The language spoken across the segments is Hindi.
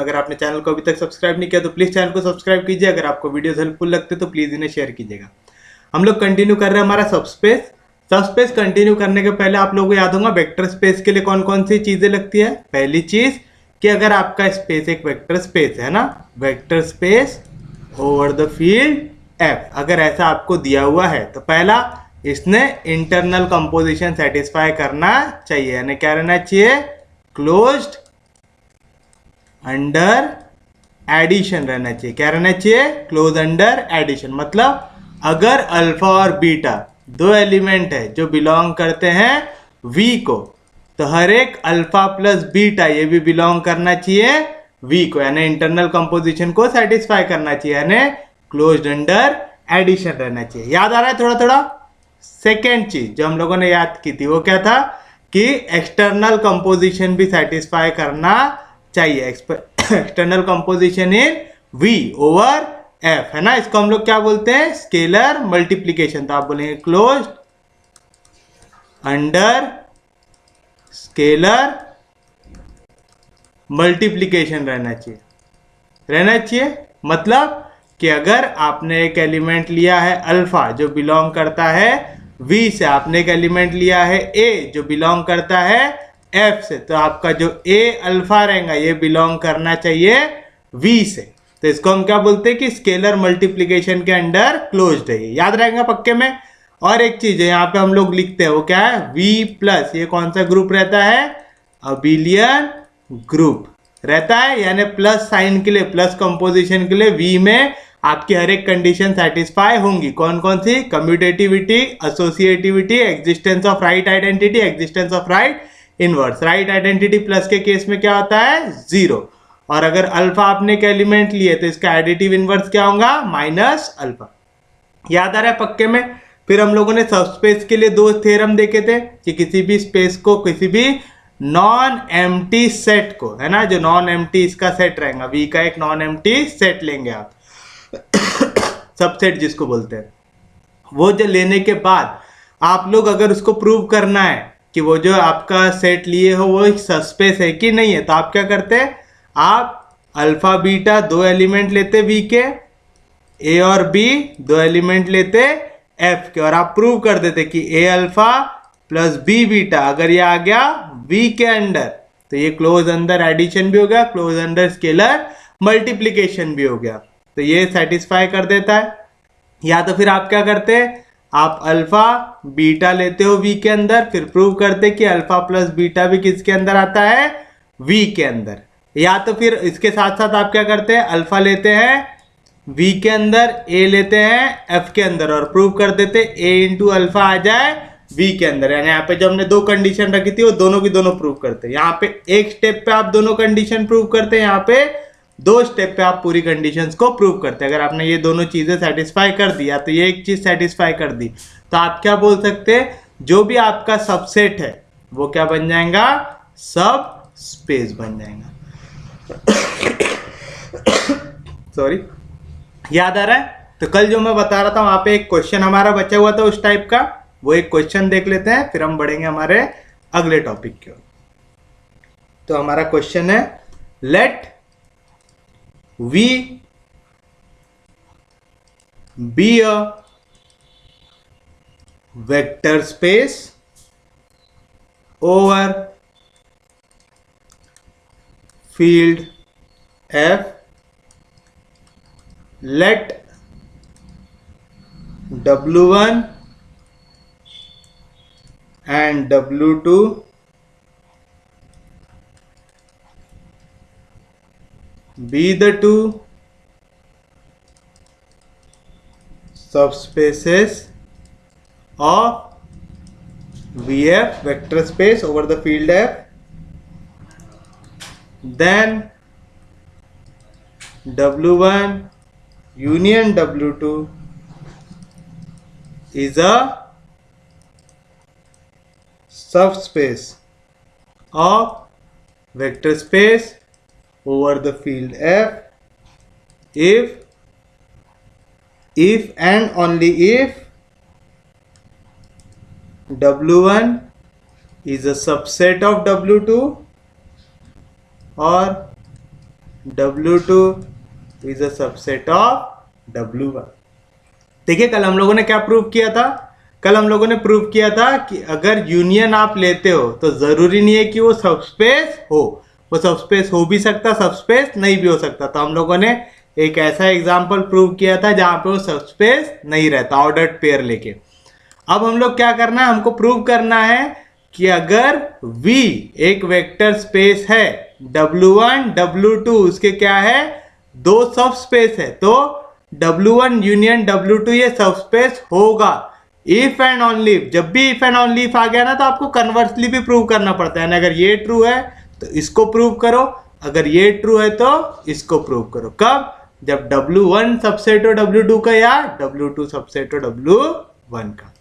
अगर आपने चैनल को अभी तक सब्सक्राइब नहीं किया तो प्लीज चैनल को सब्सक्राइब कीजिए। अगर आपको वीडियोस हेल्पफुल लगते तो प्लीज इन्हें शेयर कीजिएगा। हम लोग कंटिन्यू कर रहे हैं हमारा सबस्पेस। सबस्पेस कंटिन्यू करने के पहले आप लोगों को याद होगा वेक्टर स्पेस के लिए कौन कौन सी चीजें लगती है। पहली चीज कि अगर आपका स्पेस एक वेक्टर स्पेस है ना, vector space over the field F, अगर ऐसा आपको दिया हुआ है तो पहला इसने इंटरनल कंपोजिशन सेटिस्फाई करना चाहिए, यानी क्या रहना चाहिए, क्लोज्ड अंडर एडिशन रहना चाहिए। क्या रहना चाहिए, क्लोज अंडर एडिशन। मतलब अगर अल्फा और बीटा दो एलिमेंट है जो बिलोंग करते हैं वी को, तो हर एक अल्फा प्लस बीटा ये भी बिलोंग करना चाहिए वी को, यानी इंटरनल कंपोजिशन को सेटिस्फाई करना चाहिए, यानी क्लोज्ड अंडर एडिशन रहना चाहिए। याद आ रहा है थोड़ा थोड़ा। सेकेंड चीज जो हम लोगों ने याद की थी वो क्या था कि एक्सटर्नल कंपोजिशन भी सेटिस्फाई करना चाहिए। External composition in V over F है ना, इसको हम लोग क्या बोलते हैं, स्केलर मल्टीप्लीकेशन। तो आप बोलेंगे क्लोज्ड अंडर स्केलर मल्टीप्लीकेशन रहना चाहिए। मतलब कि अगर आपने एक एलिमेंट लिया है अल्फा जो बिलोंग करता है वी से, आपने एक एलिमेंट लिया है ए जो बिलोंग करता है एफ से, तो आपका जो ए अल्फा रहेगा ये बिलोंग करना चाहिए वी से। तो इसको हम क्या बोलते हैं कि स्केलर मल्टीप्लीकेशन के अंडर क्लोज्ड है, ये याद रहेगा पक्के में। और एक चीज है यहाँ पे हम लोग लिखते हैं वो क्या है, वी प्लस, ये कौन सा ग्रुप रहता है, अबिलियन ग्रुप रहता है, यानी प्लस साइन के लिए, प्लस कंपोजिशन के लिए वी में आपकी हर एक कंडीशन सेटिस्फाई होंगी। कौन कौन सी, commutativity, associativity, existence of right identity, existence of right inverse. Right identity plus के केस में क्या होता है, जीरो। और अगर अल्फा आपने एक एलिमेंट लिए तो इसका एडिटिव इनवर्स क्या होगा, माइनस अल्फा। याद आ रहा है पक्के में। फिर हम लोगों ने सबस्पेस के लिए दो थ्योरम देखे थे कि किसी भी स्पेस को, किसी भी नॉन एम्प्टी सेट को, है ना, जो नॉन एम्प्टी इसका सेट रहेगा वी का, एक नॉन एम्प्टी सेट लेंगे आप सबसेट जिसको बोलते हैं, वो जो लेने के बाद आप लोग अगर उसको प्रूव करना है कि वो जो आपका सेट लिए हो वो सबस्पेस है कि नहीं है, तो आप क्या करते हैं, आप अल्फा बीटा दो एलिमेंट लेते वी के, ए और बी दो एलिमेंट लेते एफ के, और आप प्रूव कर देते कि ए अल्फा प्लस बी बीटा अगर ये आ गया वी के अंडर, तो ये क्लोज अंडर एडिशन भी हो गया, क्लोज अंडर स्केलर मल्टीप्लीकेशन भी हो गया, तो ये सेटिस्फाई कर देता है। या तो फिर आप क्या करते हैं, आप अल्फा बीटा लेते हो वी के अंदर, फिर प्रूव करते कि अल्फा प्लस बीटा भी किसके अंदर आता है, वी के अंदर। या तो फिर इसके साथ साथ आप क्या करते हैं, अल्फा लेते हैं वी के अंदर, ए लेते हैं एफ के अंदर, और प्रूव कर देते ए इंटू अल्फा आ जाए वी के अंदर। यानी यहाँ पे जो हमने दो कंडीशन रखी थी वो दोनों की दोनों प्रूव करते हैं। यहाँ पे एक स्टेप पे आप दोनों कंडीशन प्रूव करते हैं, यहाँ पे दो स्टेप पे आप पूरी कंडीशंस को प्रूव करते हैं। अगर आपने ये दोनों चीजें सेटिस्फाई कर दिया, तो ये एक चीज सेटिस्फाई कर दी, तो आप क्या बोल सकते हैं, जो भी आपका सबसेट है वो क्या बन जाएगा, सब स्पेस बन जाएगा। सॉरी, याद आ रहा है। तो कल जो मैं बता रहा था वहां पे एक क्वेश्चन हमारा बचा हुआ था उस टाइप का, वो एक क्वेश्चन देख लेते हैं, फिर हम बढ़ेंगे हमारे अगले टॉपिक की ओर। तो हमारा क्वेश्चन है, late V be a vector space over field F. Let W1 and W2 be the two subspaces of VF, vector space over the field F. Then W1 union W2 is a subspace of vector space over the field F if and only if W1 is a subset of W2 or W2 is a subset of W1। देखिए कल हम लोगों ने क्या प्रूव किया था? कल हम लोगों ने प्रूव किया था कि अगर यूनियन आप लेते हो तो जरूरी नहीं है कि वो सबस्पेस हो, वो सबस्पेस हो भी सकता, सबस्पेस नहीं भी हो सकता। तो हम लोगों ने एक ऐसा एग्जांपल प्रूव किया था जहां पे वो सबस्पेस नहीं रहता, ऑर्डर्ड पेयर लेके। अब हम लोग क्या करना है, हमको प्रूव करना है कि अगर V एक वेक्टर स्पेस है, W1 W2 उसके क्या है, दो सब स्पेस है, तो W1 यूनियन W2 ये सब स्पेस होगा इफ एंड ओनली इफ। जब भी इफ एंड ओनली इफ आ गया ना तो आपको कन्वर्सली भी प्रूव करना पड़ता है ना। अगर ये ट्रू है तो इसको प्रूव करो, अगर ये ट्रू है तो इसको प्रूव करो। कब? जब W1 सबसेट हो W2 का या W2 सबसेट हो W1 का।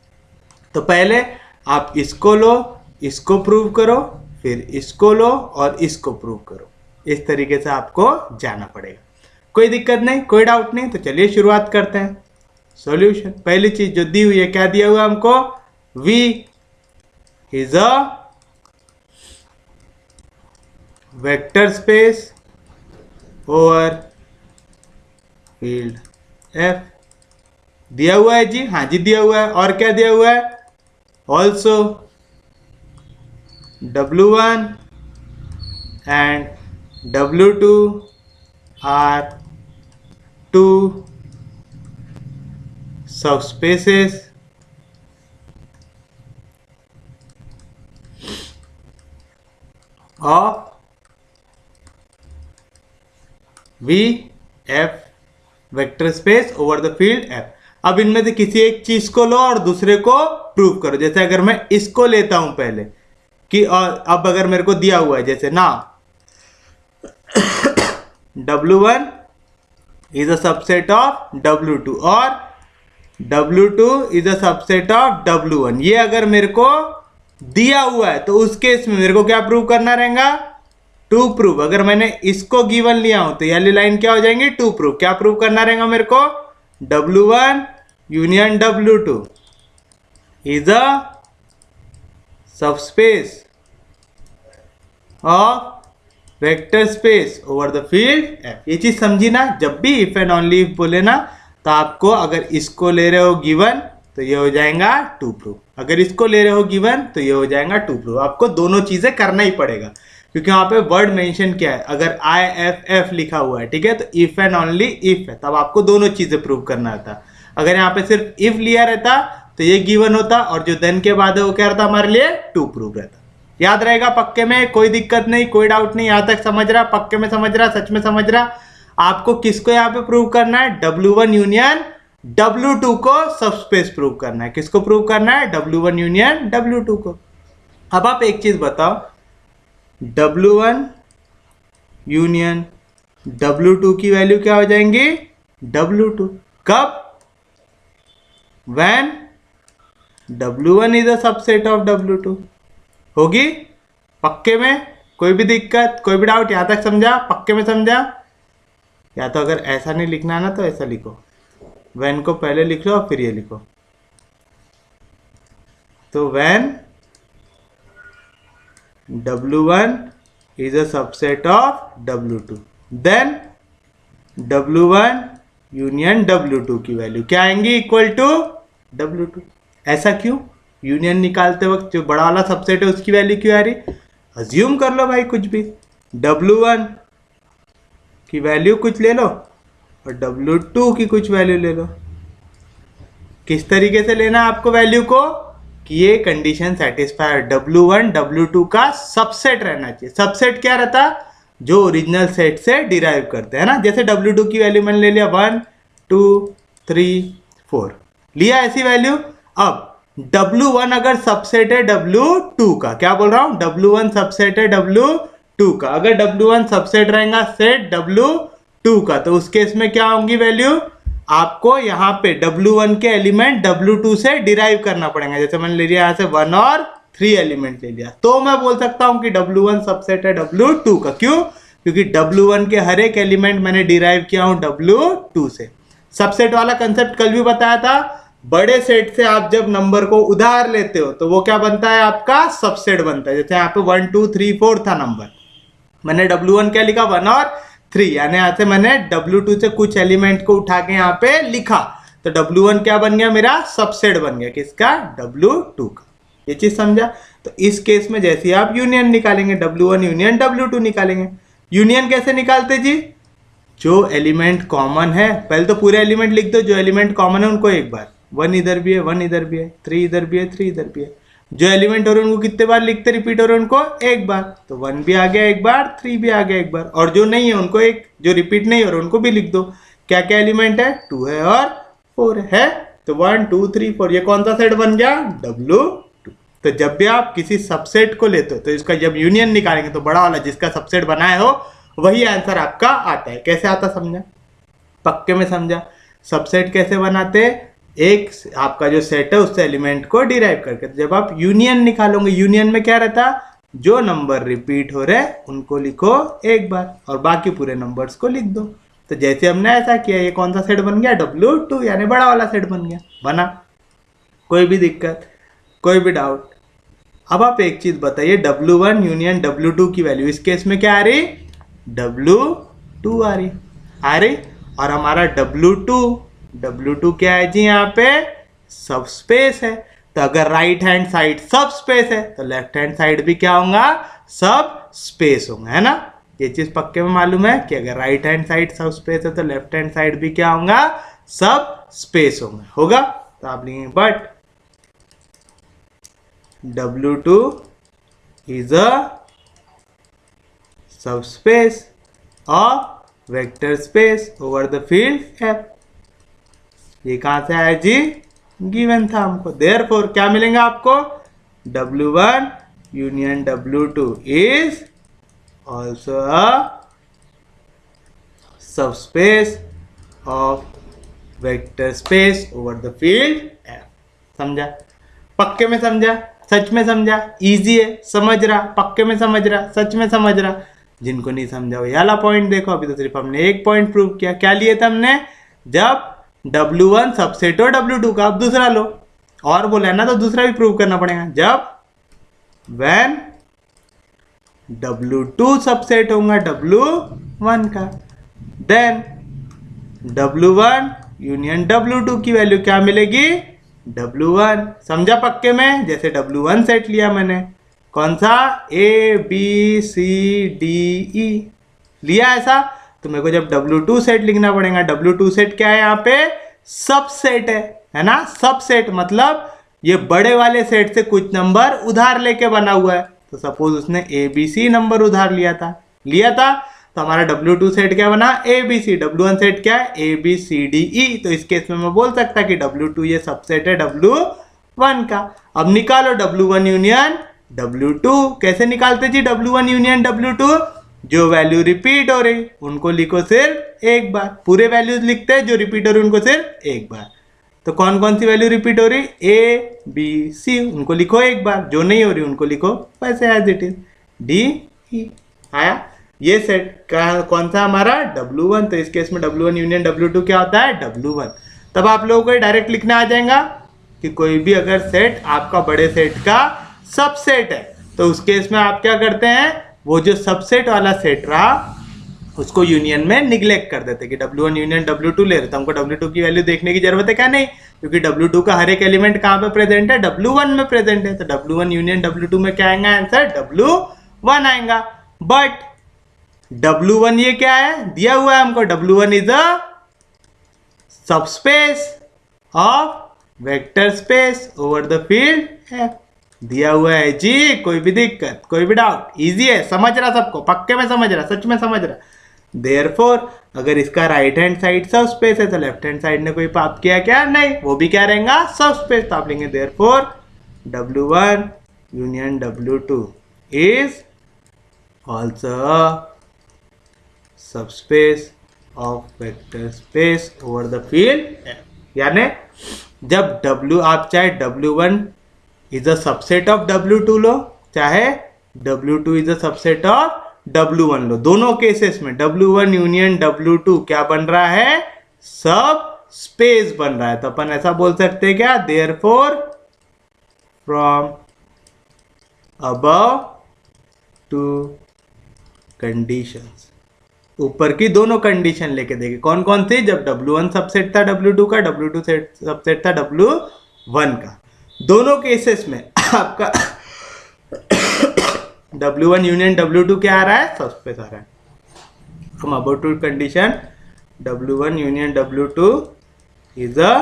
तो पहले आप इसको लो, इसको प्रूव करो, फिर इसको लो और इसको प्रूव करो। इस तरीके से आपको जाना पड़ेगा। कोई दिक्कत नहीं, कोई डाउट नहीं। तो चलिए शुरुआत करते हैं। सॉल्यूशन, पहली चीज जो दी हुई है, क्या दिया हुआ है हमको? V is a vector space over field F। दिया हुआ है जी, हाँ जी दिया हुआ है। और क्या दिया हुआ है? Also W1 and W2 are two subspaces of VF vector space over the field F। अब इनमें से किसी एक चीज को लो और दूसरे को प्रूव करो। जैसे अगर मैं इसको लेता हूं पहले कि, और अब अगर मेरे को दिया हुआ है जैसे ना W1 is a subset of W2 और W2 is a subset of W1, ये अगर मेरे को दिया हुआ है तो उस केस में मेरे को क्या प्रूव करना रहेगा? To prove. अगर मैंने इसको गिवन लिया हूं तो ये वाली लाइन क्या हो जाएंगी? To prove. क्या प्रूव करना रहेगा मेरे को? W1 union W2 is a subspace of vector space over the field F। ये चीज समझी ना? जब भी इफ एंड ओनली इफ बोले ना तो आपको, अगर इसको ले रहे हो गिवन तो ये हो जाएगा टू प्रूव, अगर इसको ले रहे हो गिवन तो ये हो जाएगा टू प्रूव। आपको दोनों चीजें करना ही पड़ेगा क्योंकि वहां पे वर्ड मेंशन किया है। अगर IFF लिखा हुआ है, ठीक है, तो इफ एंड ओनली इफ है, तब आपको दोनों चीजें प्रूव करना था। अगर यहाँ पे सिर्फ इफ लिया रहता तो ये गिवन होता और जो देन के बाद है वो क्या रहता हमारे लिए? टू प्रूव रहता। याद रहेगा पक्के में? कोई दिक्कत नहीं, कोई डाउट नहीं, यहां तक समझ रहा? पक्के में समझ रहा? सच में समझ रहा? आपको किसको यहाँ पे प्रूव करना है? W1 यूनियन W2 को सबस्पेस प्रूव करना है। किसको प्रूव करना है? W1 यूनियन W2 को। अब आप एक चीज बताओ, W1 यूनियन W2 की वैल्यू क्या हो जाएंगी? W2। कब? When W1 is a subset of W2। होगी? पक्के में? कोई भी दिक्कत, कोई भी डाउट? यहां तक समझा? पक्के में समझा? या तो अगर ऐसा नहीं लिखना ना तो ऐसा लिखो, when को पहले लिख लो और फिर ये लिखो। तो when W1 is a subset of W2, then W1 union W2 की वैल्यू क्या आएंगी? Equal to W2। ऐसा क्यों? यूनियन निकालते वक्त जो बड़ा वाला सबसेट है उसकी वैल्यू क्यों आ रही? अज्यूम कर लो भाई कुछ भी, W1 की वैल्यू कुछ ले लो और W2 की कुछ वैल्यू ले लो। किस तरीके से लेना है आपको वैल्यू को? कि ये कंडीशन सेटिस्फाई, W1 W2 का सबसेट रहना चाहिए। सबसेट क्या रहता? जो ओरिजिनल सेट से डिराइव करते हैं ना। जैसे W2 की वैल्यू मैंने ले लिया 1 2 3 4, लिया ऐसी वैल्यू। अब W1 अगर सबसेट है W2 का, क्या बोल रहा हूं? W1 सबसेट है W2 का। अगर W1 सबसेट रहेगा सेट W2 का तो उस केस में क्या होंगी वैल्यू? आपको यहाँ पे W1 के एलिमेंट W2 से डिराइव करना पड़ेगा। जैसे मैंने ले लिया यहाँ से 1 और 3 एलिमेंट ले लिया, तो मैं बोल सकता हूं कि W1 सबसेट है W2 का। क्यों? क्योंकि W1 के हर एक एलिमेंट मैंने डिराइव किया हूं W2 से। सबसेट वाला कंसेप्ट कल भी बताया था। बड़े सेट से आप जब नंबर को उधार लेते हो तो वो क्या बनता है? आपका सबसेट बनता है। जैसे यहाँ पे 1 2 3 4 था नंबर, मैंने W1 क्या लिखा? 1 और 3, यानी यहाँ से मैंने W2 से कुछ एलिमेंट को उठा के यहाँ पे लिखा, तो W1 क्या बन गया, मेरा सबसेट बन गया किसका, W2 का। ये चीज समझा। तो इस केस में जैसे आप यूनियन निकालेंगे, W1 यूनियन W2 निकालेंगे। यूनियन कैसे निकालते जी, जो एलिमेंट कॉमन है, पहले तो पूरे एलिमेंट लिख दो, जो एलिमेंट कॉमन है उनको एक बार, 1 इधर भी है, 1 इधर भी है, 3 इधर भी है, 3 इधर भी है। जो एलिमेंट हो रहे हैं उनको कितने बार लिखते, रिपीट हो रहे हैं उनको एक बार, तो 1 भी आ गया एक बार, 3 भी आ गया एक बार, और जो नहीं है उनको एक, जो रिपीट नहीं हो रहे उनको भी लिख दो। क्या क्या एलिमेंट है, 2 है और 4 है, तो 1 2 3 4, ये कौन सा सेट बन गया, W2। तो जब भी आप किसी सबसेट को लेते हो तो इसका जब यूनियन निकालेंगे तो बड़ा वाला जिसका सबसेट बनाए हो वही आंसर आपका आता है। कैसे आता समझा, पक्के में समझा। सबसेट कैसे बनाते, एक आपका जो सेट है उससे एलिमेंट को डिराइव करके, जब आप यूनियन निकालोगे, यूनियन में क्या रहता, जो नंबर रिपीट हो रहे उनको लिखो एक बार और बाकी पूरे नंबर्स को लिख दो। तो जैसे हमने ऐसा किया, ये कौन सा सेट बन गया, W2, यानी बड़ा वाला सेट बन गया, बना। कोई भी दिक्कत, कोई भी डाउट। अब आप एक चीज बताइए, W1 यूनियन W2 की वैल्यू इस केस में क्या आ रही, W2 आ रही। और हमारा W2 क्या है जी, यहाँ पे सब स्पेस है। तो अगर राइट हैंड साइड सब स्पेस है तो लेफ्ट हैंड साइड भी क्या होगा, सब स्पेस होगा, है ना। ये चीज पक्के में मालूम है कि अगर राइट हैंड साइड सब स्पेस है तो लेफ्ट हैंड साइड भी क्या होगा, सब स्पेस होगा। तो आप लिखेंगे but W2 is a subspace of vector space over the field F। ये कहां से आया जी, गिवन था हमको। देयरफॉर क्या मिलेगा आपको, W1 union W2 is also a subspace of vector space over the field F। समझा, पक्के में समझा, सच में समझा, इजी है, समझ रहा, पक्के में समझ रहा, सच में समझ रहा। जिनको नहीं समझा वो ये वाला पॉइंट देखो। अभी तो सिर्फ हमने एक पॉइंट प्रूव किया। क्या लिए थे हमने, जब W1 सबसेट हो W2 का, अब दूसरा लो, और बोला ना तो दूसरा भी प्रूव करना पड़ेगा। जब when W2 सबसेट होगा W1 का, देन W1 यूनियन W2 की वैल्यू क्या मिलेगी, W1। समझा पक्के में, जैसे W1 सेट लिया मैंने, कौन सा, ABCDE लिया ऐसा, तो मेरे को जब W2 सेट लिखना पड़ेगा। W2 सेट क्या है, यहाँ पे सबसेट है ना। सबसेट मतलब ये बड़े वाले सेट से कुछ नंबर उधार लेके बना हुआ है। तो सपोज उसने ABC नंबर उधार लिया था, तो हमारा W2 सेट क्या बना, ABC। W1 सेट क्या है, ABCDE। तो इस केस में मैं बोल सकता कि W2 ये सबसेट है W1 का। अब निकालो W1 यूनियन W2। कैसे निकालते जी W1 यूनियन W2, जो वैल्यू रिपीट हो रही उनको लिखो सिर्फ एक बार, पूरे वैल्यूज लिखते हैं, जो रिपीट हो रही उनको सिर्फ एक बार। तो कौन कौन सी वैल्यू रिपीट हो रही, ABC, उनको लिखो एक बार, जो नहीं हो रही उनको लिखो वैसे एज इट इज, DE। आया ये सेट का कौन सा हमारा, W1। तो इस केस में W1 यूनियन W2 क्या होता है, W1। तब आप लोगों को डायरेक्ट लिखना आ जाएगा कि कोई भी अगर सेट आपका बड़े सेट का सबसेट है तो उस केस में आप क्या करते हैं, वो जो सबसेट वाला सेट रहा उसको यूनियन में निग्लेक्ट कर देते कि W1 यूनियन W2 ले रहे, तो हमको W2 की वैल्यू देखने की जरूरत है क्या, नहीं, क्योंकि W2 का हर एक एलिमेंट कहाँ पे प्रेजेंट है, W1 में प्रेजेंट है। तो W1 यूनियन W2 में क्या आएगा आंसर, W1 आएगा। बट W1 ये क्या है, दिया हुआ है हमको, W1 is a subspace of vector space over the field F। दिया हुआ है जी, कोई भी दिक्कत, कोई भी डाउट, इजी है, समझ रहा सबको, पक्के में समझ रहा, सच में समझ रहा। देयरफॉर अगर इसका राइट हैंड साइड सब स्पेस है तो लेफ्ट हैंड साइड ने कोई पाप किया क्या, नहीं, वो भी क्या रहेगा, सब स्पेस। तो आप लेंगे therefore W1 union W2 is also subspace of vector space over the field F। यानी जब W, आप चाहे W1 is a subset of W2 लो, चाहे W2 is a subset of W1 लो, दोनों केसेस में W1 यूनियन W2 क्या बन रहा है, सब स्पेस बन रहा है। तो अपन ऐसा बोल सकते हैं क्या, therefore from above to conditions ऊपर की दोनों कंडीशन लेके देखे कौन कौन थी, जब W1 सबसेट था W2 का, W2 सबसेट था W1 का। दोनों केसेस में आपका W1 यूनियन W2 क्या आ रहा है, सबस्पेस आ रहा है। हम about to condition W1 union W2 is a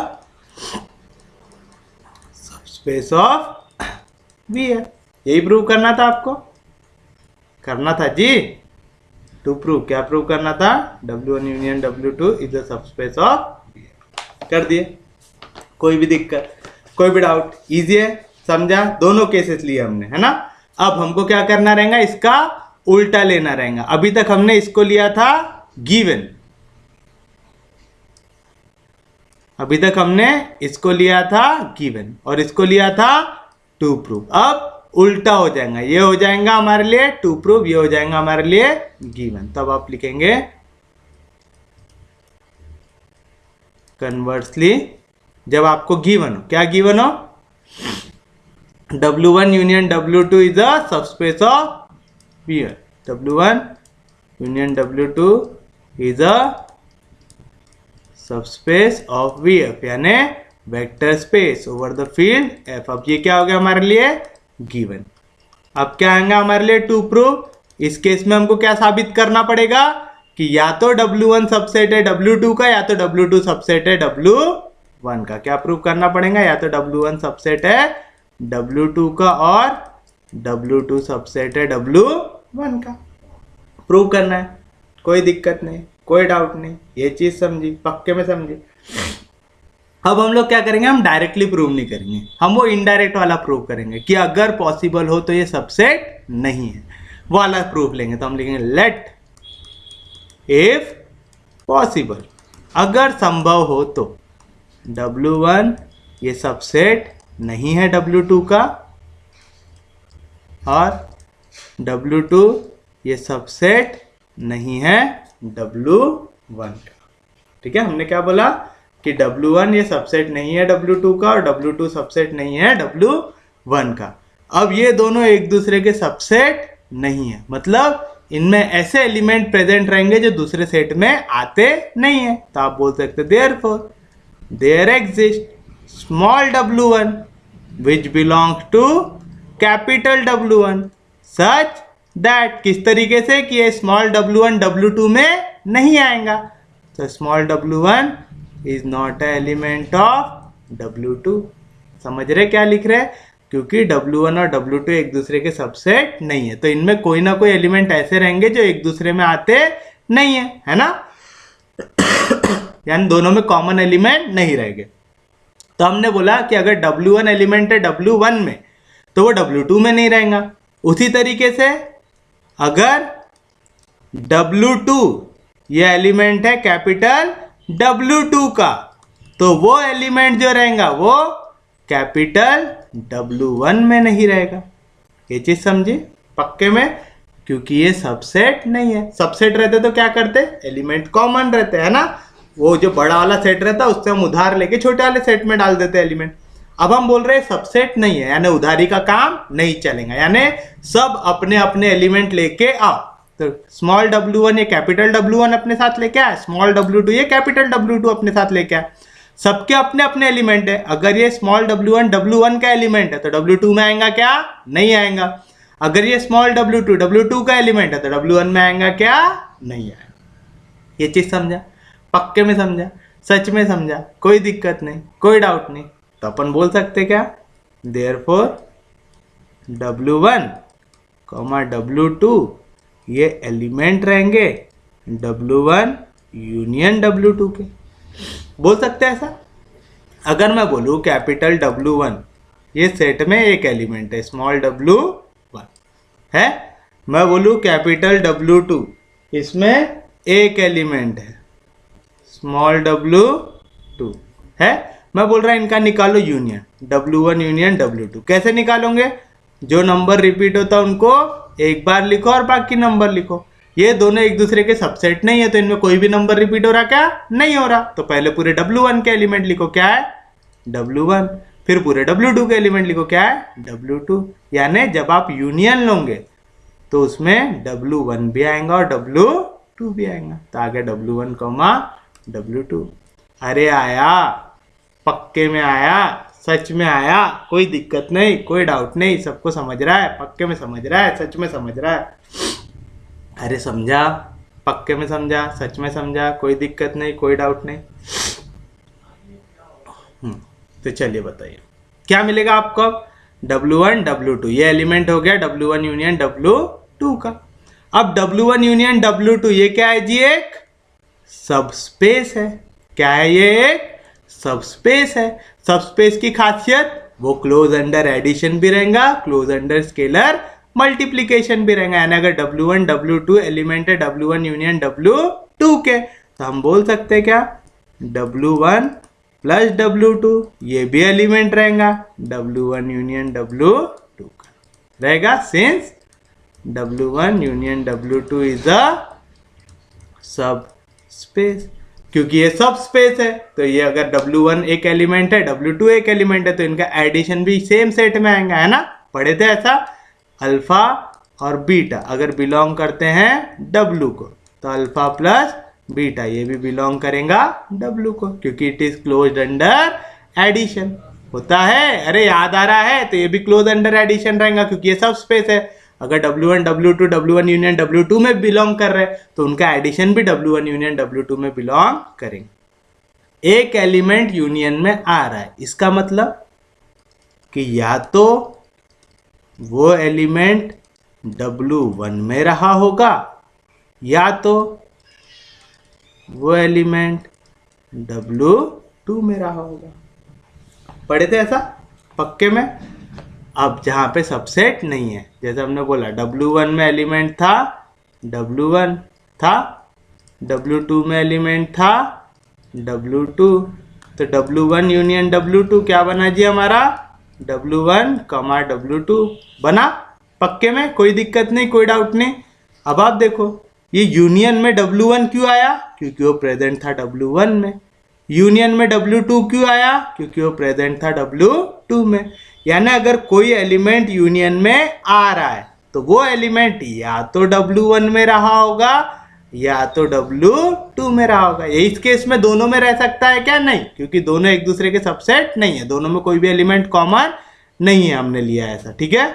subspace of V है। यही प्रूव करना था आपको, करना था जी। टू प्रूव, क्या प्रूव करना था, W1 union W2 is the subspace of V। कर दिए, कोई भी दिक्कत, कोई भी डाउट, इजी है, समझा। दोनों केसेस लिए हमने, है ना। अब हमको क्या करना रहेगा, इसका उल्टा लेना रहेगा। अभी तक हमने इसको लिया था गिवन, अभी तक हमने इसको लिया था गिवन और इसको लिया था टू प्रूव। अब उल्टा हो जाएगा, ये हो जाएगा हमारे लिए टू प्रूव, ये हो जाएगा हमारे लिए गिवन। तब आप लिखेंगे कन्वर्सली, जब आपको गिवन हो, क्या गिवन हो, W1 union W2 is a subspace of V। W1 union W2 is a subspace of VF, यानी vector space over the field F। अब ये क्या हो गया हमारे लिए, गिवन। अब क्या आएगा हमारे लिए टू प्रूव। इस केस में हमको क्या साबित करना पड़ेगा कि या तो W1 सबसेट है W2 का, या तो W2 सबसेट है W1 का। क्या प्रूव करना पड़ेगा, या तो W1 सबसेट है W2 का और W2 सबसेट है W1 का। प्रूव करना है, कोई दिक्कत नहीं, कोई डाउट नहीं, ये चीज समझी, पक्के में समझी। अब हम लोग क्या करेंगे, हम डायरेक्टली प्रूव नहीं करेंगे, हम वो इनडायरेक्ट वाला प्रूव करेंगे कि अगर पॉसिबल हो तो ये सबसेट नहीं है, वो वाला प्रूफ लेंगे। तो हम लिखेंगे लेट इफ पॉसिबल, अगर संभव हो तो W1 ये सबसेट नहीं है W2 का और W2 ये सबसेट नहीं है W1 का। ठीक है, हमने क्या बोला कि W1 ये सबसेट नहीं है W2 का और W2 सबसेट नहीं है W1 का। अब ये दोनों एक दूसरे के सबसेट नहीं है, मतलब इनमें ऐसे एलिमेंट प्रेजेंट रहेंगे जो दूसरे सेट में आते नहीं है। तो आप बोल सकते therefore there exist small W1 which belongs to capital W1 such that, किस तरीके से कि ये स्मॉल W1 W2 में नहीं आएगा। तो small W1 is not a element of W2। समझ रहे क्या लिख रहे हैं, क्योंकि W1 और W2 एक दूसरे के सबसेट नहीं है, तो इनमें कोई ना कोई एलिमेंट ऐसे रहेंगे जो एक दूसरे में आते नहीं है ना। यानी दोनों में कॉमन एलिमेंट नहीं रहेंगे। तो हमने बोला कि अगर W1 एलिमेंट है W1 में तो वो W2 में नहीं रहेगा। उसी तरीके से अगर W2 ये एलिमेंट है कैपिटल W2 का, तो वो एलिमेंट जो रहेगा वो कैपिटल W1 में नहीं रहेगा। ये चीज समझी पक्के में, क्योंकि ये सबसेट नहीं है। सबसेट रहते तो क्या करते, एलिमेंट कॉमन रहते हैं ना, वो जो बड़ा वाला सेट रहता है उससे हम उधार लेके छोटे वाले सेट में डाल देते एलिमेंट। अब हम बोल रहे हैं सबसेट नहीं है, यानी उधारी का काम नहीं चलेगा, यानी सब अपने अपने एलिमेंट लेके आओ। तो स्मॉल W1 ये कैपिटल W1 अपने साथ लेके आए, स्मॉल W2 ये कैपिटल W2 अपने साथ लेके आए। सबके अपने अपने एलिमेंट है। अगर ये स्मॉल W1 W1 का एलिमेंट है तो W2 में आएगा क्या, नहीं आएगा। अगर ये स्मॉल W2 W2 का एलिमेंट है तो W1 में आएगा क्या, नहीं आएगा। ये चीज समझा, पक्के में समझा, सच में समझा, कोई दिक्कत नहीं, कोई डाउट नहीं। तो अपन बोल सकते क्या, देयरफॉर W1 W2 ये एलिमेंट रहेंगे W1 यूनियन W2 के। बोल सकते हैं ऐसा। अगर मैं बोलूं कैपिटल W1 ये सेट में एक एलिमेंट है स्मॉल W1 है, मैं बोलूं कैपिटल W2 इसमें एक एलिमेंट है स्मॉल W2 है, मैं बोल रहा इनका निकालो यूनियन W1 यूनियन W2। कैसे निकालोगे, जो नंबर रिपीट होता है उनको एक बार लिखो और बाकी नंबर लिखो। ये दोनों एक दूसरे के सबसेट नहीं है तो इनमें कोई भी नंबर रिपीट हो रहा क्या, नहीं हो रहा। तो पहले पूरे W1 के एलिमेंट लिखो, क्या है W1, फिर पूरे W2 के एलिमेंट लिखो, क्या है W2। यानी जब आप यूनियन लोगे तो उसमें W1 भी आएगा और W2 W2 भी आएगा। तो आ गया W1 कॉमा W2। अरे आया, पक्के में आया, सच में आया, कोई दिक्कत नहीं, कोई डाउट नहीं, सबको समझ रहा है, पक्के में समझ रहा है, सच में समझ रहा है। अरे समझा, पक्के में समझा, सच में समझा, कोई दिक्कत नहीं, कोई डाउट नहीं। तो चलिए बताइए क्या मिलेगा आपको। W1 W2 ये एलिमेंट हो गया W1 यूनियन W2 का। अब W1 यूनियन W2 ये क्या है जी, एक सबस्पेस है। क्या है ये, एक सबस्पेस है। सबस्पेस की खासियत वो क्लोज अंडर एडिशन भी रहेगा, क्लोज अंडर स्केलर मल्टीप्लीकेशन भी रहेगा। यानी अगर W1 W2 एलिमेंट है W1 यूनियन W2 के, तो हम बोल सकते हैं क्या, W1 प्लस W2 ये भी एलिमेंट रहेगा W1 यूनियन W2 का रहेगा, since W1 union W2 is अ सब स्पेस। क्योंकि ये सब स्पेस है, तो ये अगर W1 एक एलिमेंट है W2 एक एलिमेंट है, तो इनका एडिशन भी सेम सेट में आएगा, है ना। पढ़े थे ऐसा। अल्फा और बीटा अगर बिलोंग करते हैं W को, तो अल्फा प्लस बीटा ये भी बिलोंग करेगा W को, क्योंकि it is closed under addition होता है। अरे याद आ रहा है, तो ये भी क्लोज अंडर एडिशन रहेगा, क्योंकि ये सब स्पेस है। अगर W1 W2 W1 union W2 में बिलोंग कर रहे हैं, तो उनका एडिशन भी W1 यूनियन W2 में बिलोंग करेंगे। एक एलिमेंट यूनियन में आ रहा है, इसका मतलब कि या तो वो एलिमेंट W1 में रहा होगा, या तो वो एलिमेंट W2 में रहा होगा। पढ़े थे ऐसा पक्के में। अब जहाँ पे सबसेट नहीं है, जैसे हमने बोला W1 में एलिमेंट था W1 था, W2 में एलिमेंट था W2, तो W1 यूनियन W2 क्या बना जी हमारा, W1 कमा W2 बना। पक्के में, कोई दिक्कत नहीं, कोई डाउट नहीं। अब आप देखो ये यूनियन में W1 क्यों आया, क्योंकि वो प्रेजेंट था W1 में। यूनियन में W2 क्यों आया, क्योंकि वो प्रेजेंट था W2 में। यानी अगर कोई एलिमेंट यूनियन में आ रहा है, तो वो एलिमेंट या तो W1 में रहा होगा, या तो W2 में रहा होगा। इस केस में दोनों में रह सकता है क्या, नहीं, क्योंकि दोनों एक दूसरे के सबसेट नहीं है, दोनों में कोई भी एलिमेंट कॉमन नहीं है, हमने लिया ऐसा। ठीक है,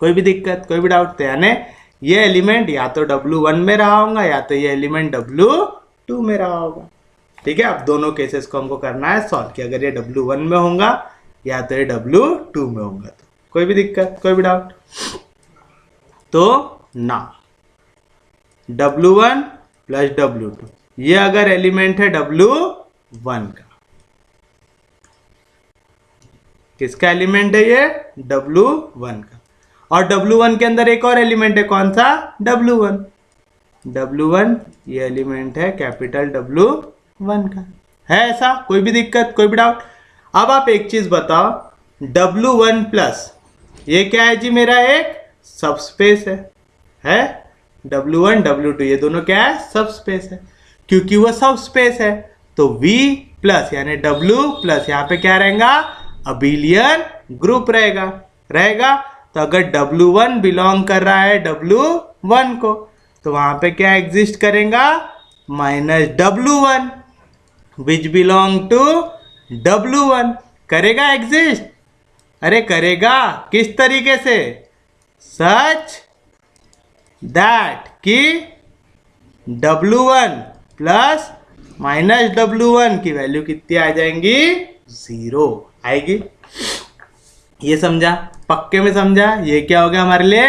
कोई भी दिक्कत, कोई भी डाउट। यानी ये एलिमेंट या तो W1 में रहा होगा, या तो ये एलिमेंट W2 में रहा होगा। ठीक है, अब दोनों केसेस को हमको करना है सॉल्व, कि अगर ये W1 में होगा या तो ये W2 में होगा। तो कोई भी दिक्कत, कोई भी डाउट। तो ना W1 प्लस W2 ये अगर एलिमेंट है W1 का, किसका एलिमेंट है ये, W1 का। और W1 के अंदर एक और एलिमेंट है, कौन सा, W1। W1 ये एलिमेंट है कैपिटल W1 का, है ऐसा, कोई भी दिक्कत, कोई भी डाउट। अब आप एक चीज बताओ, W1 प्लस ये क्या है जी, मेरा एक सबस्पेस है W1 W2 ये दोनों क्या है, सबस्पेस है। क्योंकि वो सबस्पेस है, तो V प्लस यानी W प्लस यहाँ पे क्या रहेगा, अबिलियन ग्रुप रहेगा। तो अगर W1 बिलोंग कर रहा है W1 को, तो वहां पे क्या एग्जिस्ट करेगा, minus W1 which belong to W1 करेगा एग्जिस्ट। अरे करेगा, किस तरीके से, सच दैट कि W1 प्लस माइनस W1 की वैल्यू कितनी आ जाएंगी, 0 आएगी। ये समझा, पक्के में समझा। ये क्या हो गया हमारे लिए,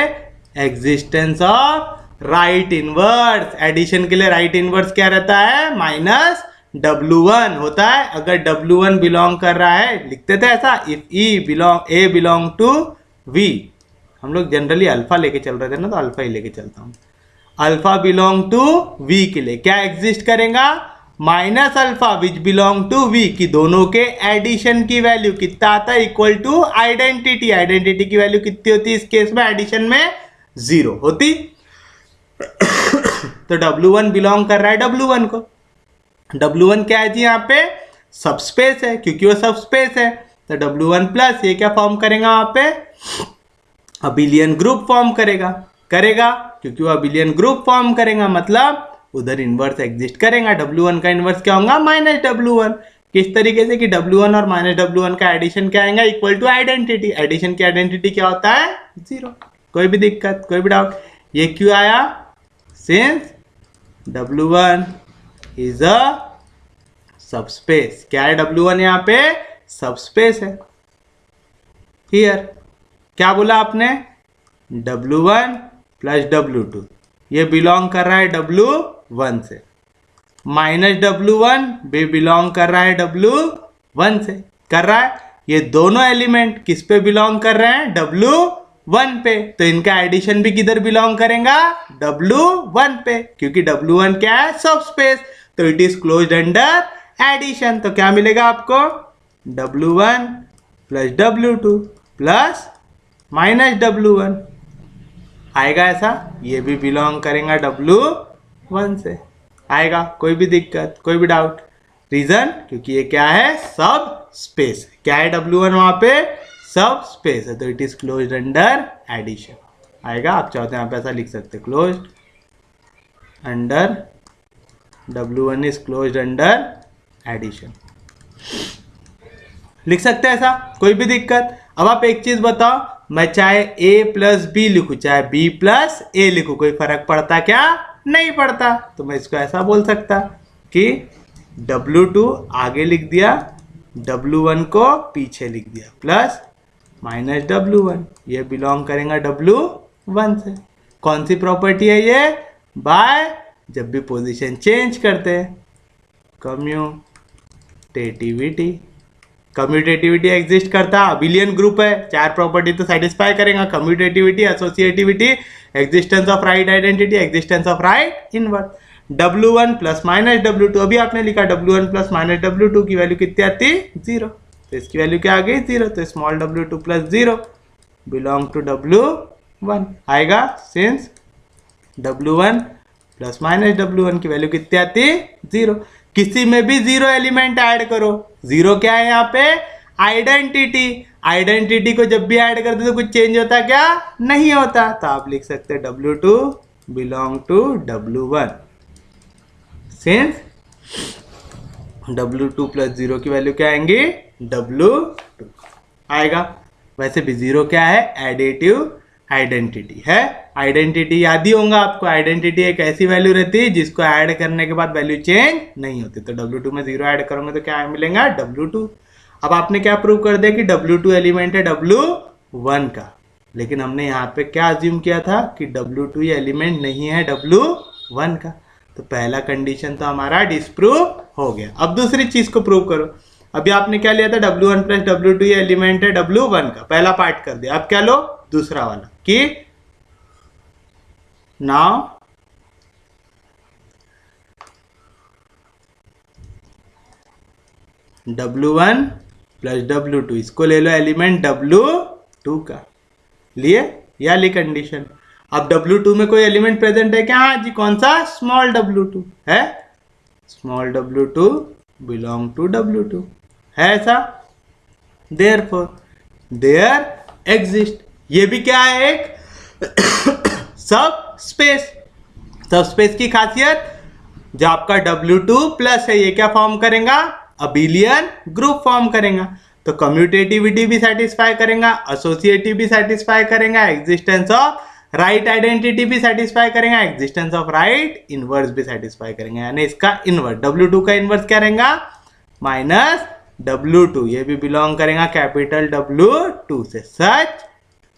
existence of right inverse. Addition के लिए राइट इनवर्स क्या रहता है, माइनस W1 होता है। अगर W1 बिलोंग कर रहा है, लिखते थे ऐसा, if A belong to V, हम लोग जनरली अल्फा लेके चल रहे थे ना, तो अल्फा ही लेके चलता हूं। अल्फा बिलोंग टू V के लिए क्या एग्जिस्ट करेगा, minus alpha which belong to V की दोनों के एडिशन की वैल्यू कितना आता है, इक्वल टू आइडेंटिटी। आइडेंटिटी की वैल्यू कितनी होती है इस केस में, एडिशन में 0 होती। तो W1 बिलोंग कर रहा है W1 को। W1 क्या है जी, यहाँ पे सबस्पेस है, क्योंकि वो सबस्पेस है। तो W1 प्लस ये क्या फॉर्म करेगा, वहां पे अबिलियन ग्रुप फॉर्म करेगा। क्योंकि वो अबिलियन ग्रुप फॉर्म करेगा, मतलब उधर इनवर्स एग्जिस्ट करेगा। W1 का इनवर्स क्या होगा? Minus W1। किस तरीके से कि W1 और माइनस W1 का एडिशन क्या आएगा? Equal to identity. एडिशन की आइडेंटिटी क्या होता है? 0। कोई भी दिक्कत, कोई भी डाउट? ये क्यों आया? Since W1 is a subspace. क्या है W1 यहाँ पे? सबस्पेस है। हियर क्या बोला आपने? W1 प्लस W2 ये बिलोंग कर रहा है W1 से, माइनस W1 भी बिलोंग कर रहा है W1 से। कर रहा है। ये दोनों एलिमेंट किस पे बिलोंग कर रहे हैं? W1 पे। तो इनका एडिशन भी किधर बिलोंग करेगा? W1 पे, क्योंकि W1 क्या है? सबस्पेस। तो it is closed under addition. तो क्या मिलेगा आपको? W1 plus W2 plus minus W1 आएगा ऐसा। ये भी बिलोंग करेगा W1 से। आएगा? कोई भी दिक्कत, कोई भी डाउट? रीजन क्योंकि ये क्या है? सब स्पेस। क्या है W1 वहां पे? सब स्पेस है, तो it is closed under addition. आएगा? आप चाहते हैं आप ऐसा लिख सकते, closed under W1 is closed under addition. लिख सकते हैं ऐसा, कोई भी दिक्कत? अब आप एक चीज बताओ, मैं चाहे a प्लस बी लिखूं चाहे b प्लस a लिखूं, कोई फर्क पड़ता क्या? नहीं पड़ता। तो मैं इसको ऐसा बोल सकता कि W2 आगे लिख दिया, W1 को पीछे लिख दिया, प्लस माइनस W1 ये बिलोंग करेगा W1 से। कौन सी प्रॉपर्टी है ये? बाय जब भी पोजीशन चेंज करते हैं, कम्यूटेटिविटी। कम्यूटेटिविटी एग्जिस्ट करता, अबिलियन ग्रुप है, 4 प्रॉपर्टी तो सेटिस्फाई करेगा। Commutativity, associativity, existence of right identity, existence of right inverse. W1 plus minus W2, अभी आपने लिखा W1 प्लस माइनस W2 की वैल्यू कितनी आती? 0। तो इसकी वैल्यू क्या आ गई? 0। तो small W2 plus 0 belong to W1 आएगा, since W1 plus minus W1 की वैल्यू कितनी आती? 0। किसी में भी 0 एलिमेंट ऐड करो। 0 क्या है यहाँ पे? आइडेंटिटी। आइडेंटिटी को जब भी ऐड करते तो कुछ चेंज होता क्या? नहीं होता। तो आप लिख सकते हैं W2 belong to W1 since W2 plus 0 की वैल्यू क्या आएंगी? W2 आएगा। वैसे भी 0 क्या है? एडिटिव आइडेंटिटी है। आइडेंटिटी याद ही होगा आपको। आइडेंटिटी एक ऐसी वैल्यू रहती है जिसको ऐड करने के बाद वैल्यू चेंज नहीं होती। तो W2 में 0 ऐड करोगे तो क्या मिलेगा? W2। अब आपने क्या प्रूव कर दिया कि W2 एलिमेंट है W1 का, लेकिन हमने यहाँ पे क्या अज्यूम किया था कि W2 ये एलिमेंट नहीं है W1 का। तो पहला कंडीशन तो हमारा डिस्प्रूव हो गया। अब दूसरी चीज को प्रूव करो। अभी आपने क्या लिया था? W1 प्लस W2 ये एलिमेंट है W1 का, पहला पार्ट कर दिया। अब क्या लो? दूसरा वाला कि नाउ W1 प्लस W2 इसको ले लो एलिमेंट W2 का। लिए या ली कंडीशन। अब W2 में कोई एलिमेंट प्रेजेंट है क्या? हाँ जी। कौन सा? स्मॉल W2 है। Small W2 belong to W2 है ऐसा। देयरफॉर देयर एग्जिस्ट, ये भी क्या है? एक सब स्पेस। सब स्पेस की खासियत, जो आपका W2 प्लस है ये क्या फॉर्म करेगा? अबिलियन ग्रुप फॉर्म करेगा। तो कम्यूटेटिविटी भी सेटिस्फाई करेगा, एसोसिएटिव भी सेटिस्फाई करेगा, एग्जिस्टेंस ऑफ राइट आइडेंटिटी भी सेटिस्फाई करेगा, एग्जिस्टेंस ऑफ राइट इनवर्स भी सेटिस्फाई करेंगे। यानी इसका इनवर्स W2 का इनवर्स क्या रहेगा? माइनस W2 ये भी बिलोंग करेगा कैपिटल W2 से। सच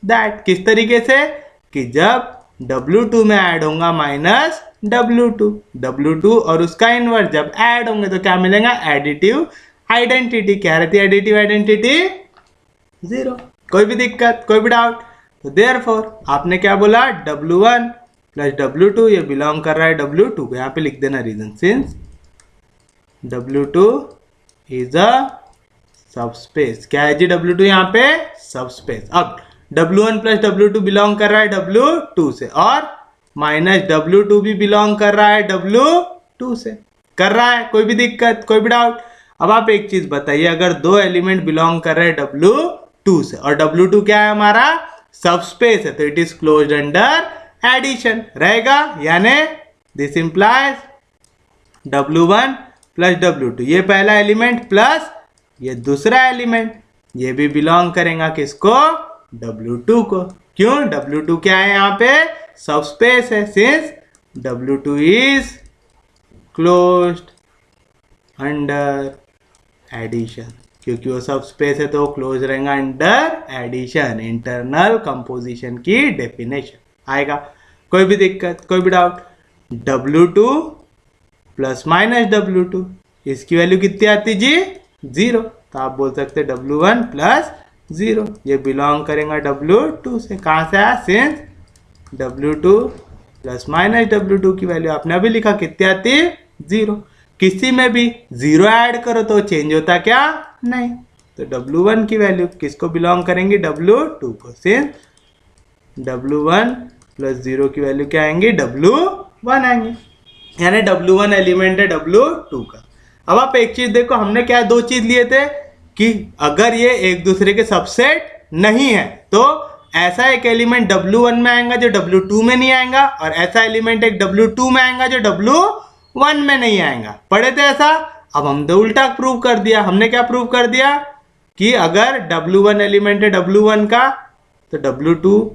दैट किस तरीके से कि जब W2 में ऐड होगा माइनस W2 और उसका इनवर्स जब ऐड होंगे तो क्या मिलेगा? Additive identity. क्या रहती है एडिटिव आइडेंटिटी? 0। कोई भी दिक्कत, कोई भी डाउट? तो देयरफॉर आपने क्या बोला? W1 प्लस W2 ये बिलोंग कर रहा है W2 को। यहाँ पे लिख देना reason, since W2 is a subspace. क्या है जी W2 यहाँ पे? सबस्पेस। अब W1 प्लस W2 बिलोंग कर रहा है W2 से, और माइनस W2 भी बिलोंग कर रहा है W2 से। कर रहा है, कोई भी दिक्कत, कोई भी डाउट? अब आप एक चीज बताइए, अगर 2 एलिमेंट बिलोंग कर रहे हैं W2 से और W2 क्या है हमारा? सबस्पेस है, तो it is closed under addition रहेगा, यानी this implies W1 plus W2, ये पहला एलिमेंट प्लस ये दूसरा एलिमेंट, ये भी बिलोंग करेगा किसको? W2 को। क्यों? W2 क्या है यहाँ पे? सबस्पेस है, since W2 is closed under addition, क्योंकि वो सबस्पेस है तो क्लोज रहेगा अंडर एडिशन, इंटरनल कंपोजिशन की डेफिनेशन आएगा। कोई भी दिक्कत, कोई भी doubt? W2 plus minus W2, इसकी वैल्यू कितनी आती जी? 0, तो आप बोल सकते W1 प्लस 0, ये बिलोंग करेगा W2 से। कहाँ से आया? Since W2 plus minus W2 की वैल्यू आपने अभी लिखा, कितनी आती? 0। किसी में भी 0 ऐड करो तो चेंज होता क्या? नहीं। तो W1 की वैल्यू किसको बिलोंग करेंगी? W2 को। सिंस W1 प्लस 0 की वैल्यू क्या आएंगी? W1 आएंगे, यानी W1 एलिमेंट है W2 का। अब आप एक चीज देखो, हमने क्या दो चीज लिए थे कि अगर ये एक दूसरे के सबसेट नहीं है तो ऐसा एक एलिमेंट W1 में आएगा जो W2 में नहीं आएगा, और ऐसा एलिमेंट एक W2 में आएगा जो W1 में नहीं आएगा। पढ़े थे ऐसा? अब हम तो उल्टा प्रूव कर दिया। हमने क्या प्रूव कर दिया कि अगर W1 एलिमेंट है W1 का तो W2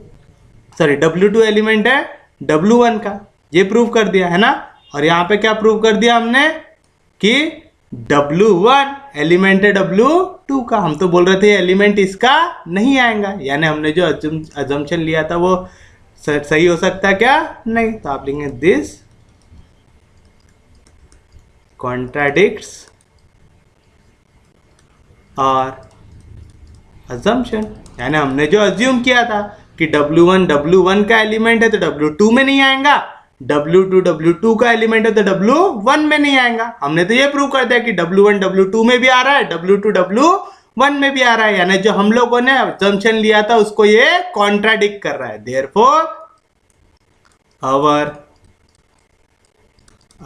एलिमेंट है W1 का, ये प्रूव कर दिया है ना। और यहाँ पे क्या प्रूव कर दिया हमने कि W1 एलिमेंट है W2 का। हम तो बोल रहे थे एलिमेंट इसका नहीं आएगा, यानी हमने जो अजम्पशन लिया था वो सही हो सकता है क्या? नहीं। तो आप लिखेंगे दिस कॉन्ट्राडिक्ट्स और अजम्पशन, यानी हमने जो अज्यूम किया था कि W1 का एलिमेंट है तो W2 में नहीं आएगा, W2 का एलिमेंट है तो W1 में नहीं आएगा। हमने तो ये प्रूव कर दिया कि W1 W2 में भी आ रहा है, W2 W1 में भी आ रहा है, यानी जो हम लोगों ने अजम्पशन लिया था उसको ये कॉन्ट्राडिक्ट कर रहा है। Therefore our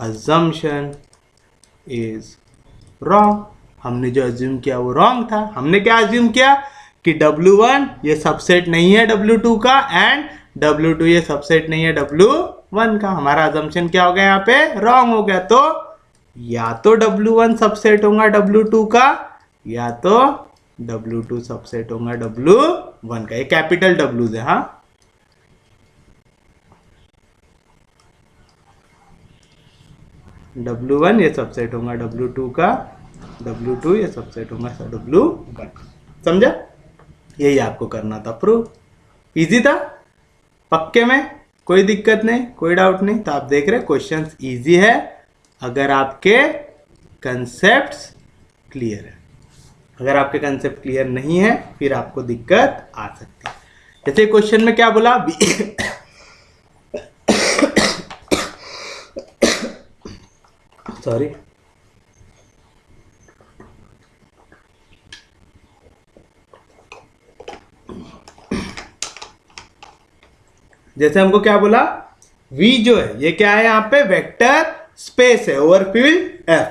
assumption is wrong. हमने जो अज्यूम किया वो रॉन्ग था। हमने क्या अज्यूम किया कि W1 ये सबसेट नहीं है W2 का, एंड W2 ये सबसेट नहीं है W1 का। हमारा अजम्पशन क्या हो गया? यहाँ पे रॉन्ग हो गया। तो या तो W1 सबसेट होगा W2 का, या तो W2 सबसेट होगा W1 का। ये कैपिटल W है, हाँ। W1 ये सबसेट होगा W2 का, W2 ये सबसेट होगा W1। समझा? यही आपको करना था प्रूफ। इजी था, पक्के में कोई दिक्कत नहीं, कोई डाउट नहीं। तो आप देख रहे क्वेश्चंस इजी है अगर आपके कंसेप्ट्स क्लियर है। अगर आपके कंसेप्ट क्लियर नहीं है फिर आपको दिक्कत आ सकती है। जैसे क्वेश्चन में क्या बोला? सॉरी, जैसे हमको क्या बोला? V जो है ये क्या है? यहाँ पे वेक्टर स्पेस है ओवरफिल्ड F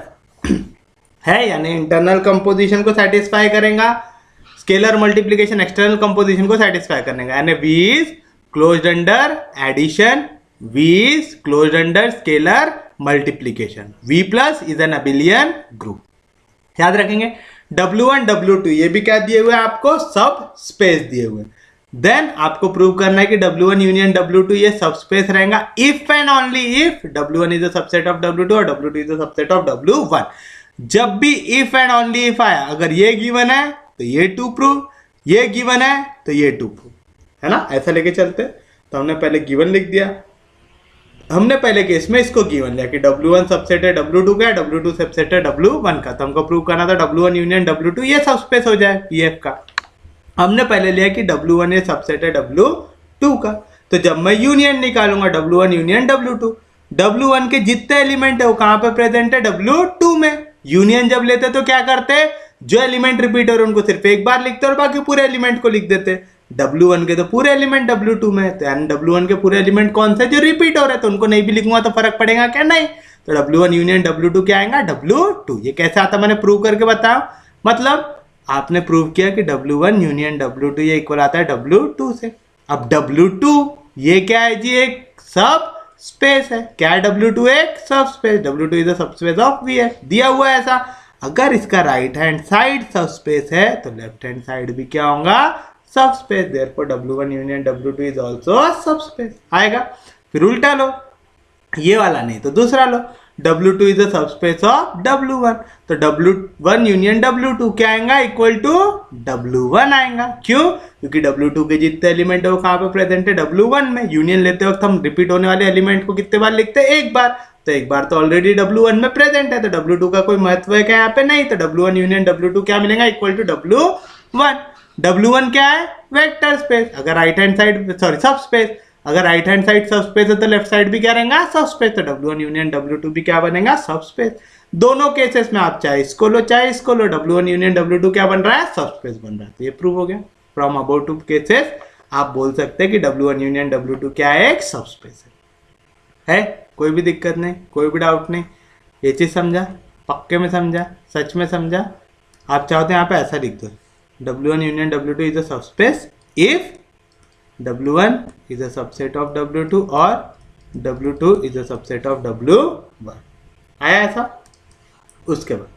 है, यानी इंटरनल कंपोजिशन को सेटिस्फाई करेगा, स्केलर मल्टीप्लिकेशन एक्सटर्नल कंपोजिशन को सेटिस्फाई करेगा, यानी V is closed under addition, V is closed under scalar multiplication, V plus is an abelian group. याद रखेंगे W1 W2 ये भी क्या दिए हुए हैं आपको? सब स्पेस दिए हुए हैं। देन आपको प्रूव करना है कि W1 यूनियन W2 ये सब स्पेस रहेगा if and only if W1 is a subset of W2 और W2 is a subset of W1। जब भी इफ एंड ओनली इफ आया, अगर ये गिवन है तो ये टू प्रूव, ये गिवन है तो ये टू प्रूव, है ना। ऐसा लेके चलते। तो हमने पहले गिवन लिख दिया, हमने पहले केस में इसको गिवन लिया कि W1 सबसेट है W2 का, W2 सबसेट है W1 का। तो हमको प्रूव करना था W1 यूनियन W2 ये सब स्पेस हो जाए PF का। हमने पहले लिया कि W1 ये सबसेट है W2 का। तो जब मैं यूनियन निकालूंगा W1 यूनियन W2, W1 के जितने एलिमेंट है वो कहां पे प्रेजेंट है? W2 में। यूनियन जब लेते तो क्या करते? जो एलिमेंट रिपीट हो रहे उनको सिर्फ एक बार लिखते और बाकी पूरे एलिमेंट को लिख देते। W1 के तो पूरे एलिमेंट W2 में, तो यानी W1 के पूरे एलिमेंट कौन से जो रिपीट हो रहे, तो उनको नहीं भी लिखूंगा तो फर्क पड़ेगा क्या? नहीं। तो W1 यूनियन W2 क्या आएगा? W2। ये कैसे आता मैंने प्रूव करके बताया। मतलब आपने प्रूव किया कि W1 यूनियन W2 ये इक्वल आता है W2 से। अब W2 ये क्या है जी? एक सब स्पेस है। क्या है W2? एक सब space. W2 is the sub space of VF, दिया हुआ है ऐसा। अगर इसका राइट हैंड साइड सब स्पेस है तो लेफ्ट हैंड साइड भी क्या होगा? सब space. Therefore W1 union W2 is also सब स्पेस आएगा। फिर उल्टा लो, ये वाला नहीं तो दूसरा लो, W2 is the sub space of W1, तो W1 यूनियन W2 क्या आएगा? इक्वल टू W1 आएगा। क्यों? क्योंकि W2 के जितने एलिमेंट है वो कहाँ पे प्रेजेंट है? W1 में। यूनियन लेते वक्त हम रिपीट होने वाले एलिमेंट को कितने बार लिखते हैं? एक बार। तो एक बार तो ऑलरेडी W1 में प्रेजेंट है, तो W2 का कोई महत्व है क्या यहाँ पे? नहीं। तो W1 यूनियन W2 क्या मिलेगा? Equal to W1। W1 क्या है? Vector space. अगर राइट हैंड साइड सब स्पेस, अगर राइट हैंड साइड सब स्पेस है तो लेफ्ट साइड भी क्या रहेगा? सब स्पेस। तो W1 यूनियन W2 भी क्या बनेगा? सब स्पेस। दोनों केसेस में आप चाहे इसको लो चाहे इसको लो, W1 यूनियन W2 क्या बन रहा है? सब स्पेस बन रहा है। तो ये प्रूव हो गया। फ्रॉम अबाउट टू केसेस आप बोल सकते हैं कि W1 यूनियन W2 क्या है? एक सब स्पेस है। कोई भी दिक्कत नहीं, कोई भी डाउट नहीं। ये चीज समझा? पक्के में समझा? सच में समझा? आप चाहते हैं यहाँ पे ऐसा लिख दो, W1 यूनियन W2 इज अ सब space if W1 is a subset of W2 और W2 is a subset of W1। आया ऐसा? उसके बाद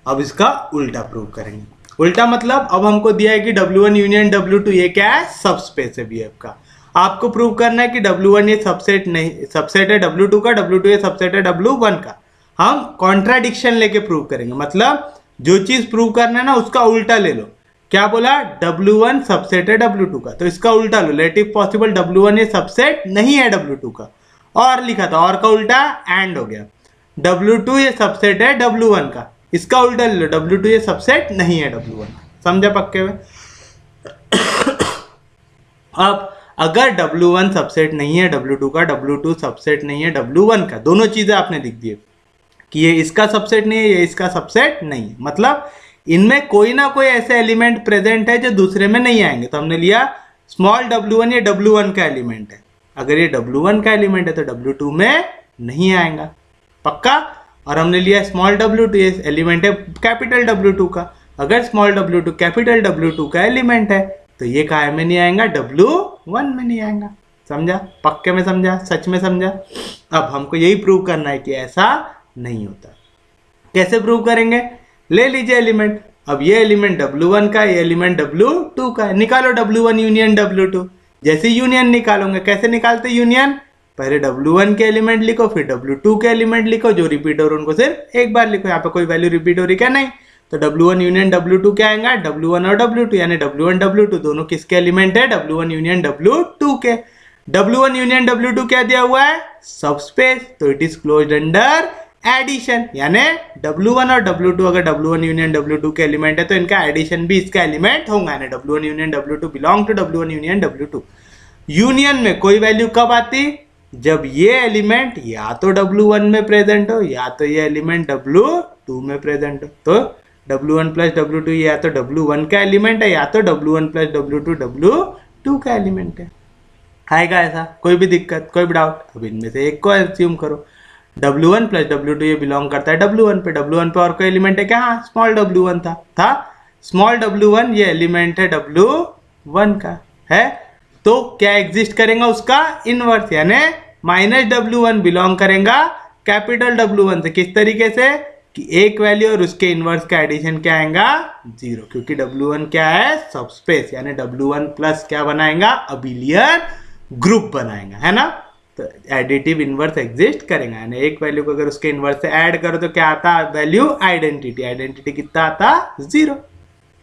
अब इसका उल्टा प्रूव करेंगे। उल्टा मतलब अब हमको दिया है कि W1 यूनियन W2 ये क्या है? सब स्पेस है BF का। आपको प्रूव करना है कि W1 ये सबसेट नहीं, सबसेट है W2 का, W2 ये सबसेट है W1 का। हम कॉन्ट्राडिक्शन लेके प्रूव करेंगे, मतलब जो चीज प्रूव करना है ना उसका उल्टा ले लो। क्या बोला? W1 सबसेट है W2 का, तो इसका उल्टा लो। लेट इफ पॉसिबल W1 ये सबसेट नहीं है W2 का, और लिखा था, और का उल्टा एंड हो गया। W2 ये सबसेट है W1 का, इसका उल्टा ले लो, W2 ये सबसेट नहीं है W1 का। समझा पक्के में? अब अगर W1 सबसेट नहीं है W2 का, W2 सबसेट नहीं है W1 का, दोनों चीजें आपने लिख दी कि ये इसका सबसेट नहीं है, ये इसका सबसेट नहीं है, मतलब इनमें कोई ना कोई ऐसे एलिमेंट प्रेजेंट है जो दूसरे में नहीं आएंगे। तो हमने लिया स्मॉल W1 ये W1 का एलिमेंट है, अगर ये W1 का एलिमेंट है तो W2 में नहीं आएगा, पक्का। और हमने लिया स्मॉल W2 ये एलिमेंट है कैपिटल W2 का, अगर स्मॉल W2 कैपिटल W2 का एलिमेंट है तो ये काय में नहीं आएगा? W1 में नहीं आएगा। समझा? पक्के में समझा? सच में समझा? अब हमको यही प्रूव करना है कि ऐसा नहीं होता। कैसे प्रूव करेंगे? ले लीजिए एलिमेंट। अब ये एलिमेंट W1 का, ये एलिमेंट W2 का है। निकालो W1 यूनियन W2। जैसे यूनियन निकालोगे, कैसे निकालते यूनियन? पहले W1 के एलिमेंट लिखो, फिर W2 के एलिमेंट लिखो, जो रिपीट हो रहे उनको सिर्फ एक बार लिखो। यहाँ पे कोई वैल्यू रिपीट हो रही क्या? नहीं। तो W1 यूनियन W2 क्या आएगा? W1 और W2, यानी W1 W2 दोनों किसके एलिमेंट है? W1 यूनियन W2 के। W1 यूनियन W2 क्या दिया हुआ है? सब स्पेस, तो it is closed under addition, यानी W1 और W2 अगर W1 यूनियन W2 के एलिमेंट है तो इनका एडिशन भी इसका एलिमेंट होगा, यानी W1 union W2 belong to W1 union W2। Union में कोई वैल्यू कब आती? जब ये एलिमेंट या तो W1 में प्रेजेंट हो या तो ये एलिमेंट W2 में प्रेजेंट हो। तो W1 प्लस W2 या तो W1 का एलिमेंट है या तो W1 प्लस W2 W2 का एलिमेंट है। आएगा ऐसा? कोई भी दिक्कत, कोई भी डाउट? अब इनमें से एक को एज्यूम करो। W1 प्लस W2 ये बिलोंग करता है W1 पे। W1 पे और कोई एलिमेंट है क्या? हाँ, स्मॉल W1 था स्मॉल W1 ये एलिमेंट है W1 का है, तो क्या एग्जिस्ट करेगा? उसका इनवर्स, यानी माइनस W1 बिलोंग करेगा कैपिटल W1 से। किस तरीके से? कि एक वैल्यू और उसके इनवर्स का एडिशन क्या आएगा? 0, क्योंकि W1 क्या है? सब स्पेस, यानी W1 प्लस क्या बनाएगा? अबिलियन ग्रुप बनाएगा, है ना। तो एडिटिव इनवर्स एग्जिस्ट करेगा, यानी एक वैल्यू को अगर उसके इनवर्स से ऐड करो तो क्या आता? Value identity. आइडेंटिटी कितना आता? 0।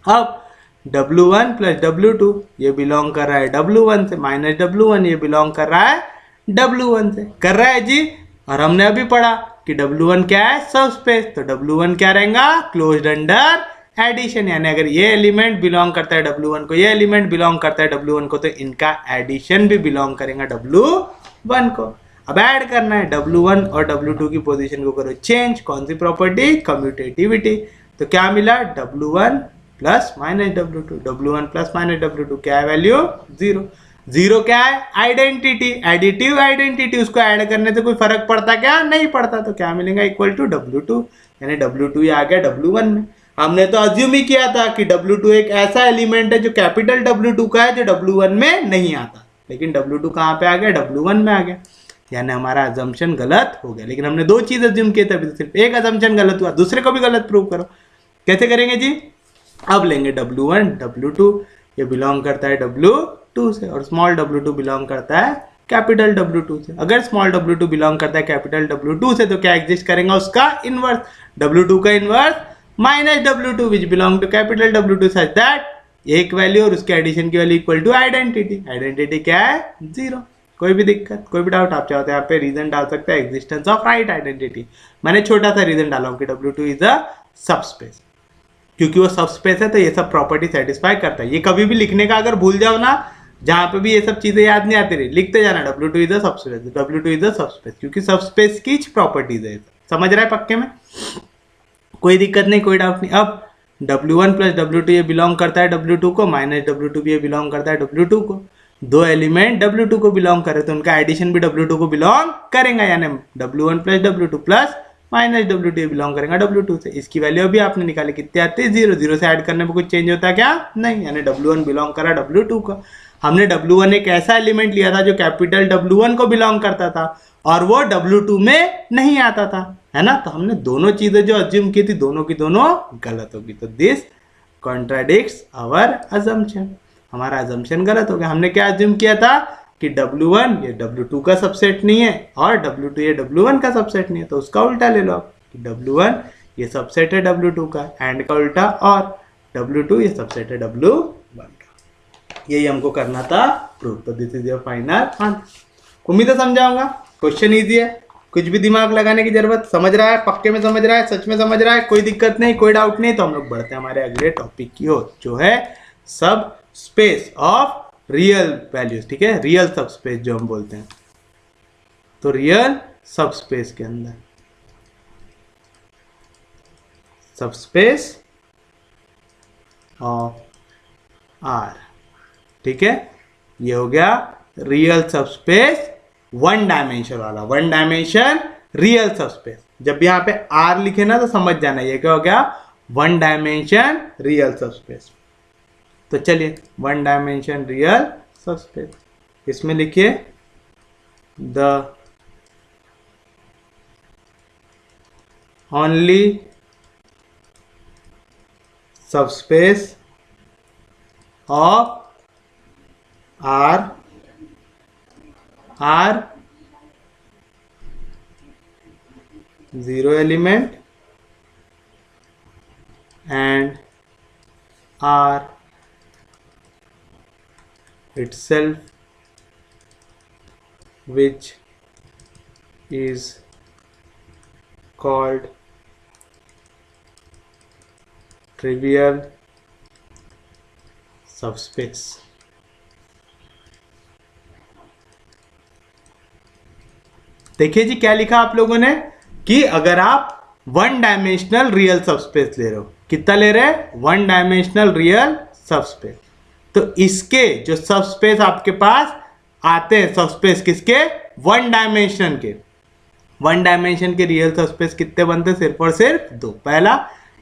अब W1 प्लस W2 ये बिलोंग कर रहा है W1 से, माइनस W1 ये बिलोंग कर रहा है W1 से, कर रहा है जी। और हमने अभी पढ़ा कि W1 क्या है? सब स्पेस, तो W1 क्या रहेगा? क्लोज्ड अंडर एडिशन, यानी अगर ये एलिमेंट बिलोंग करता है W1 को, ये एलिमेंट बिलोंग करता है W1 को, तो इनका एडिशन भी बिलोंग करेगा W1 को। अब ऐड करना है W1 और W2 की पोजीशन को करो चेंज। कौन सी प्रॉपर्टी? कम्यूटेटिविटी। तो क्या मिला? W1 plus minus W2। W1 plus minus W2 क्या है वैल्यू? 0। 0 क्या है? Identity, additive identity. उसको ऐड करने से कोई फर्क पड़ता क्या? नहीं पड़ता। तो क्या मिलेगा? इक्वल टू W2, यानी W2 आ गया W1 में। हमने तो अज्यूम ही किया था कि W2 एक ऐसा एलिमेंट है जो कैपिटल W2 का है, जो W1 में नहीं आता। लेकिन W2 कहाँ पे आ गया, W1 में आ गया, यानी हमारा अजम्पशन गलत हो गया। लेकिन हमने दो चीज अज्यूम किए थे, अभी तो सिर्फ एक अजम्पशन गलत हुआ, दूसरे को भी गलत प्रूव करो। कैसे करेंगे जी, अब लेंगे W1 W2, ये बिलोंग करता है W2 से और स्मॉल W2 बिलोंग करता है कैपिटल W2 से। अगर स्मॉल W2 बिलोंग करता है कैपिटल W2 से तो क्या एग्जिस्ट करेगा उसका इनवर्स, W2 का inverse minus W2 which belong to capital W2 such that एक वैल्यू और उसके एडिशन की value equal to identity. Identity क्या है, 0। कोई भी दिक्कत, कोई भी डाउट आप चाहते हैं यहाँ पे रीजन डाल सकते हैं, एग्जिस्टेंस ऑफ राइट आइडेंटिटी। मैंने छोटा सा रीजन डाला हूँ कि W2 इज अ सबस्पेस, क्योंकि वो सबस्पेस है तो ये सब प्रॉपर्टी सेटिस्फाई करता है। ये कभी भी लिखने का अगर भूल जाओ ना, जहां पे भी ये सब चीजें याद नहीं आती रही, लिखते जाना W2 is a subspace, W2 is a subspace, क्योंकि सबस्पेस की प्रॉपर्टीज है। समझ रहा है पक्के में, कोई दिक्कत नहीं, कोई डाउट नहीं। अब W1 प्लस W2 ये बिलोंग करता है W2 को, माइनस W2 भी ये बिलोंग करता है W2 को। दो एलिमेंट W2 को बिलोंग करे तो उनका एडिशन भी W2 को बिलोंग करेगा, यानी W1 plus W2 plus minus W2 ये बिलोंग करेगा W2 से। इसकी वैल्यू अभी आपने निकाली, कितनी आती है, 0। 0 से ऐड करने में कुछ चेंज होता है क्या, नहीं, यानी W1 बिलोंग करा W2 का। हमने W1 एक ऐसा एलिमेंट लिया था जो कैपिटल W1 को बिलोंग करता था और वो W2 में नहीं आता था, है ना। तो हमने दोनों चीजें जो अज्यूम की थी दोनों की दोनों गलत होगी, तो दिस कॉन्ट्राडिक्ट्स आवर अजम्पशन, हमारा अजम्पशन गलत हो गया। हमने क्या अज्यूम किया था कि W1 ये W2 का सबसेट नहीं है और W2 ये W1 का सबसेट नहीं है, तो उसका उल्टा ले लो आप कि W1 ये सबसेट है W2 का, एंड का उल्टा, और W2 ये सबसेट है W1 का। यही हमको करना था प्रूफ। तो this is your final answer. उम्मीद है समझाऊंगा, क्वेश्चन ईजी है, कुछ भी दिमाग लगाने की जरूरत, समझ रहा है, पक्के में समझ रहा है, सच में समझ रहा है, कोई दिक्कत नहीं, कोई डाउट नहीं। तो हम लोग बढ़ते हैं हमारे अगले टॉपिक की ओर, जो है सब स्पेस ऑफ रियल वैल्यूज। ठीक है, रियल सब स्पेस जो हम बोलते हैं, तो रियल सब स्पेस के अंदर सब स्पेस ऑफ आर, ठीक है, ये हो गया रियल सब स्पेस वन डायमेंशन वाला, वन डायमेंशन रियल सब स्पेस। जब यहाँ पे आर लिखे ना तो समझ जाना ये क्या हो गया, one dimension real subspace. तो चलिए one dimension real subspace, इसमें लिखिए the only subspace of R zero element and R itself, which is called trivial subspace। देखिए जी क्या लिखा आप लोगों ने कि अगर आप वन डायमेंशनल रियल सबस्पेस ले रहे हो, कितना ले रहे हैं, वन डायमेंशनल रियल सबस्पेस, तो इसके जो सबस्पेस आपके पास आते हैं, सबस्पेस किसके, वन डायमेंशन के, वन डायमेंशन के रियल सबस्पेस कितने बनते हैं, सिर्फ और सिर्फ दो। पहला,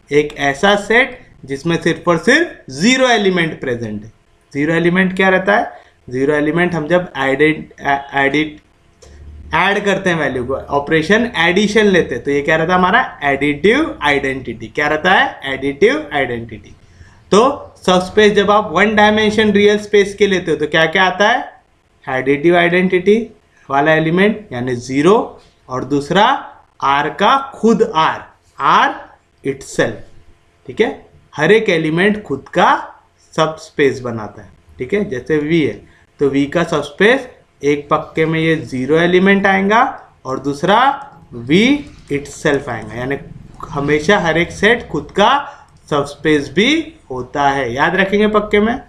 एक ऐसा सेट जिसमें सिर्फ और सिर्फ जीरो एलिमेंट प्रेजेंट है। जीरो एलिमेंट क्या रहता है, जीरो एलिमेंट हम जब ऐड करते हैं वैल्यू को, ऑपरेशन एडिशन लेते हैं, तो ये क्या रहता है हमारा एडिटिव आइडेंटिटी। क्या रहता है, एडिटिव आइडेंटिटी। तो सबस्पेस जब आप वन डायमेंशन रियल स्पेस के लेते हो तो क्या क्या आता है, एडिटिव आइडेंटिटी वाला एलिमेंट यानी जीरो, और दूसरा आर का खुद आर इटसेल्फ। ठीक है, हर एक एलिमेंट खुद का सबस्पेस बनाता है। ठीक है, जैसे वी है तो वी का सबस्पेस एक पक्के में ये जीरो एलिमेंट आएगा और दूसरा वी इटसेल्फ आएगा, यानी हमेशा हर एक सेट खुद का सबस्पेस भी होता है। याद रखेंगे पक्के में,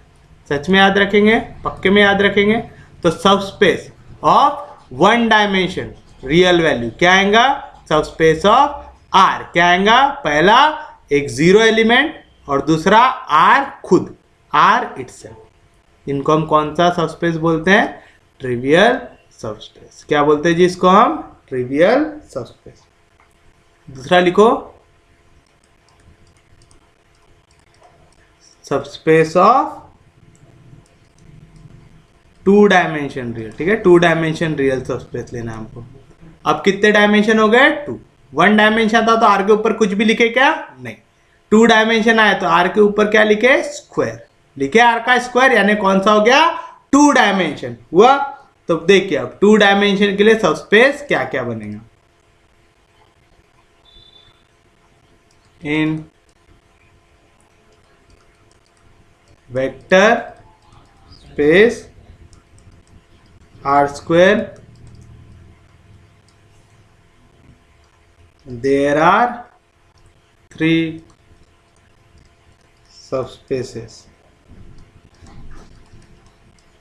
सच में याद रखेंगे, पक्के में याद रखेंगे। तो subspace of one dimension real value क्या आएगा, सबस्पेस ऑफ आर क्या आएगा, पहला एक जीरो एलिमेंट और दूसरा आर खुद, आर इटसेल्फ। इनको हम कौन सा सबस्पेस बोलते हैं, ट्रिवियल सबस्पेस। क्या बोलते हैं जी इसको हम, ट्रिवियल सबस्पेस। दूसरा लिखो subspace of two dimension real, ठीक है, टू डायमेंशन रियल सबस्पेस लेना है हमको। अब कितने डायमेंशन हो गए? टू। वन डायमेंशन था तो आर के ऊपर कुछ भी लिखे क्या? नहीं। टू डायमेंशन आया तो आर के ऊपर क्या लिखे? स्क्वायर लिखे, आर का स्क्वायर, यानी कौन सा हो गया? टू डायमेंशन हुआ। तो देखिए अब टू डायमेंशन के लिए सबस्पेस क्या क्या बनेगा। In vector space R square there are three subspaces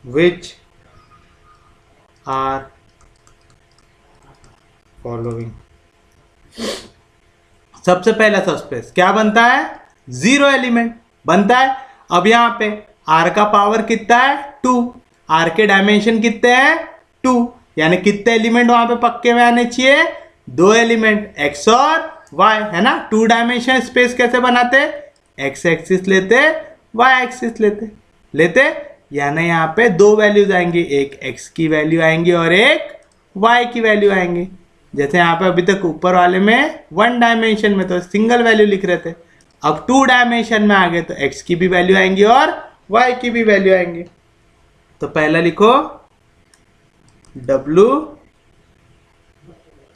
which are following। सबसे पहला सबस्पेस क्या बनता है? जीरो एलिमेंट बनता है। अब यहां पे आर का पावर कितना है? टू। आर के डायमेंशन कितने हैं? टू, यानी कितने एलिमेंट वहां पे पक्के में आने चाहिए? दो एलिमेंट, एक्स और वाई, है ना। टू डायमेंशन स्पेस कैसे बनाते? एक्स एक्सिस लेते, वाई एक्सिस लेते, यानी यहाँ पे दो वैल्यूज आएंगी, एक एक्स की वैल्यू आएंगी और एक वाई की वैल्यू आएंगी। जैसे यहाँ पे अभी तक ऊपर वाले में वन डायमेंशन में तो सिंगल वैल्यू लिख रहे थे, अब टू डायमेंशन में आ गए तो एक्स की भी वैल्यू आएंगी और वाई की भी वैल्यू आएंगी। तो पहला लिखो W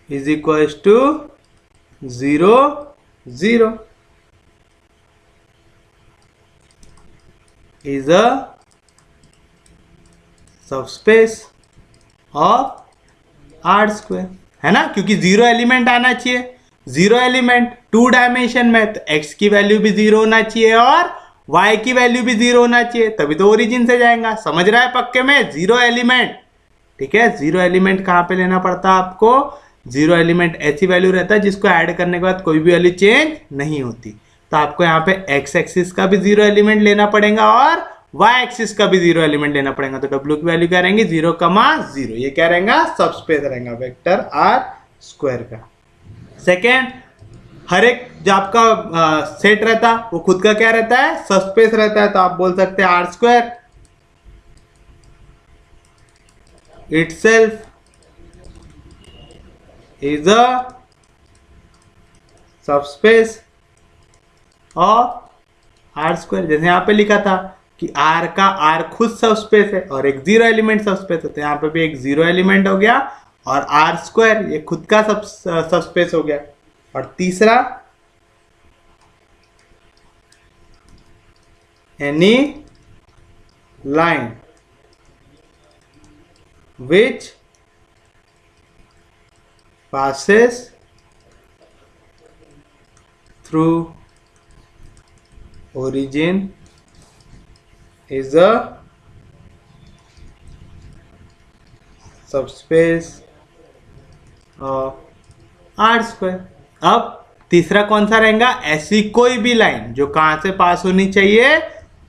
is equals to 0 0 is a subspace of R square, है ना, क्योंकि जीरो एलिमेंट आना चाहिए। जीरो एलिमेंट टू डायमेंशन में तो x की वैल्यू भी जीरो होना चाहिए और y की वैल्यू भी जीरो होना चाहिए, तभी तो ओरिजिन से जाएगा। समझ रहा है पक्के में? जीरो एलिमेंट, ठीक है। जीरो एलिमेंट कहाँ पे लेना पड़ता है आपको? जीरो एलिमेंट ऐसी वैल्यू रहता है जिसको ऐड करने के बाद कोई भी वैल्यू चेंज नहीं होती। तो आपको यहाँ पे एक्स एक्सिस का भी जीरो एलिमेंट लेना पड़ेगा और वाई एक्सिस का भी जीरो एलिमेंट लेना पड़ेगा। तो डब्ल्यू की वैल्यू क्या रहेंगी? 0,0। ये क्या रहेगा? सबस्पेस रहेगा वेक्टर आर स्क्वायर का। सेकेंड, हर एक जो आपका सेट रहता है वो खुद का क्या रहता है? सबस्पेस रहता है। तो आप बोल सकते हैं R square itself is a subspace of R square। जैसे यहाँ पे लिखा था कि R का R खुद सबस्पेस है और एक जीरो एलिमेंट सबस्पेस है, तो यहाँ पे भी एक जीरो एलिमेंट हो गया और R स्क्वायर ये खुद का सबस्पेस हो गया। और तीसरा, any line which passes through origin is a subspace of R square। अब तीसरा कौन सा रहेगा? ऐसी कोई भी लाइन जो कहां से पास होनी चाहिए?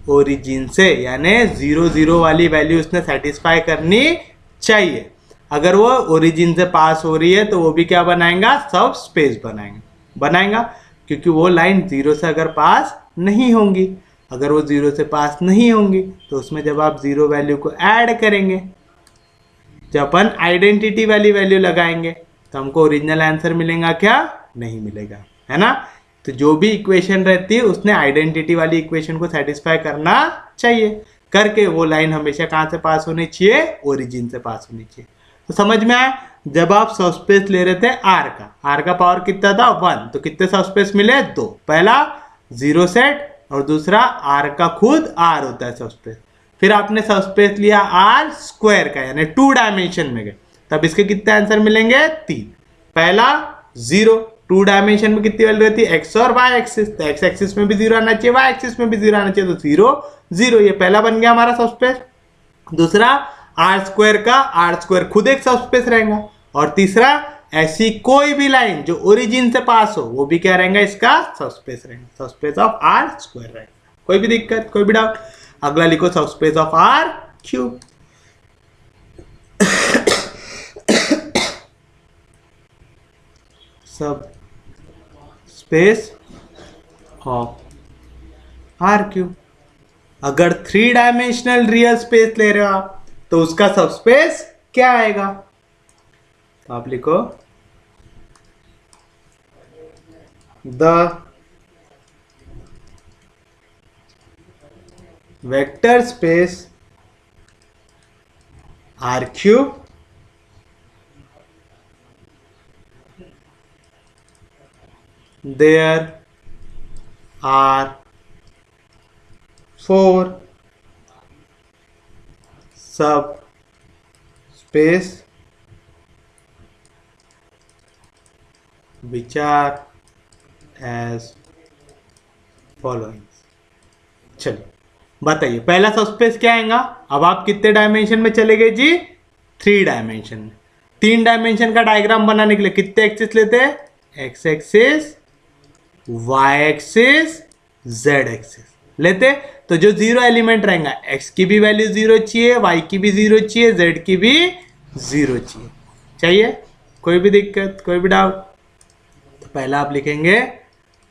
ओरिजिन से, यानी 0 0 वाली वैल्यू उसने सेटिस्फाई करनी चाहिए। अगर वो ओरिजिन से पास हो रही है तो वो भी क्या बनाएगा? सब स्पेस बनाएगा, क्योंकि वो लाइन जीरो से अगर पास नहीं होंगी, अगर वो जीरो से पास नहीं होंगी तो उसमें जब आप जीरो वैल्यू को ऐड करेंगे, जब अपन आइडेंटिटी वाली वैल्यू लगाएंगे तो हमको ओरिजिनल आंसर मिलेगा क्या? नहीं मिलेगा, है ना। तो जो भी इक्वेशन रहती है उसने आइडेंटिटी वाली इक्वेशन को सेटिस्फाई करना चाहिए, करके वो लाइन हमेशा कहाँ से पास होनी चाहिए? ओरिजिन से पास होनी चाहिए। तो समझ में आया? जब आप सबस्पेस ले रहे थे आर का पावर कितना था? 1, तो कितने सबस्पेस मिले? 2। पहला जीरो सेट और दूसरा आर का खुद आर होता है सबस्पेस। फिर आपने सबस्पेस लिया आर स्क्वायर का, यानी टू डायमेंशन में गए, तब इसके कितने आंसर मिलेंगे? 3। पहला 0, टू डायमेंशन में कितनी वैल्यू रहती है? एक्स और वाई एक्सिस, तो एक्स एक्सिस में भी 0 आना चाहिए, वाई एक्सिस में भी 0 आना चाहिए, तो 0 0, ये पहला बन गया हमारा सबस्पेस। दूसरा आर स्क्वायर का आर स्क्वायर खुद एक सबस्पेस रहेगा। और तीसरा, ऐसी कोई भी लाइन जो ओरिजिन से पास हो वो भी क्या रहेगा? इसका सबस्पेस रहेगा, सबस्पेस ऑफ आर स्क्वायर रहेगा। कोई भी दिक्कत, कोई भी डाउट? अगला लिखो सबस्पेस ऑफ आर क्यूब। सब स्पेस ऑफ आर क्यूब। अगर 3 डायमेंशनल रियल स्पेस ले रहे हो आप तो उसका सबस्पेस क्या आएगा? तो आप लिखो the vector space R cube there are 4 subspace which are as following. चलिए बताइए पहला सबस्पेस क्या आएगा? अब आप कितने डायमेंशन में चले गए जी? 3 डायमेंशन में। 3 डायमेंशन का डायग्राम बनाने के लिए कितने एक्सिस लेते हैं? X axis, Y axis, Z axis लेते। तो जो जीरो एलिमेंट रहेगा एक्स की भी वैल्यू जीरो चाहिए, वाई की भी जीरो चाहिए, जेड की भी जीरो चाहिए। कोई भी दिक्कत, कोई भी डाउट? तो पहला आप लिखेंगे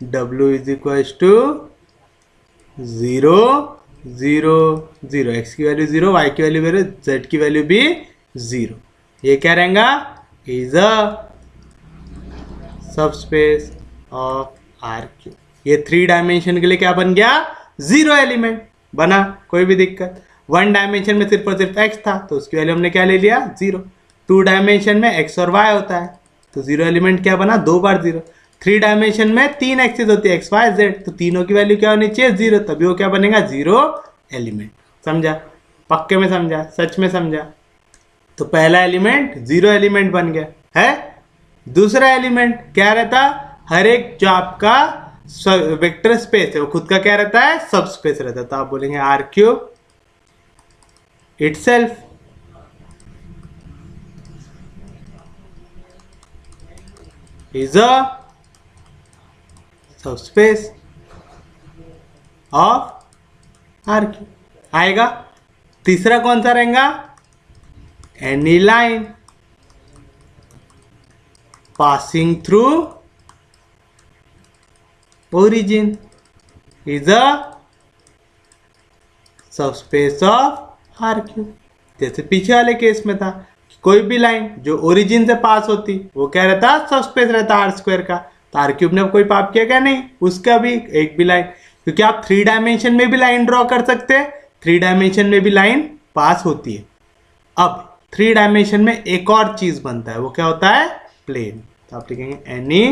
W is equal to 0 0 0, X की वैल्यू 0, वाई की वैल्यू 0, जेड की वैल्यू भी 0। ये क्या रहेगा? Is a subspace of R cube. ये 3 डायमेंशन के लिए क्या बन गया? 0 एलिमेंट बना। कोई भी दिक्कत? 1 डायमेंशन में सिर्फ और सिर्फ x था तो उसकी वैल्यू हमने क्या ले लिया? 0। 2 डायमेंशन में x और y होता है तो 0 एलिमेंट क्या बना? 2 बार 0। 3 डायमेंशन में 3 एक्सिस होती है x y z, तो तीनों की वैल्यू क्या होनी चाहिए? 0, तभी वो क्या बनेगा? 0 एलिमेंट। समझा? पक्के में समझा? सच में समझा? तो पहला एलिमेंट 0 एलिमेंट बन गया है। दूसरा एलिमेंट क्या रहता? हर एक जो आपका वेक्टर स्पेस है वो खुद का क्या रहता है? सब स्पेस रहता है। तो आप बोलेंगे R cube itself is a subspace of R cube आएगा। तीसरा कौन सा रहेगा? Any line passing through origin is a subspace of R cube। जैसे पीछे वाले केस में था कि कोई भी लाइन जो ओरिजिन से पास होती वो क्या रहता? सबस्पेस रहता R स्क्वायर का। तो R क्यूब ने कोई पाप किया क्या? नहीं, उसका भी एक भी लाइन, क्योंकि आप 3 डायमेंशन में भी लाइन ड्रॉ कर सकते हैं, 3 डायमेंशन में भी लाइन पास होती है। अब 3 डायमेंशन में एक और चीज बनता है, वो क्या होता है? प्लेन। तो आप लिखेंगे any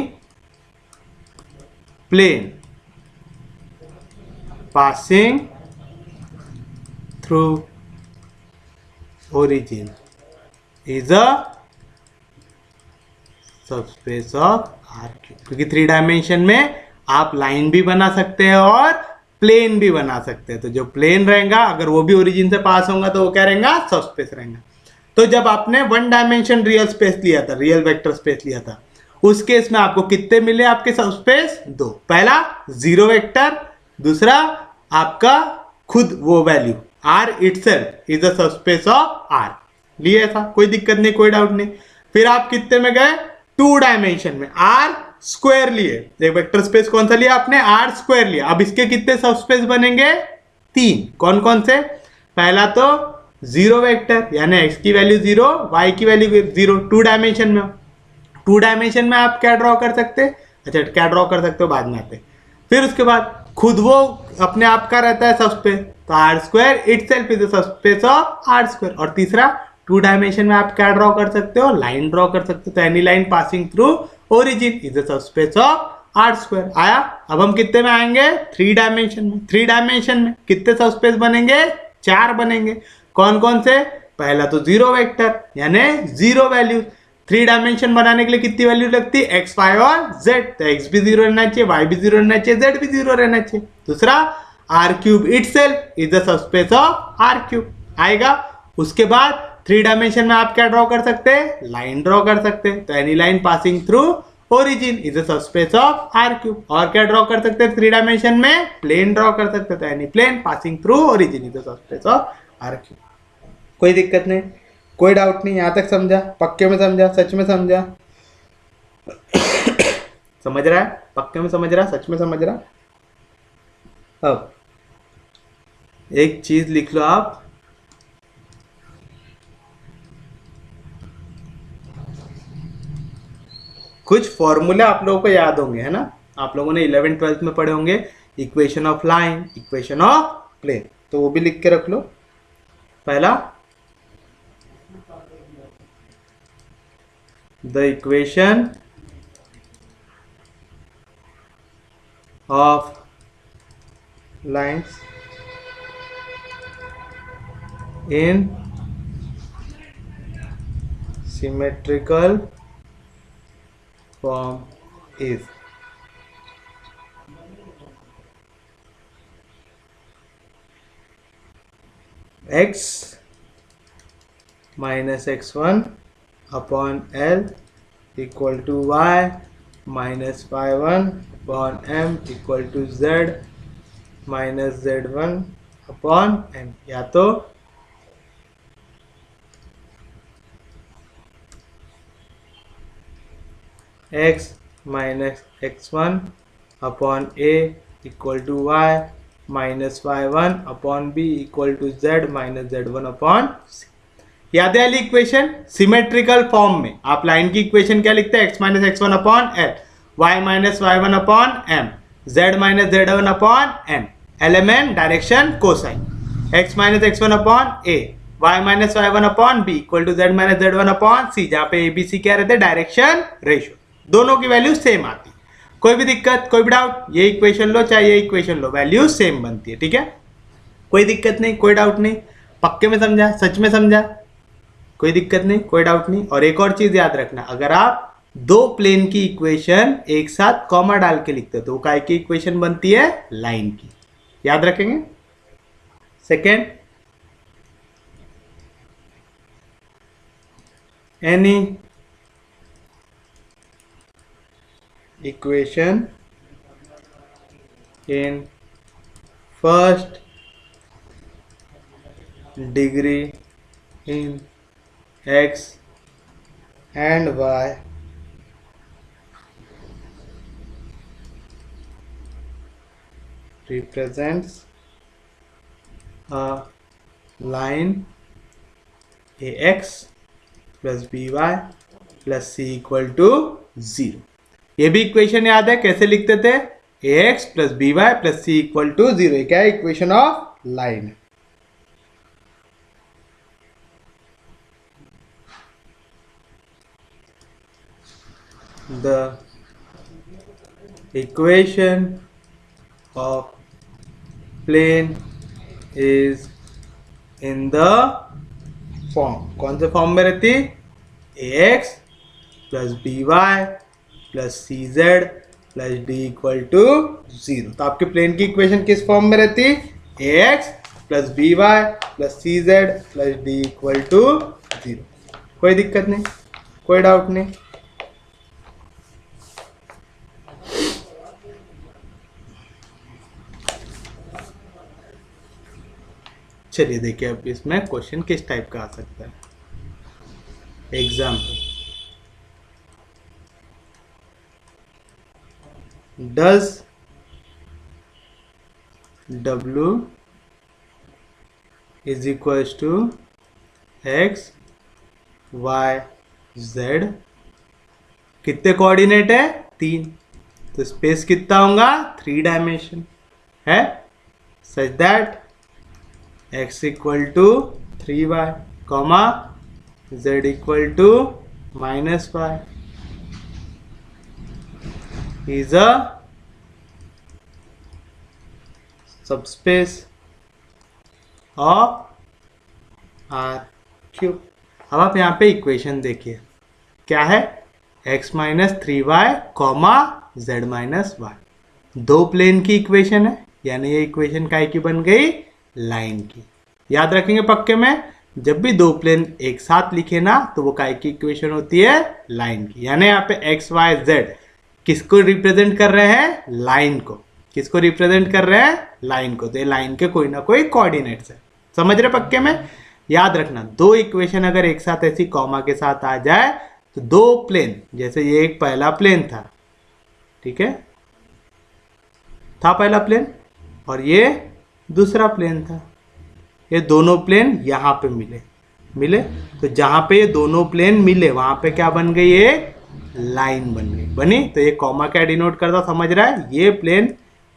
plane passing through origin is a subspace of R cube. क्योंकि 3 डायमेंशन में आप लाइन भी बना सकते हैं और प्लेन भी बना सकते हैं। तो जो प्लेन रहेगा अगर वो भी ओरिजिन से पास होगा तो वो क्या रहेगा? सबस्पेस रहेगा। तो जब आपने 1 डायमेंशन रियल स्पेस लिया था, रियल वेक्टर स्पेस लिया था, उस केस में आपको कितने मिले आपके सबस्पेस? 2। पहला 0 वेक्टर, दूसरा आपका खुद वो value R itself is a subspace of R। लिए था, कोई दिक्कत नहीं, कोई डाउट नहीं। फिर आप कितने में गए? 2 डायमेंशन में R स्क्वायर लिए। एक वेक्टर स्पेस कौन सा लिया आपने? R स्क्वायर लिया। अब इसके कितने सबस्पेस बनेंगे? 3। कौन कौन से? पहला तो 0 वेक्टर यानी x की वैल्यू 0, y की वैल्यू 0, 2 डायमेंशन में। 2 डायमेंशन में आप क्या ड्रॉ कर सकते हैं? अच्छा, क्या ड्रॉ कर सकते हो बाद में आते। फिर उसके बाद खुद वो अपने आप का रहता है सबस्पेस, तो R square itself is the subspace of R square. और तीसरा 2 डायमेंशन में आप क्या ड्रॉ कर सकते हो? लाइन ड्रॉ कर सकते हो। तो any line passing through origin is the subspace of R square आया। अब हम कितने में आएंगे? 3 डायमेंशन में। 3 डायमेंशन में कितने सबस्पेस बनेंगे? 4 बनेंगे। कौन कौन से? पहला तो 0 वेक्टर यानी 0 वैल्यू। 3 डायमेंशन बनाने के लिए कितनी वैल्यू लगती है? x, y और z। तो x भी 0 रहना चाहिए, y भी 0 रहना चाहिए, z भी 0 रहना चाहिए। दूसरा R cube itself is the subspace of R cube आएगा। उसके बाद 3 डायमेंशन में आप क्या ड्रॉ कर सकते हैं? लाइन ड्रॉ कर सकते हैं। तो any line passing through origin is the subspace of R cube. और क्या ड्रॉ कर सकते हैं 3 डायमेंशन में? प्लेन ड्रॉ कर सकते हैं। तो any plane passing through origin is the subspace of R cube. कोई दिक्कत नहीं, कोई डाउट नहीं? यहां तक समझा? पक्के में समझा? सच में समझा? समझ रहा है? पक्के में समझ रहा? सच में समझ रहा? अब एक चीज लिख लो आप, कुछ फॉर्मूले आप लोगों को याद होंगे, है ना, आप लोगों ने 11th 12th में पढ़े होंगे, equation of line, equation of plane, तो वो भी लिख के रख लो। पहला, the equation of lines in symmetrical form is x minus x1 upon L equal to y minus y1 upon m equal to z minus z1 upon m, या तो x minus x1 upon a equal to y minus y1 upon b equal to z minus z1 upon c। याद है वाली इक्वेशन? सिमेट्रिकल फॉर्म में आप लाइन की इक्वेशन क्या लिखते हैं? x minus x one upon l, y minus y one upon m, z minus z one upon m, element direction cosine, x minus x one upon a, y minus y one upon b equal to z minus z one upon c, जहां पे ए बी सी क्या रहते हैं? डायरेक्शन रेशियो, दोनों की वैल्यू सेम आती। कोई भी दिक्कत, कोई भी डाउट? ये इक्वेशन लो चाहे ये इक्वेशन लो, वैल्यू सेम बनती है, ठीक है, कोई दिक्कत नहीं, कोई डाउट नहीं, पक्के में समझा, सच में समझा, कोई दिक्कत नहीं, कोई डाउट नहीं। और एक और चीज याद रखना, अगर आप दो प्लेन की इक्वेशन एक साथ कॉमा डाल के लिखते हो तो काय की इक्वेशन बनती है? लाइन की, याद रखेंगे। Second, any equation in first degree in x and y represents a line ax plus by plus c equal to 0। ये भी इक्वेशन याद है, कैसे लिखते थे? ax plus b y plus c equal to 0, क्या है? Equation of line. The equation of plane is in the form, कौन से फॉर्म में रहती? ax plus b y plus c z plus d equal to 0। तो आपके प्लेन की इक्वेशन किस फॉर्म में रहती? ax plus b y plus c z plus d equal to 0। कोई दिक्कत नहीं, कोई डाउट नहीं। चलिए देखिए अब इसमें क्वेश्चन किस टाइप का आ सकता है। Example, does w is equals to x y z, कितने कोऑर्डिनेट है? 3, तो स्पेस कितना होगा? 3 डायमेंशन है, such that x equal to 3y comma z equal to -y is a subspace of R3। अब आप यहाँ पे इक्वेशन देखिए, क्या है? x minus 3y comma z minus y, दो प्लेन की इक्वेशन है, यानी ये इक्वेशन काय की बन गई? लाइन की। याद रखेंगे पक्के में, जब भी दो प्लेन एक साथ लिखे ना तो वो काय की इक्वेशन होती है? लाइन की। यानी यहाँ पे x y z किसको रिप्रेजेंट कर रहे हैं? लाइन को। किसको रिप्रेजेंट कर रहे हैं? लाइन को। तो ये लाइन के कोई ना कोई कोऑर्डिनेट्स है, समझ रहे पक्के में? याद रखना, दो इक्वेशन अगर एक साथ ऐसी कॉमा के साथ आ जाए तो दो प्लेन, जैसे ये एक पहला प्लेन था, ठीक है, था पहला प्लेन, और ये दूसरा प्लेन था, ये दोनों प्लेन यहाँ पे मिले, तो जहां पे ये दोनों प्लेन मिले वहां पे क्या बन गई? एक लाइन बन गई, बनी। तो ये कॉमा क्या डिनोट करता समझ रहा है, ये प्लेन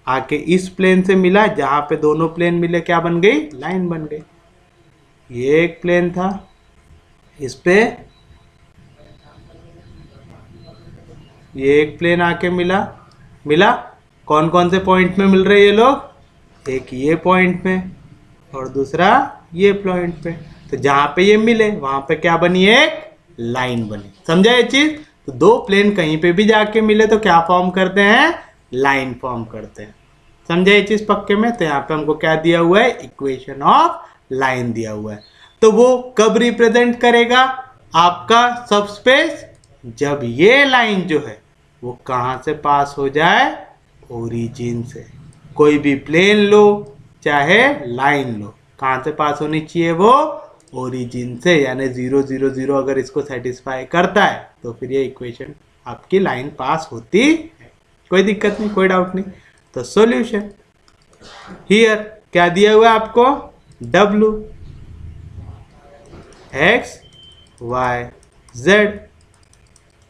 आके इस प्लेन से मिला, जहां पे दोनों प्लेन मिले क्या बन गई, लाइन बन गई। ये एक प्लेन था, इस पे ये एक प्लेन आके मिला कौन कौन से पॉइंट में मिल रहे ये लोग, एक ये पॉइंट में और दूसरा ये पॉइंट पे। तो जहां पे ये मिले वहां पे क्या बनी, एक लाइन बनी। समझा ये चीज। तो दो प्लेन कहीं पे भी जाके मिले तो क्या फॉर्म करते हैं, लाइन फॉर्म करते हैं। समझा ये चीज पक्के में। तो यहाँ पे हमको क्या दिया हुआ है, इक्वेशन ऑफ लाइन दिया हुआ है। तो वो कब रिप्रेजेंट करेगा आपका सबस्पेस, जब ये लाइन जो है वो कहां से पास हो जाए, ओरिजिन से। कोई भी प्लेन लो चाहे लाइन लो, कहां से पास होनी चाहिए वो, ओरिजिन से। यानी 0 0 0 अगर इसको सेटिस्फाई करता है तो फिर ये इक्वेशन आपकी लाइन पास होती है। कोई दिक्कत नहीं, कोई डाउट नहीं। तो सॉल्यूशन हियर क्या दिया हुआ है आपको, W x y z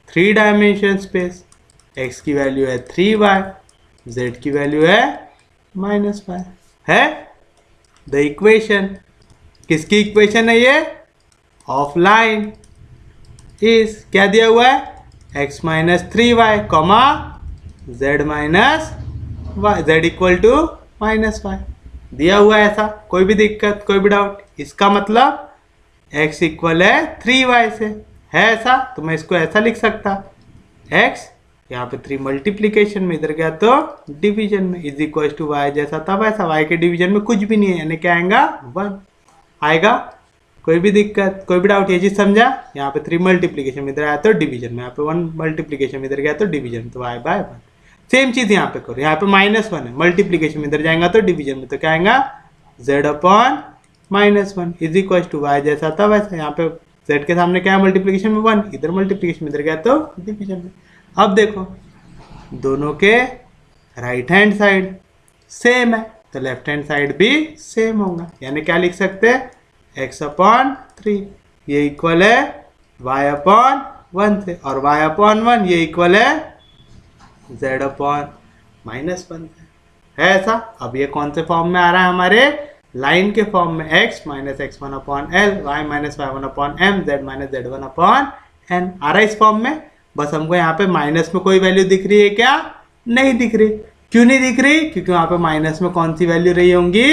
3 dimension space. x की वैल्यू है 3y, z की वैल्यू है -5 है। द इक्वेशन किसकी इक्वेशन है ये, ऑफ लाइन इज क्या दिया हुआ है, x minus 3y comma z minus y, z equal to -5 दिया हुआ है। ऐसा कोई भी दिक्कत, कोई भी डाउट। इसका मतलब x इक्वल है 3y से, है ऐसा। तो मैं इसको ऐसा लिख सकता, x यहाँ पे 3 मल्टीप्लीकेशन में, इधर गया तो डिवीजन में, इज इक्वल टू y जैसा था वैसा। y के डिवीजन में कुछ भी नहीं है, यानी क्या आएगा 1 आएगा। कोई भी दिक्कत, कोई भी डाउट, ये चीज समझा। यहाँ पे 3 मल्टीप्लीकेशन में, इधर आया तो डिवीजन में, यहाँ पे 1 मल्टीप्लीकेशन में, इधर गया तो डिवीजन, तो y बाय 1। सेम चीज यहाँ पे करो, यहाँ पे -1 है, मल्टीप्लीकेशन में इधर जाएगा तो डिवीजन में, तो क्या आएगा z upon -1 is equal to y जैसा था वैसा। यहाँ पे z के सामने क्या है, मल्टीप्लीकेशन में 1, इधर मल्टीप्लीकेशन में, इधर गया तो डिवीजन में। अब देखो दोनों के राइट हैंड साइड सेम है तो लेफ्ट हैंड साइड भी सेम होगा। यानी क्या लिख सकते हैं, x अपॉन 3 ये इक्वल है y अपॉन 1 से, और y अपॉन 1 ये इक्वल है z अपॉन -1 से, है ऐसा। अब ये कौन से फॉर्म में आ रहा है, हमारे लाइन के फॉर्म में, x minus x1 upon l, y minus y1 upon m, z minus z1 upon n आ रहा है इस फॉर्म में। बस हमको यहाँ पे माइनस में कोई वैल्यू दिख रही है क्या, नहीं दिख रही। क्यों नहीं दिख रही, क्योंकि वहां पे माइनस में कौन सी वैल्यू रही होंगी,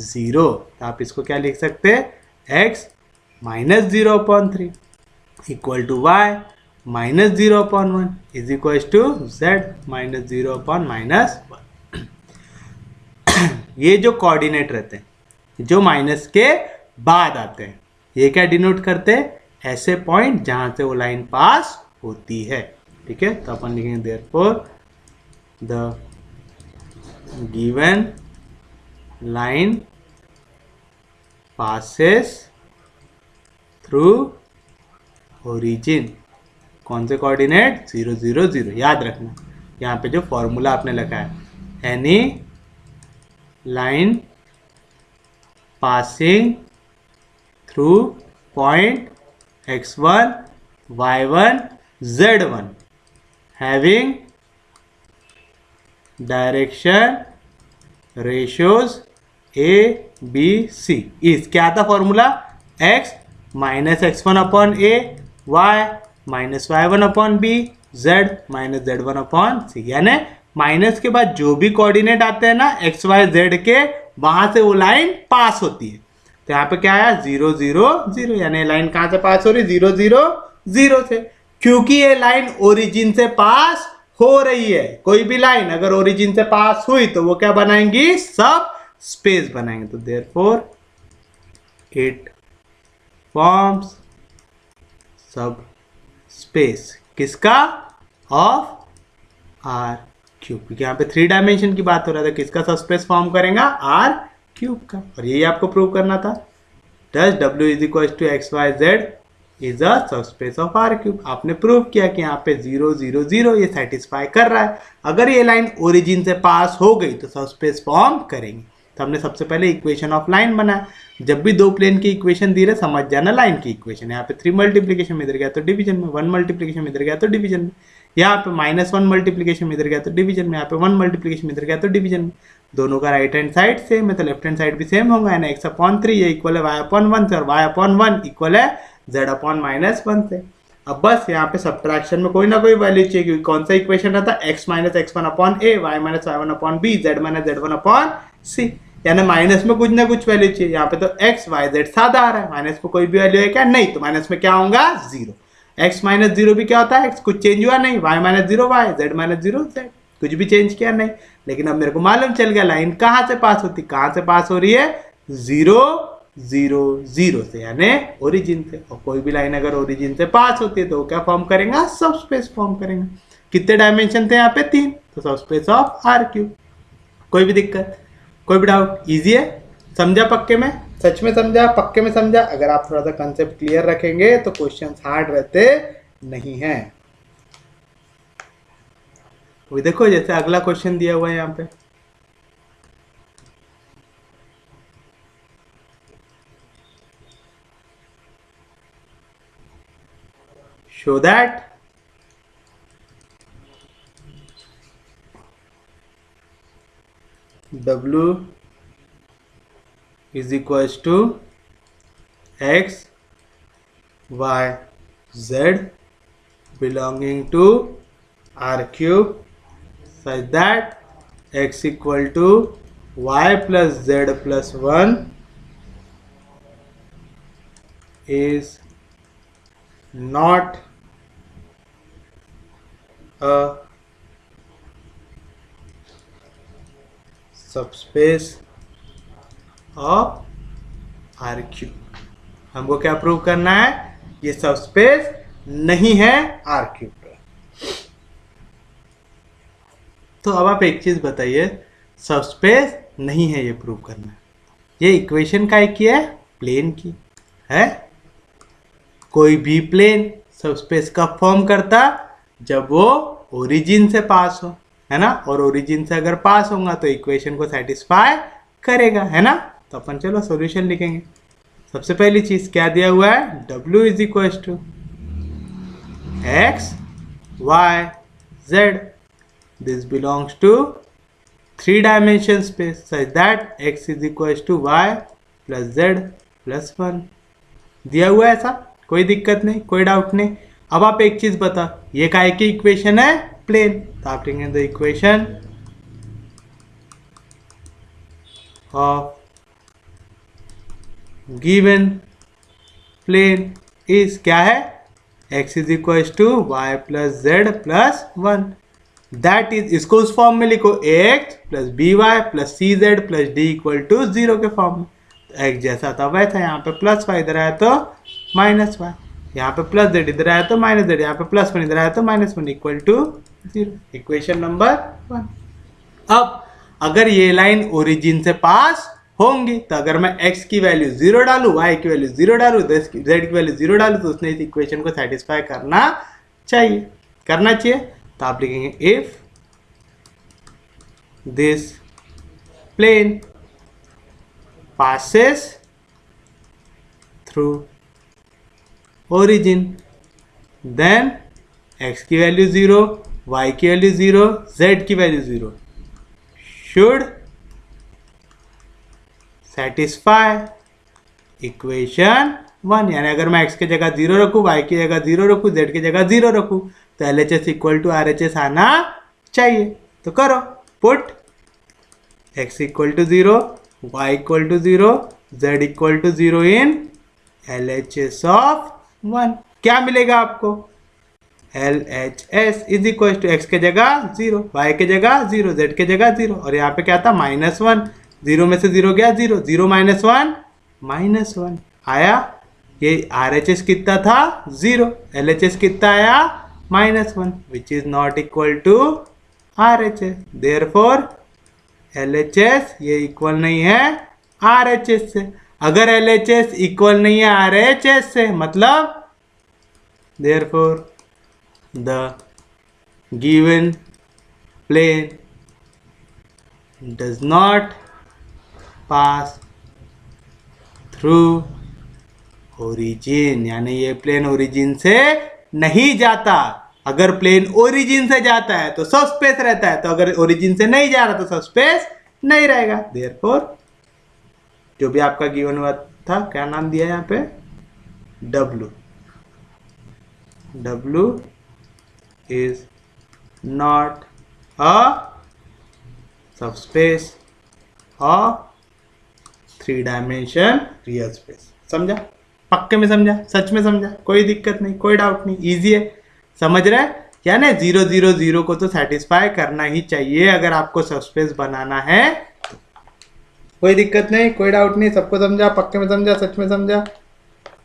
0। तो आप इसको क्या लिख सकते हैं, x minus 0 upon 3 equal to y minus 0 upon 1 is equal to z minus 0 upon -1। ये जो कोऑर्डिनेट रहते हैं जो माइनस के बाद आते हैं, ये क्या डिनोट करते हैं, ऐसे पॉइंट जहां से वो लाइन पास होती है। ठीक है, तो अपन लिखेंगे therefore the given line passes through origin. कौन से कोऑर्डिनेट, 0 0 0। याद रखना यहाँ पे जो फॉर्मूला आपने लिखा है, any line passing through point x1 y1 z1 having direction ratios a b c is क्या था formula, x minus x1 upon a, y minus y1 upon b, z minus z1 upon c। यानी माइनस के बाद जो भी कोऑर्डिनेट आते हैं ना x y z के, वहां से वो लाइन पास होती है। तो यहाँ पे क्या आया, 0 0 0। यानी लाइन कहां से पास हो रही, 0 0 0 से। क्योंकि ये लाइन ओरिजिन से पास हो रही है। कोई भी लाइन अगर ओरिजिन से पास हुई तो वो क्या बनाएंगी, सब स्पेस बनाएंगे। तो देयरफॉर इट फॉर्म्स सब स्पेस किसका, ऑफ आर क्यूब। क्योंकि यहाँ पे 3 डायमेंशन की बात हो रहा था, किसका सब स्पेस फॉर्म करेगा, आर क्यूब का। और यही आपको प्रूव करना था। Thus W is equal to X Y Z is a subspace of R cube. आपने प्रूव किया कि यहाँ पे 0 0 0 ये सेटिस्फाई कर रहा है। अगर ये लाइन ओरिजिन से पास हो गई तो सबस्पेस फॉर्म करेंगे। तो तो हमने सबसे पहले इक्वेशन ऑफ लाइन बनाया। जब भी दो प्लेन की इक्वेशन दी रहे समझ जाना लाइन की इक्वेशन। यहाँ पे 3 मल्टीप्लीकेशन में इधर गया तो डिवीजन में, 1 मल्टीप्लीकेशन में इधर गया तो डिवीजन में, यहाँ पे -1 मल्टीप्लीकेशन में इधर गया तो डिवीजन में, यहाँ पे 1 मल्टीप्लीकेशन में इधर गया तो डिवीजन में। दोनों का राइट हैंड साइड सेम है तो लेफ्ट हैंड साइड भी सेम होगा, यानी x/3 ये इक्वल है y/1 से और y/1 इक्वल है z/-1 से। अब बस यहाँ पे सब्ट्रैक्शन में कोई ना कोई वैल्यू चाहिए, क्योंकि कौन सा इक्वेशन रहता है x - x1/a, y - y1/b, z - z1/c, यानी माइनस में कुछ ना कुछ वैल्यू चाहिए। यहाँ पे तो x y z सादा आ रहा है, माइनस में कोई भी वैल्यू है क्या? नहीं, तो माइनस में क्या होगा? 0। x - 0 भी क्या होता है? x कुछ चेंज हुआ नहीं, y - 0 y, z - 0 z, कुछ भी चेंज किया नहीं। लेकिन अब मेरे को मालूम चल गया लाइन कहाँ से पास होती, कहाँ से पास हो रही है? 0 0 0 से, यानी ओरिजिन से। और कोई भी लाइन अगर ओरिजिन से पास होती है तो वो क्या फॉर्म करेंगे? सबस्पेस फॉर्म करेंगे। कितने डायमेंशन थे यहाँ पे? 3, तो सबस्पेस ऑफ R3। कोई भी दिक्कत, कोई भी डाउट? इजी है, समझा पक्के में? सच में समझा, पक्के में समझा? अगर आप थोड़ा सा कंसेप्ट क्लियर रखेंगे तो क्वेश्चन हार्ड रहते नहीं है। वही देखो, जैसे अगला क्वेश्चन दिया हुआ है यहाँ पे, show that W is equals to x y z belonging to R cube such that x equal to y plus z plus 1 is not a subspace of R cube. हमको क्या प्रूव करना है? ये सबस्पेस नहीं है R क्यूब पे। तो अब आप एक चीज बताइए, सबस्पेस नहीं है ये प्रूव करना है। ये इक्वेशन काय की है? प्लेन की है। कोई भी प्लेन सबस्पेस का फॉर्म करता जब वो ओरिजिन से पास हो, है ना? और ओरिजिन से अगर पास होगा तो इक्वेशन को सेटिस्फाई करेगा, है ना? तो अपन चलो सॉल्यूशन लिखेंगे। सबसे पहली चीज क्या दिया हुआ है? W is equal to x y z, this belongs to 3 dimension space such that x is equal to y plus z plus 1। दिया हुआ है ऐसा, कोई दिक्कत नहीं, कोई डाउट नहीं। अब आप एक चीज बता, ये काय की इक्वेशन है? प्लेन। तो आप लिखेंगे the equation of given plane is क्या है? x is equal to y plus z plus 1। That is, इसको उस फॉर्म में लिखो, ax plus b y plus c z plus d equal to 0 के फॉर्म में। तो x जैसा था वैसा, यहाँ पे प्लस वाई इधर आया तो माइनस वाई, यहाँ पे प्लस जेड इधर आया तो माइनस जेड, यहाँ पे प्लस 1 इधर आया तो minus 1 equal to 0। Equation number 1। अब अगर ये लाइन ओरिजिन से पास होंगी तो अगर मैं x की वैल्यू 0 डालू, y की वैल्यू 0 डालू, z की वैल्यू 0 डालू, तो उसने इस इक्वेशन को सेटिस्फाई करना चाहिए, करना चाहिए। तो आप लिखेंगे if this plane passes through origin then x की वैल्यू 0, y की वैल्यू 0, z की वैल्यू 0 should satisfy इक्वेशन 1। यानी अगर मैं x की जगह 0 रखूँ, y की जगह 0 रखूँ, z की जगह 0 रखूँ, तो LHS इक्वल टू RHS आना चाहिए। तो करो put x equal to 0, y equal to 0, z equal to 0 in LHS of 1। क्या मिलेगा आपको? LHS is equal to x के जगह 0, y के जगह 0, z के जगह 0, और यहाँ पे क्या था? -1। 0 में से 0 गया 0, 0 - 1 -1 आया। ये RHS कितना था? 0। LHS कितना आया? -1, which is not equal to RHS। Therefore LHS ये इक्वल नहीं है RHS से। अगर LHS इक्वल नहीं है RHS से, मतलब therefore the given plane does not pass through origin, यानी ये प्लेन ओरिजिन से नहीं जाता। अगर प्लेन ओरिजिन से जाता है तो सब स्पेस रहता है, तो अगर ओरिजिन से नहीं जा रहा तो सब स्पेस नहीं रहेगा। देयरफॉर जो भी आपका गिवन हुआ था, क्या नाम दिया है यहाँ पे, W is not a subspace of 3 dimension real space. समझा? पक्के में समझा? सच में समझा? कोई दिक्कत नहीं, कोई डाउट नहीं, इजी है, समझ रहे हैं? यानी 0 0 0 को तो सेटिस्फाई करना ही चाहिए अगर आपको सबस्पेस बनाना है तो। कोई दिक्कत नहीं, कोई डाउट नहीं, सबको समझा? पक्के में समझा? सच में समझा?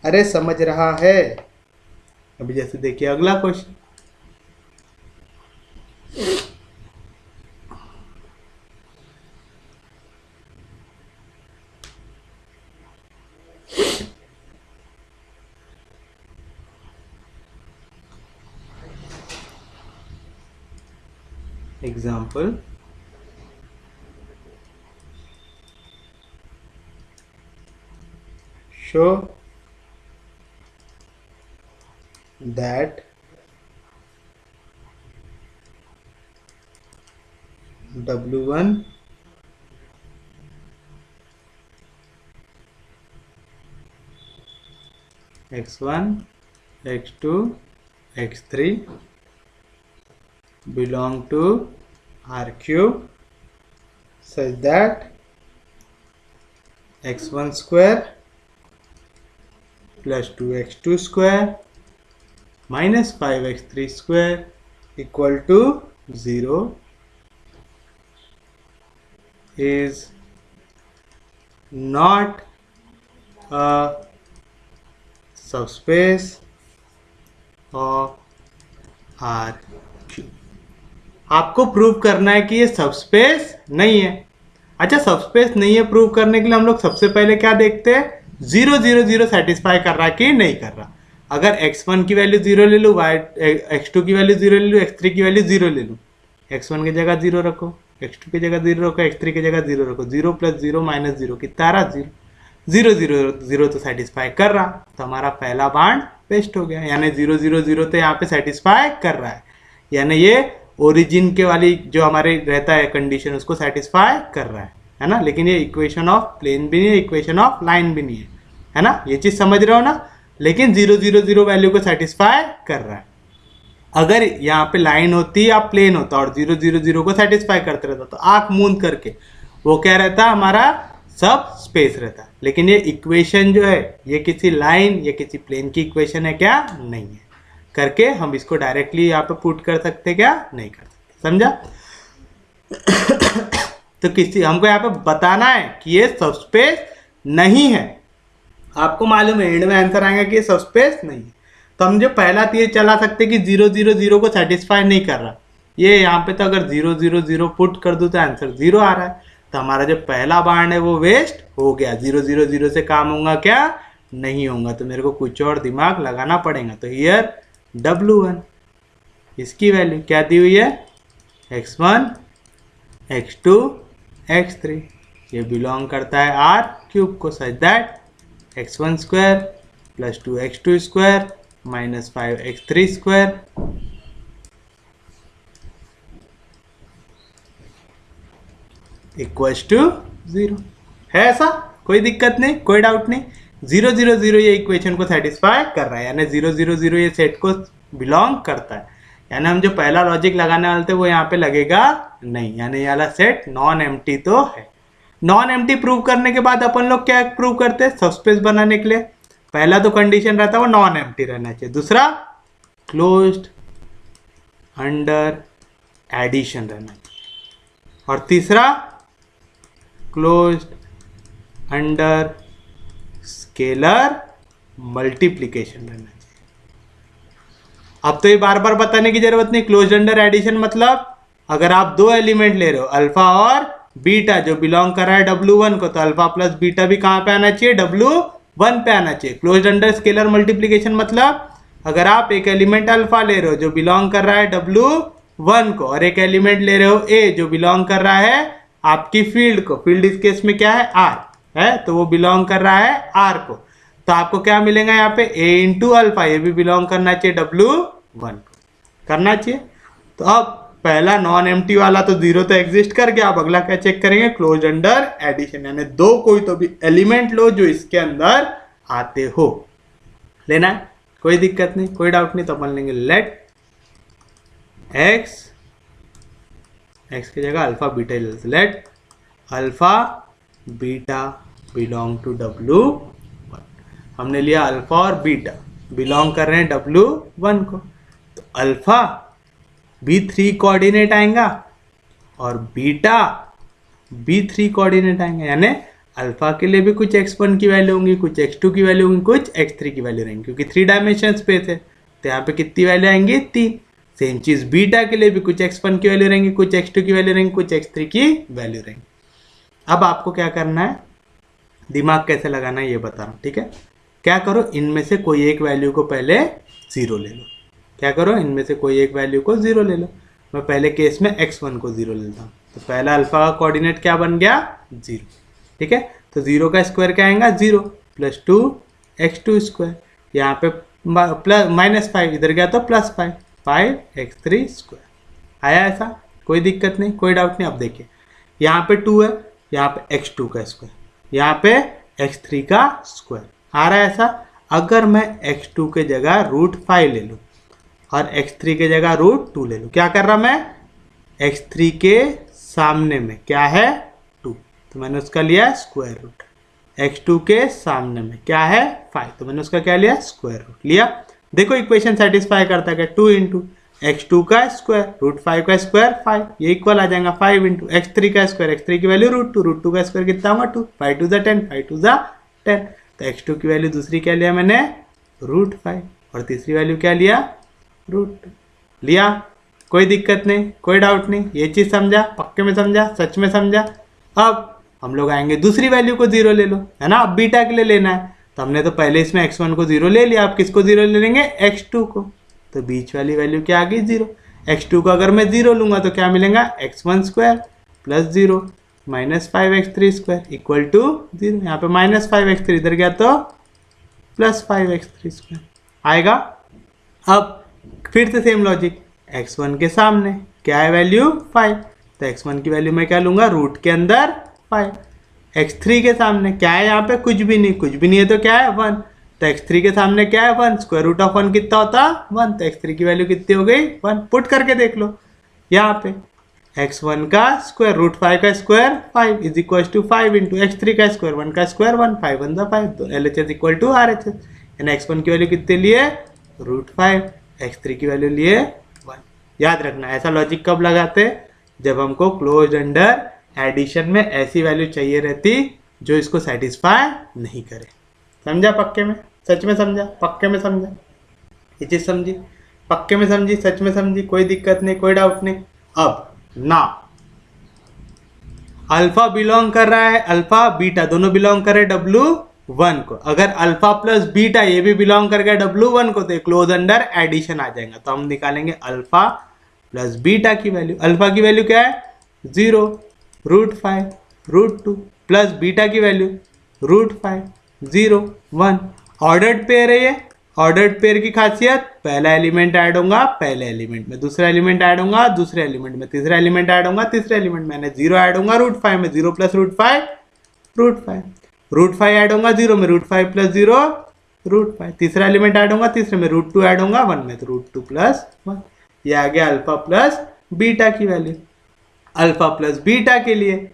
अरे समझ रहा है। अभी जैसे देखिए अगला question, example, show that W1 x1 x2 x3 belong to R cube such that x1 square plus 2x2 square minus 5x3 square equal to 0 is not a subspace of R cube। आपको प्रूव करना है कि ये सबस्पेस नहीं है। अच्छा, सबस्पेस नहीं है प्रूव करने के लिए हम लोग सबसे पहले क्या देखते हैं, 0 0 0 सेटिस्फाई कर रहा कि नहीं कर रहा। अगर x1 की वैल्यू 0 ले लूँ, x2 की वैल्यू 0 ले लूँ, x3 की वैल्यू 0 ले लूँ, x1 की जगह 0 रखो, x2 की जगह 0 रखो, x3 की जगह 0 रखो, 0 + 0 - 0 कितना रहा, 0 0 0 0 तो सेटिस्फाई कर रहा, तो हमारा पहला बांड वेस्ट हो गया। यानी 0 0 0 तो यहाँ पे सेटिस्फाई कर रहा है, यानी ये ओरिजिन के वाली जो हमारे रहता है कंडीशन उसको सेटिस्फाई कर रहा है ना। लेकिन ये इक्वेशन ऑफ प्लेन भी नहीं है, इक्वेशन ऑफ लाइन भी नहीं है ना। ये चीज समझ रहे हो ना। लेकिन 0 0 0 वैल्यू को सेटिस्फाई कर रहा है। अगर यहाँ पे लाइन होती या प्लेन होता और 0 0 0 को सेटिस्फाई करते रहता तो आंख मूंद करके वो क्या रहता, हमारा सब स्पेस रहता। लेकिन ये इक्वेशन जो है ये किसी लाइन या किसी प्लेन की इक्वेशन है क्या, नहीं है। करके हम इसको डायरेक्टली यहाँ पे पुट कर सकते क्या, नहीं कर सकते। समझा? तो किसी हमको यहाँ पे बताना है कि ये सबस्पेस नहीं है। आपको मालूम है एंड में आंसर आएगा कि ये सबस्पेस नहीं है। तो हम जो पहला तीर चला सकते कि 0 0 0 को सेटिस्फाई नहीं कर रहा, ये यहाँ पे तो अगर 0 0 0 पुट कर दूँ तो आंसर 0 आ रहा है, तो हमारा जो पहला बांड है वो वेस्ट हो गया। 0 0 0 से काम होगा क्या, नहीं होगा। तो मेरे को कुछ और दिमाग लगाना पड़ेगा। तो हियर W1 इसकी वैल्यू क्या दी हुई है, x1 x2 x3, ये बिलोंग करता है R क्यूब को, such that x1 square plus 2x2 square minus 5x3 square equals to 0 है। ऐसा कोई दिक्कत नहीं, कोई डाउट नहीं। 0 0 0 ये इक्वेशन को सेटिस्फाई कर रहा है, यानी 0 0 0 ये सेट को बिलोंग करता है। यानी हम जो पहला लॉजिक लगाने वाले थे वो यहाँ पे लगेगा नहीं, यानी ये वाला सेट नॉन एम्प्टी तो है। नॉन एम्प्टी प्रूव करने के बाद अपन लोग क्या प्रूव करते हैं, सबस्पेस बनाने के लिए पहला तो कंडीशन रहता है वो नॉन एम्प्टी रहना चाहिए, दूसरा क्लोज्ड अंडर एडिशन रहना चाहिए, और तीसरा क्लोज्ड अंडर स्केलर मल्टीप्लिकेशन रहना चाहिए। अब तो ये बार बार बताने की जरूरत नहीं। क्लोज्ड अंडर एडिशन मतलब अगर आप दो एलिमेंट ले रहे हो अल्फा और बीटा जो बिलोंग कर रहा है W1 को, तो अल्फा प्लस बीटा भी कहाँ पे आना चाहिए, W1 पे आना चाहिए। क्लोज्ड अंडर स्केलर मल्टीप्लिकेशन मतलब अगर आप एक एलिमेंट अल्फा ले रहे हो जो बिलोंग कर रहा है W1 को, और एक एलिमेंट ले रहे हो A जो बिलोंग कर रहा है आपकी फील्ड को, फील्ड इस केस में क्या है आर है, तो वो बिलोंग कर रहा है आर को, तो आपको क्या मिलेगा यहाँ पे a इंटू अल्फा, ये भी बिलोंग करना चाहिए W1 को, करना चाहिए। तो अब पहला नॉन एम्प्टी वाला तो जीरो तो एग्जिस्ट कर गया, अब अगला क्या चेक करेंगे, क्लोज अंडर एडिशन, यानी दो कोई तो भी एलिमेंट लो जो इसके अंदर आते हो, लेना है, कोई दिक्कत नहीं, कोई डाउट नहीं। तो अपन लेंगे लेट एक्स की जगह alpha beta, let alpha beta belong to W1। हमने लिया अल्फा और बीटा बिलोंग कर रहे हैं W1 को, तो अल्फा B3 कोऑर्डिनेट आएगा और बीटा B3 कोऑर्डिनेट आएंगे, यानी अल्फा के लिए भी कुछ x1 की वैल्यू होंगी, कुछ x2 की वैल्यू होंगी, कुछ x3 की वैल्यू रहेंगी, क्योंकि 3 डायमेंशन स्पेस है, तो यहाँ पे कितनी वैल्यू आएंगी 3। सेम चीज बीटा के लिए भी कुछ x1 की वैल्यू रहेंगी, कुछ x2 की वैल्यू रहेंगी, कुछ x3 की वैल्यू रहेंगी। अब आपको क्या करना है, दिमाग कैसे लगाना है ये बता रहा हूँ, ठीक है। क्या करो, इनमें से कोई एक वैल्यू को पहले जीरो ले लो, क्या करो, इनमें से कोई एक वैल्यू को जीरो ले लो। मैं पहले केस में x1 को जीरो लेता हूँ, तो पहला अल्फा का कोऑर्डिनेट क्या बन गया जीरो, ठीक है। तो जीरो का स्क्वायर क्या आएगा 0 प्लस 2x2 स्क्वायर, यहाँ पे प्लस -5 इधर गया तो +5, 5x3 स्क्वायर आया, ऐसा कोई दिक्कत नहीं, कोई डाउट नहीं। अब देखिए यहाँ पे 2 है, यहाँ पे x2 का स्क्वायर, यहाँ पे x3 का स्क्वायर आ रहा है ऐसा। अगर मैं x2 के जगह √5 ले लूँ और x3 के जगह √2 ले लूँ, क्या कर रहा मैं, x3 के सामने में क्या है 2, तो मैंने उसका लिया स्क्वायर रूट, x2 के सामने में क्या है 5, तो मैंने उसका क्या लिया स्क्वायर रूट लिया। देखो इक्वेशन सेटिस्फाई करता है, 2 इंटू x2 का स्क्वायर √5 का स्क्वायर 5, ये इक्वल आ जाएगा 5 इंटू x3 का स्क्वायर, x3 की वैल्यू √2 का स्क्वायर कितना होगा 2, 5 2 10, 5 2 10, तो x2 की वैल्यू दूसरी क्या लिया मैंने √5 और तीसरी वैल्यू क्या लिया √2 लिया। कोई दिक्कत नहीं, कोई डाउट नहीं, ये चीज समझा, पक्के में समझा, सच में समझा। अब हम लोग आएंगे दूसरी वैल्यू को जीरो ले लो, है ना, अब बीटा के लिए लेना है, तो हमने तो पहले इसमें x1 को जीरो ले लिया, अब किसको जीरो ले लेंगे x2 को, तो बीच वाली वैल्यू क्या आ गई 0। x2 को अगर मैं जीरो लूंगा तो क्या मिलेगा x1 square plus 0 -5x3 square equal to 0, यहाँ पे -5x3 इधर गया तो +5x3 स्क्वायर आएगा। अब फिर से सेम लॉजिक, x1 के सामने क्या है वैल्यू 5, तो x1 की वैल्यू मैं क्या लूंगा रूट के अंदर 5, x3 के सामने क्या है, यहाँ पे कुछ भी नहीं, कुछ भी नहीं है तो क्या है 1, तो x3 के सामने क्या है 1, स्क्वायर रूट ऑफ 1 कितना होता 1, तो x3 की वैल्यू कितनी हो गई 1, पुट करके देख लो, यहाँ पे x1 का स्क्वायर √5 का square 5 is equal to 5 into x3 का स्क्वायर 1 का स्क्वायर 1, 5 1 5, तो LHS इक्वल टू RHS, यानी x1 की वैल्यू कितने लिए √5, x3 की वैल्यू लिए 1। याद रखना ऐसा लॉजिक कब लगाते, जब हमको क्लोज अंडर एडिशन में ऐसी वैल्यू चाहिए रहती जो इसको सेटिस्फाई नहीं करे। समझा पक्के में, सच में समझा, पक्के में समझा, ये चीज समझी, पक्के में समझी, सच में समझी, कोई दिक्कत नहीं, कोई डाउट नहीं। अब ना अल्फा बिलोंग कर रहा है, अल्फा बीटा दोनों बिलोंग कर रहे हैं W1 को, अगर अल्फा प्लस बीटा ये भी बिलोंग कर गया W1 को, तो क्लोज अंडर एडिशन आ जाएगा। तो हम निकालेंगे अल्फा प्लस बीटा की वैल्यू, अल्फा की वैल्यू क्या है 0 √5 √2 प्लस बीटा की वैल्यू √5 0 1, ऑर्डर्ड पेयर है ये। ऑर्डर्ड पेयर की खासियत, पहला एलिमेंट ऐड होगा पहले एलिमेंट में, दूसरा एलिमेंट ऐड होगा दूसरे एलिमेंट में, तीसरा एलिमेंट ऐड होगा तीसरे एलिमेंट में, यानी 0 ऐड होगा √5 में, 0 प्लस √5 √5 ऐड होगा 0 में, √5 प्लस 0 √5, तीसरा एलिमेंट ऐड होगा तीसरे में, √2 ऐड होगा 1 में, तो √2 प्लस 1, ये आ गया अल्फा प्लस बीटा की वैल्यू। अल्फा प्लस बीटा के लिए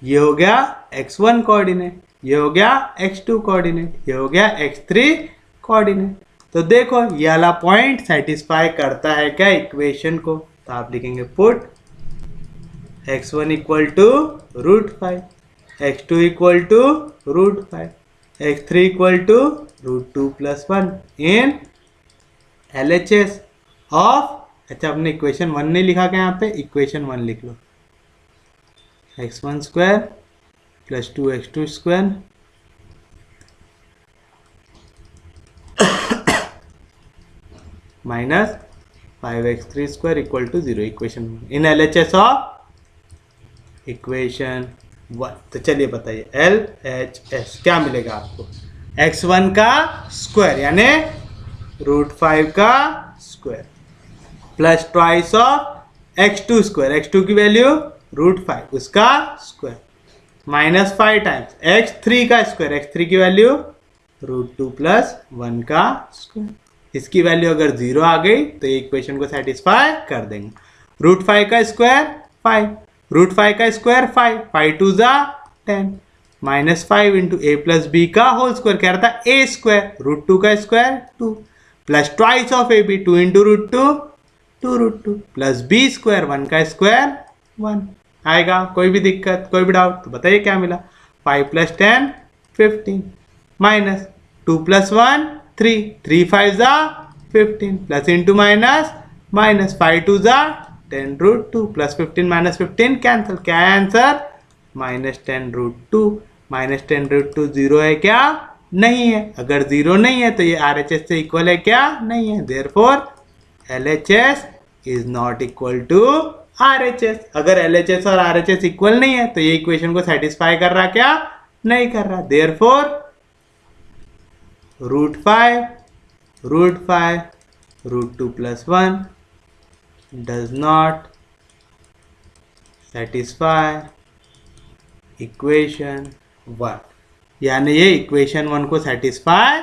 ये हो गया x1 कोऑर्डिनेट, ये हो गया x2 कोऑर्डिनेट, ये हो गया x3 कोऑर्डिनेट। तो देखो ये वाला पॉइंट सेटिस्फाई करता है क्या इक्वेशन को, तो आप लिखेंगे put x1 equal to √5, x2 equal to √5, x3 equal to √2 plus 1 in LHS of, अच्छा आपने इक्वेशन 1 नहीं लिखा क्या, यहाँ पे इक्वेशन 1 लिख लो, x1 square plus 2x2 square minus 5x3 square equal to 0, equation in LHS of equation 1। तो चलिए बताइए LHS क्या मिलेगा आपको, x1 का स्क्वायर यानी √5 का square plus twice of x2 square, x2 की वैल्यू √5 उसका स्क्वायर माइनस 5 टाइम्स x3 का स्क्वायर, x3 की वैल्यू √2 प्लस 1 का स्क्वायर। इसकी वैल्यू अगर 0 आ गई तो ये इक्वेशन को सेटिस्फाई कर देंगे। √5 का स्क्वायर 5, √5 का स्क्वायर 5, 5 2 जा 10 minus 5 into a plus b का होल स्क्वायर, कह रहा था a स्क्वायर, √2 का square 2 plus twice of a b 2 into √2 2√2 plus b square 1 का स्क्वायर 1 आएगा। कोई भी दिक्कत, कोई भी डाउट तो बताइए क्या मिला, 5 + 10 15 माइनस 2 + 1 3, 3 5 जा 15 प्लस इंटू माइनस माइनस 5 2 जा 10√2 प्लस 15 माइनस 15 कैंसिल, क्या है आंसर -10√2। -10√2 0 है क्या, नहीं है। अगर 0 नहीं है तो ये RHS से इक्वल है क्या, नहीं है। Therefore LHS is not equal to RHS। अगर LHS और RHS इक्वल नहीं है तो ये इक्वेशन को सेटिस्फाई कर रहा क्या, नहीं कर रहा। Therefore √5 √2 + 1 does not satisfy equation 1, यानी ये इक्वेशन 1 को सेटिस्फाई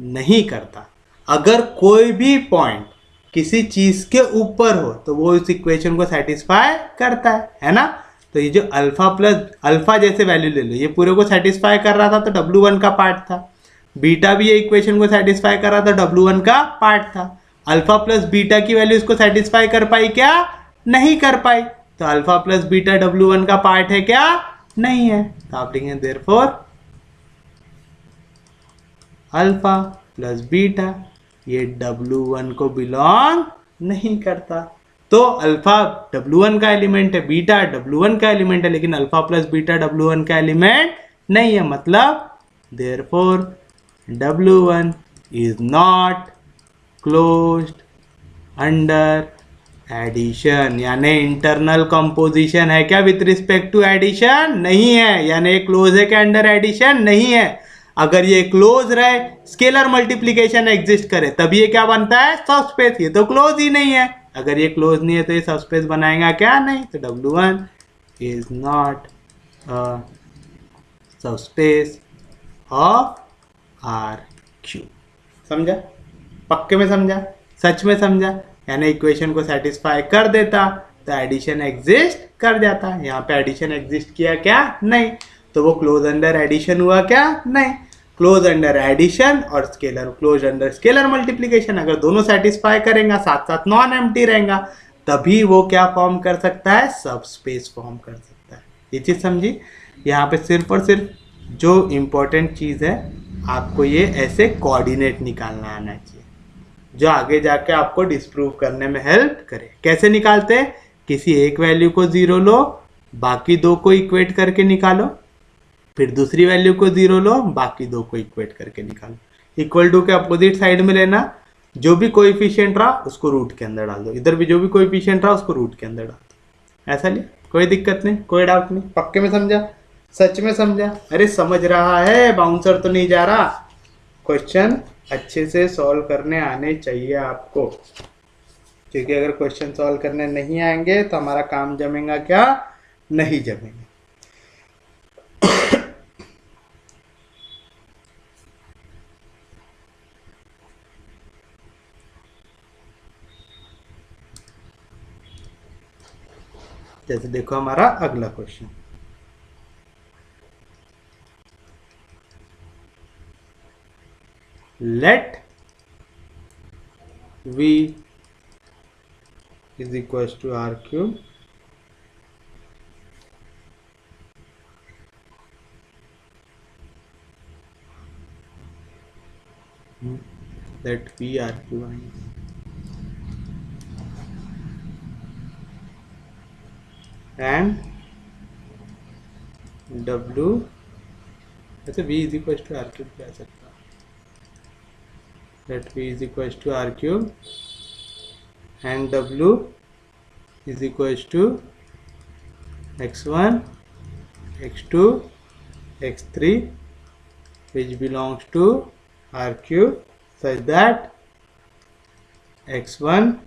नहीं करता। अगर कोई भी पॉइंट किसी चीज के ऊपर हो तो वो इस इक्वेशन को सेटिस्फाई करता है ना। तो ये जो अल्फा प्लस अल्फा जैसे वैल्यू ले लो, ये पूरे को सेटिस्फाई कर रहा था तो W1 का पार्ट था। बीटा भी ये इक्वेशन को सेटिस्फाई कर रहा था, W1 का पार्ट था। अल्फा प्लस बीटा की वैल्यू इसको सेटिस्फाई कर पाई क्या, नहीं कर पाई। तो अल्फा प्लस बीटा W1 का पार्ट है क्या, नहीं है। तो आप लिखेंगे देयरफॉर अल्फा प्लस बीटा ये W1 को बिलोंग नहीं करता। तो अल्फा W1 का एलिमेंट है, बीटा W1 का एलिमेंट है, लेकिन अल्फा प्लस बीटा W1 का एलिमेंट नहीं है। मतलब therefore W1 is not closed under addition, यानी इंटरनल कंपोजिशन है क्या विथ रिस्पेक्ट टू एडिशन, नहीं है। यानी क्लोज है क्या अंडर एडिशन, नहीं है। अगर ये क्लोज रहे, स्केलर मल्टीप्लिकेशन एग्जिस्ट करे, तब ये क्या बनता है, सबस्पेस। ये तो क्लोज ही नहीं है। अगर ये क्लोज नहीं है तो ये सबस्पेस बनाएगा क्या, नहीं। तो W1 is not a subspace of RQ। समझा, पक्के में समझा, सच में समझा। यानी इक्वेशन को सेटिस्फाई कर देता तो एडिशन एग्जिस्ट कर जाता। यहाँ पे एडिशन एग्जिस्ट किया क्या, नहीं। तो वो क्लोज अंडर एडिशन हुआ क्या, नहीं। क्लोज अंडर एडिशन और scalar close under scalar multiplication अगर दोनों सेटिस्फाई करेंगे, साथ साथ नॉन एम्प्टी रहेगा, तभी वो क्या फॉर्म कर सकता है, सब स्पेस फॉर्म कर सकता है। ये चीज समझी। यहाँ पे सिर्फ और सिर्फ जो इम्पोर्टेंट चीज है, आपको ये ऐसे कोऑर्डिनेट निकालना आना चाहिए, जो आगे जाके आपको डिस्प्रूव करने में हेल्प करे। कैसे निकालते हैं, किसी एक वैल्यू को 0 लो, बाकी दो को इक्वेट करके निकालो, फिर दूसरी वैल्यू को 0 लो, बाकी दो को इक्वेट करके निकालो। इक्वल टू के अपोजिट साइड में लेना, जो भी कोएफिशिएंट रहा उसको रूट के अंदर डाल दो, इधर भी जो भी कोएफिशिएंट रहा उसको रूट के अंदर डाल दो। ऐसा लिया, कोई दिक्कत नहीं, कोई डाउट नहीं, पक्के में समझा, सच में समझा। अरे समझ रहा है, बाउंसर तो नहीं जा रहा। क्वेश्चन अच्छे से सॉल्व करने आने चाहिए आपको, क्योंकि अगर क्वेश्चन सॉल्व करने नहीं आएंगे तो हमारा काम जमेगा क्या, नहीं जमेगा। जैसे देखो हमारा अगला question, let v is equals to r cube let v r cube and w, वैसे v is equals to r cube क्या सकता है, let v is equals to r cube and w is equals to x1 x2 x3 which belongs to R cube such that x1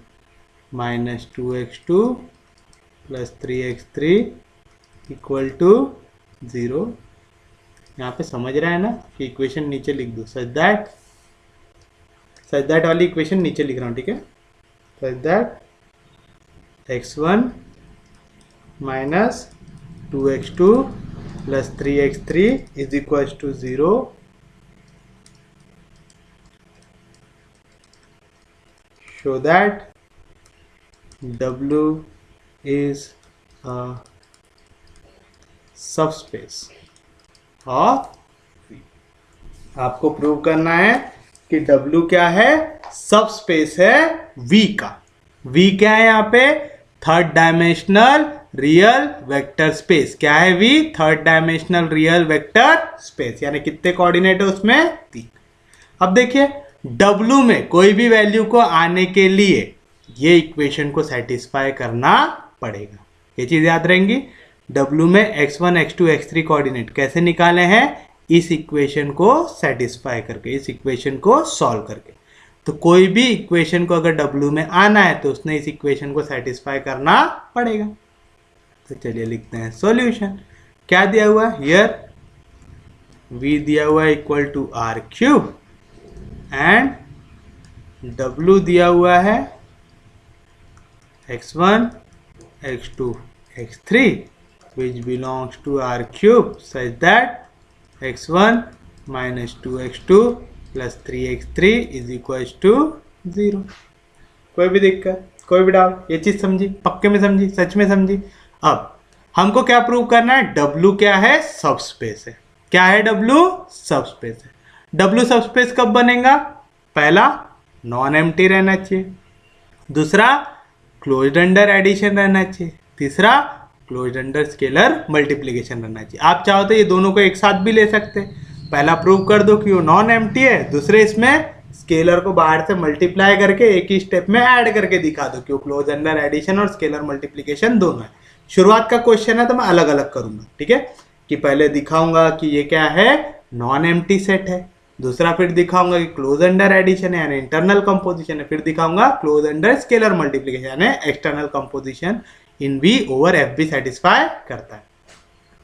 minus 2x2 plus 3x3 equal to 0। यहाँ पे समझ रहा है ना कि इक्वेशन नीचे लिख दो, सच दैट वाली इक्वेशन नीचे लिख रहा हूँ, ठीक है। Such that x1 minus 2x2 plus 3x3 is equal to 0। Show that W is a subspace of V। आपको प्रूव करना है कि W क्या है, सबस्पेस है V का। V क्या है यहाँ पे, third dimensional real vector space. क्या है V, third dimensional real vector space, यानी कितने कोऑर्डिनेट है उसमें, 3। अब देखिए W में कोई भी वैल्यू को आने के लिए ये इक्वेशन को सेटिस्फाई करना पड़ेगा, ये चीज याद रहेंगी। W में x1 x2 x3 कोऑर्डिनेट कैसे निकाले हैं, इस इक्वेशन को सेटिस्फाई करके, इस इक्वेशन को सॉल्व करके। तो कोई भी इक्वेशन को अगर W में आना है तो उसने इस इक्वेशन को सेटिस्फाई करना पड़ेगा। तो चलिए लिखते हैं सॉल्यूशन। क्या दिया हुआ है हियर, V दिया हुआ है equal to R cube and W दिया हुआ है x1 x2 x3 which belongs to R cube such that x1 minus 2x2 plus 3x3 is equals to 0। कोई भी दिक्कत, कोई भी डाउट, ये चीज समझी, पक्के में समझी, सच में समझी। अब हमको क्या प्रूव करना है, W क्या है, सबस्पेस है। क्या है W, सबस्पेस है। W सबस्पेस कब बनेगा, पहला नॉन एम्प्टी रहना चाहिए, दूसरा क्लोज्ड अंडर एडिशन रहना चाहिए, तीसरा क्लोज्ड अंडर स्केलर मल्टीप्लिकेशन रहना चाहिए। आप चाहो तो ये दोनों को एक साथ भी ले सकते हैं। पहला प्रूव कर दो कि वो नॉन एम्प्टी है, दूसरे इसमें स्केलर को बाहर से मल्टीप्लाई करके एक ही स्टेप में ऐड करके दिखा दो कि वो क्लोज अंडर एडिशन और स्केलर मल्टीप्लिकेशन दोनों है। शुरुआत का क्वेश्चन है तो मैं अलग अलग करूंगा, ठीक है, कि पहले दिखाऊंगा कि ये क्या है, नॉन एम्प्टी सेट है, दूसरा फिर दिखाऊंगा कि क्लोज अंडर एडिशन है यानी इंटरनल कंपोजिशन है, फिर दिखाऊंगा क्लोज अंडर स्केलर मल्टीप्लिकेशन यानी एक्सटर्नल कंपोजिशन इन V ओवर FB सेटिस्फाई करता है।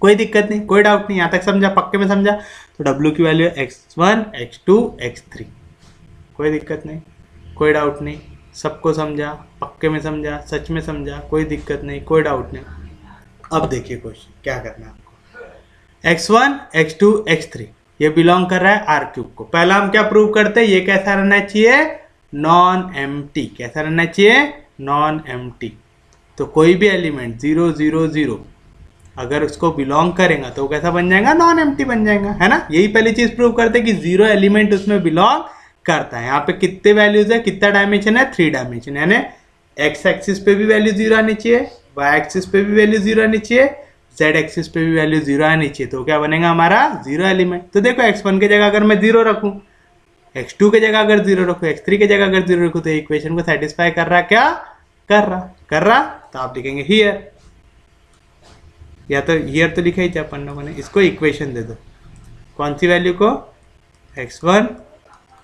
कोई दिक्कत नहीं, कोई डाउट नहीं, यहाँ तक समझा, पक्के में समझा। तो W की वैल्यू x1 x2 x3, कोई दिक्कत नहीं, कोई डाउट नहीं, सबको समझा, पक्के में समझा, सच में समझा, कोई दिक्कत नहीं, कोई डाउट नहीं। अब देखिए क्वेश्चन क्या करना है आपको, x1 x2 x3 ये बिलोंग कर रहा है R क्यूब को। पहला हम क्या प्रूव करते हैं, ये कैसा रहना चाहिए, नॉन एम्प्टी। कैसा रहना चाहिए, नॉन एम्प्टी। तो कोई भी एलिमेंट 0 0 0 अगर उसको बिलोंग करेगा तो कैसा बन जाएगा, नॉन एम्प्टी बन जाएगा, है ना। यही पहली चीज प्रूव करते हैं कि 0 एलिमेंट उसमें बिलोंग करता है। यहाँ पे कितने वैल्यूज है, कितना डायमेंशन है, 3 डायमेंशन, यानी एक्स एक्सिस पे भी वैल्यू 0 आनी चाहिए, वाई एक्सिस पे भी वैल्यू 0 आनी चाहिए, जेड एक्सिस पे भी वैल्यू 0 आनी चाहिए। तो क्या बनेगा हमारा, 0 एलिमेंट। तो देखो x1 की जगह अगर मैं 0 रखूं, x2 की जगह अगर 0 रखूं, x3 की जगह अगर 0 रखूं, तो इक्वेशन को सेटिस्फाई कर रहा, क्या कर रहा। तो आप लिखेंगे हियर, या तो हियर तो लिखा ही था अपन लोगों ने, इसको इक्वेशन दे दो। कौन सी वैल्यू को, x1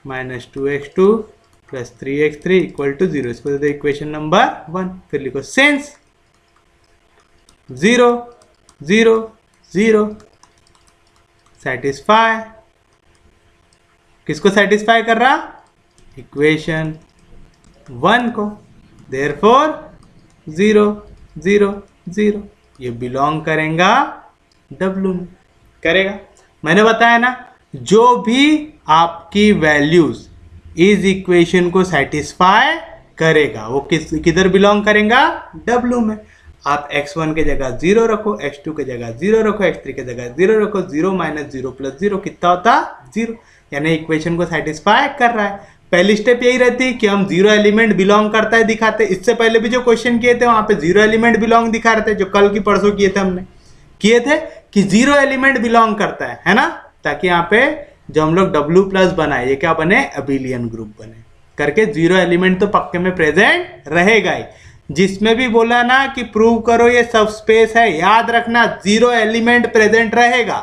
minus 2x2 plus 3x3 equal to 0, इसको दे दो इक्वेशन नंबर 1। फिर लिखो सेंस 0 0 0 सेटिस्फाई, किसको सेटिस्फाई कर रहा, इक्वेशन 1 को। देयरफॉर 0 0 0 ये बिलोंग करेगा W में, करेगा। मैंने बताया ना, जो भी आपकी वैल्यूज इस इक्वेशन को सेटिस्फाई करेगा वो किधर बिलोंग करेगा, W में। आप x1 के जगह 0 रखो, x2 के जगह 0 रखो, x3 के जगह 0 रखो, 0 माइनस 0 प्लस 0 कितना होता, 0, यानी इक्वेशन को सेटिस्फाई कर रहा है। पहली स्टेप यही रहती है कि हम 0 एलिमेंट बिलोंग करता है दिखाते। इससे पहले भी जो क्वेश्चन किए थे वहां पे 0 एलिमेंट बिलोंग दिखा रहे थे, जो कल की परसों किए थे हमने, किए थे कि 0 एलिमेंट बिलोंग करता है ना, ताकि यहाँ पे जो हम लोग W प्लस बनाए, ये क्या बने, अबिलियन ग्रुप बने करके। 0 एलिमेंट तो पक्के में प्रेजेंट रहेगा ही। जिसमें भी बोला ना कि प्रूव करो ये सब स्पेस है, याद रखना 0 एलिमेंट प्रेजेंट रहेगा।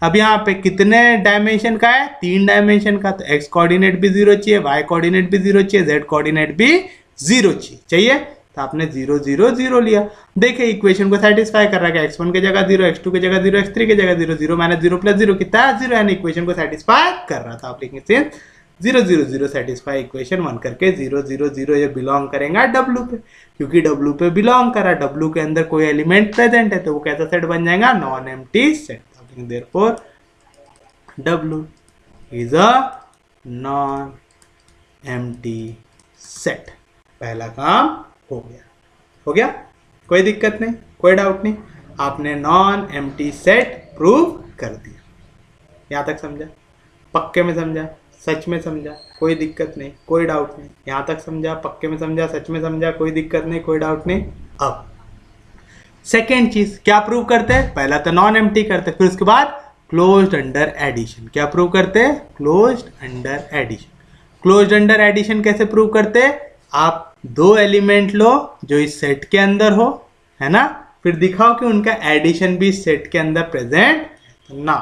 अब यहाँ पे कितने डायमेंशन का है? 3 डायमेंशन का। तो एक्स कोऑर्डिनेट भी 0 चाहिए, वाई कोऑर्डिनेट भी 0 चाहिए, जेड कोऑर्डिनेट भी 0 चाहिए। तो आपने 0 0 0 लिया। देखिए इक्वेशन को सेटिस्फाई कर रहा है, x1 की जगह 0, x2 की जगह 0, x3 की जगह 0, 0 माइनस 0 प्लस 0 कितना है? 0, यानी इक्वेशन को सेटिस्फाई कर रहा था। आप लिखेंगे 0 0 0 सेटिस्फाई इक्वेशन 1 करके 0 0 0 ये बिलोंग करेगा W पे, क्योंकि W पे बिलोंग करा, W के अंदर कोई एलिमेंट प्रेजेंट है तो वो कैसा सेट बन जाएगा? Non empty set. Therefore W is a non empty set. पहला काम हो गया, कोई दिक्कत नहीं, कोई डाउट नहीं, आपने नॉन एम्प्टी सेट प्रूव कर दिया। यहां तक समझा? पक्के में समझा? सच में समझा? कोई दिक्कत नहीं, कोई डाउट नहीं? यहां तक समझा? पक्के में समझा? सच में समझा? कोई दिक्कत नहीं, कोई डाउट नहीं? अब सेकेंड चीज क्या प्रूव करते हैं? पहला तो नॉन एम्प्टी करते, फिर उसके बाद क्लोज्ड अंडर एडिशन। क्या प्रूव करते हैं? Closed under addition. Closed under addition कैसे प्रूव करते हैं? आप 2 एलिमेंट लो जो इस सेट के अंदर हो, है ना, फिर दिखाओ कि उनका एडिशन भी सेट के अंदर प्रेजेंट ना।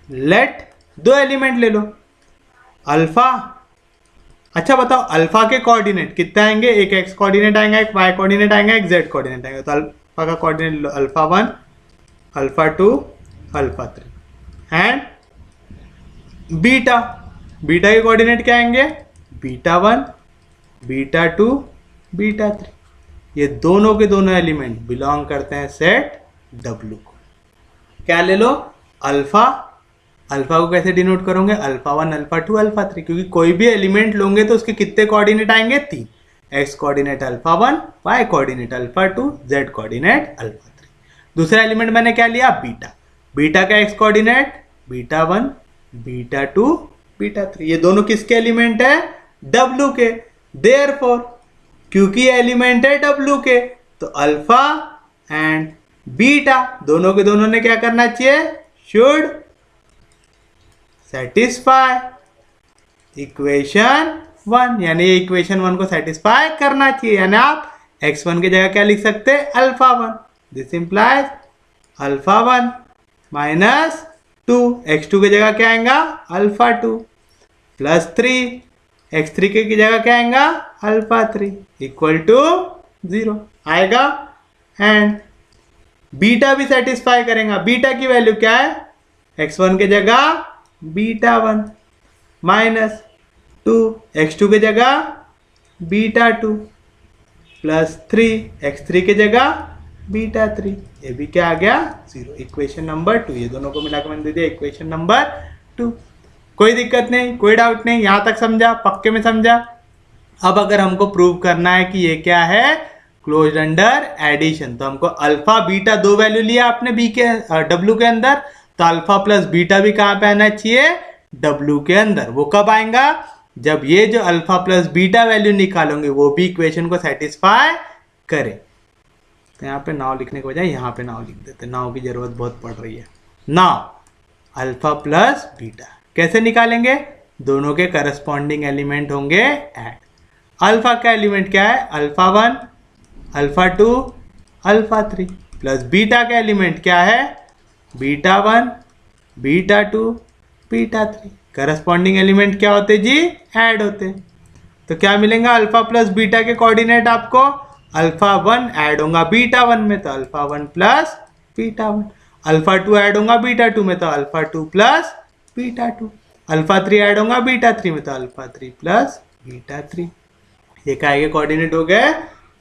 लेट 2 एलिमेंट ले लो, अल्फा। अच्छा बताओ अल्फा के कोऑर्डिनेट कितने आएंगे? एक एक्स कोऑर्डिनेट आएगा, एक वाई कोऑर्डिनेट आएगा, एक जेड कोऑर्डिनेट आएगा। तो अल्फा का coordinate low, alpha 1, alpha 2, alpha 3 and beta. Beta के कोऑर्डिनेट क्या आएंगे? Beta 1, beta 2, beta 3। ये दोनों के दोनों एलिमेंट बिलोंग करते हैं सेट W को। क्या ले लो? अल्फा। अल्फा को कैसे डिनोट करोगे? अल्फा 1, अल्फा 2, अल्फा 3, क्योंकि कोई भी एलिमेंट लोगे तो उसके कितने कोऑर्डिनेट आएंगे? 3। X coordinate alpha 1, y coordinate alpha 2, z coordinate alpha 3। दूसरा एलिमेंट मैंने क्या लिया? बीटा। बीटा का x coordinate beta 1, beta 2, beta 3। ये दोनों किसके एलिमेंट है? W के। देयरफॉर क्योंकि एलिमेंट है W के तो अल्फा एंड बीटा दोनों के दोनों ने क्या करना चाहिए? शुड सेटिस्फाई इक्वेशन 1, यानी इक्वेशन 1 को सेटिस्फाई करना चाहिए। यानी आप x1 की जगह क्या लिख सकते हैं? Alpha 1। This implies alpha 1 minus 2, x2 की जगह क्या आएगा? अल्फा 2 प्लस 3, x3 की जगह क्या आएगा? अल्फा 3 इक्वल टू 0 आएगा। एंड बीटा भी सेटिस्फाई करेगा। बीटा की वैल्यू क्या है? x1 की जगह बीटा 1 माइनस 2, x2 की जगह बीटा 2 प्लस 3, x3 की जगह बीटा 3। ये भी क्या आ गया? 0। Equation number 2। ये दोनों को मिलाकर मैंने दे दिया इक्वेशन नंबर 2। कोई दिक्कत नहीं, कोई डाउट नहीं? यहां तक समझा? पक्के में समझा? अब अगर हमको प्रूव करना है कि ये क्या है? क्लोज्ड अंडर एडिशन, तो हमको अल्फा बीटा 2 वैल्यू लिया आपने बी के W के अंदर, तो अल्फा प्लस बीटा भी कहां पे आना चाहिए? W के अंदर। वो कब आएगा? जब ये जो अल्फा प्लस बीटा वैल्यू निकालोगे वो भी इक्वेशन को सेटिस्फाई करे। तो यहाँ पे नाउ लिखने के बजाय यहाँ पे नाउ लिख देते, नाउ की जरूरत बहुत पड़ रही है। नाउ अल्फा प्लस बीटा कैसे निकालेंगे? दोनों के करस्पॉन्डिंग एलिमेंट होंगे ऐड। अल्फा का एलिमेंट क्या है? Alpha 1, alpha 2, alpha 3 plus beta का एलिमेंट क्या है? Beta 1, beta 2, beta 3। Corresponding element क्या होते जी? ऐड होते। तो क्या मिलेगा? अल्फा प्लस बीटा के कोऑर्डिनेट आपको अल्फा 1 ऐड होगा बीटा 1 में, तो alpha 1 plus beta 1। Alpha 2 add होगा बीटा 2 में, तो alpha 2 plus beta 2। Alpha 3 add होगा बीटा 3 में, तो अल्फा 3 प्लस बीटा 3। ये काय के कोऑर्डिनेट हो गए?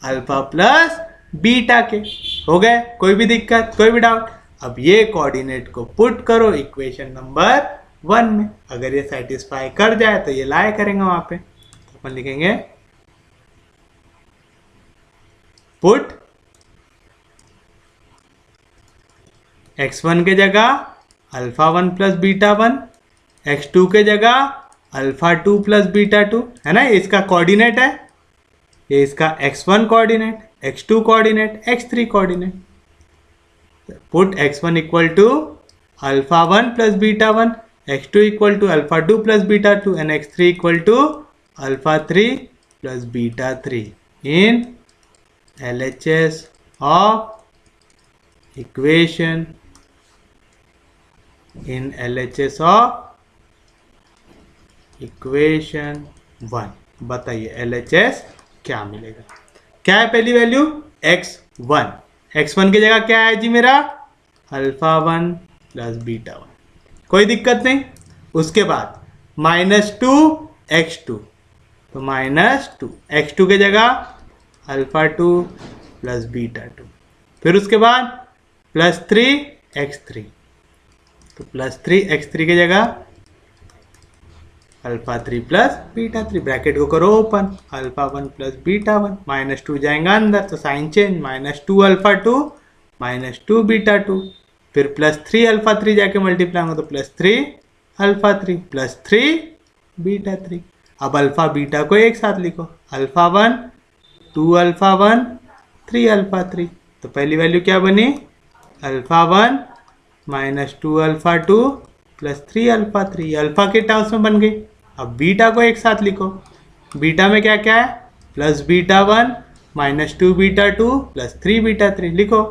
अल्फा प्लस बीटा के हो गए। कोई भी दिक्कत, कोई भी डाउट? अब ये कोऑर्डिनेट को पुट करो इक्वेशन नंबर 1 में। अगर ये सेटिस्फाई कर जाए तो ये लाए करेंगे वहां पे। तो अपन लिखेंगे पुट x1 के जगह अल्फा 1 प्लस बीटा 1, x2 के जगह अल्फा 2 प्लस बीटा 2, है ना, ये इसका कोऑर्डिनेट है, ये इसका x1 coordinate, x2 coordinate, x3 coordinate. Put x1 equal to alpha 1 plus beta 1, x2 equal to alpha 2 plus beta 2 and x3 equal to alpha 3 plus beta 3 in LHS of equation in LHS of equation 1। बताइए LHS क्या मिलेगा। क्या है पहली वैल्यू x1। x1 की जगह क्या है जी मेरा अल्फा 1 प्लस बीटा 1, कोई दिक्कत नहीं। उसके बाद -2 x2, तो -2 x2 की जगह अल्फा 2 प्लस बीटा 2। फिर उसके बाद +3 x3, तो +3 x3 की जगह अल्फा 3 प्लस बीटा 3, ब्रैकेट को करो ओपन, अल्फा 1 प्लस बीटा 1, -2 जाएगा अंदर तो साइन चेंज, -2 अल्फा 2 -2 बीटा 2, फिर +3 अल्फा 3 जाके मल्टीप्लाई होगा तो +3 अल्फा 3 +3 बीटा 3। अब अल्फा बीटा को एक साथ लिखो, अल्फा 1 2 अल्फा 1 3 अल्फा 3, तो पहली वैल्यू क्या बनी अल्फा 1 -2 अल्फा 2 +3 अल्फा 3, अल्फा के टर्म्स में बन गई। अब बीटा को एक साथ लिखो, बीटा में क्या क्या है प्लस बीटा 1 -2 बीटा 2 +3 बीटा 3, लिखो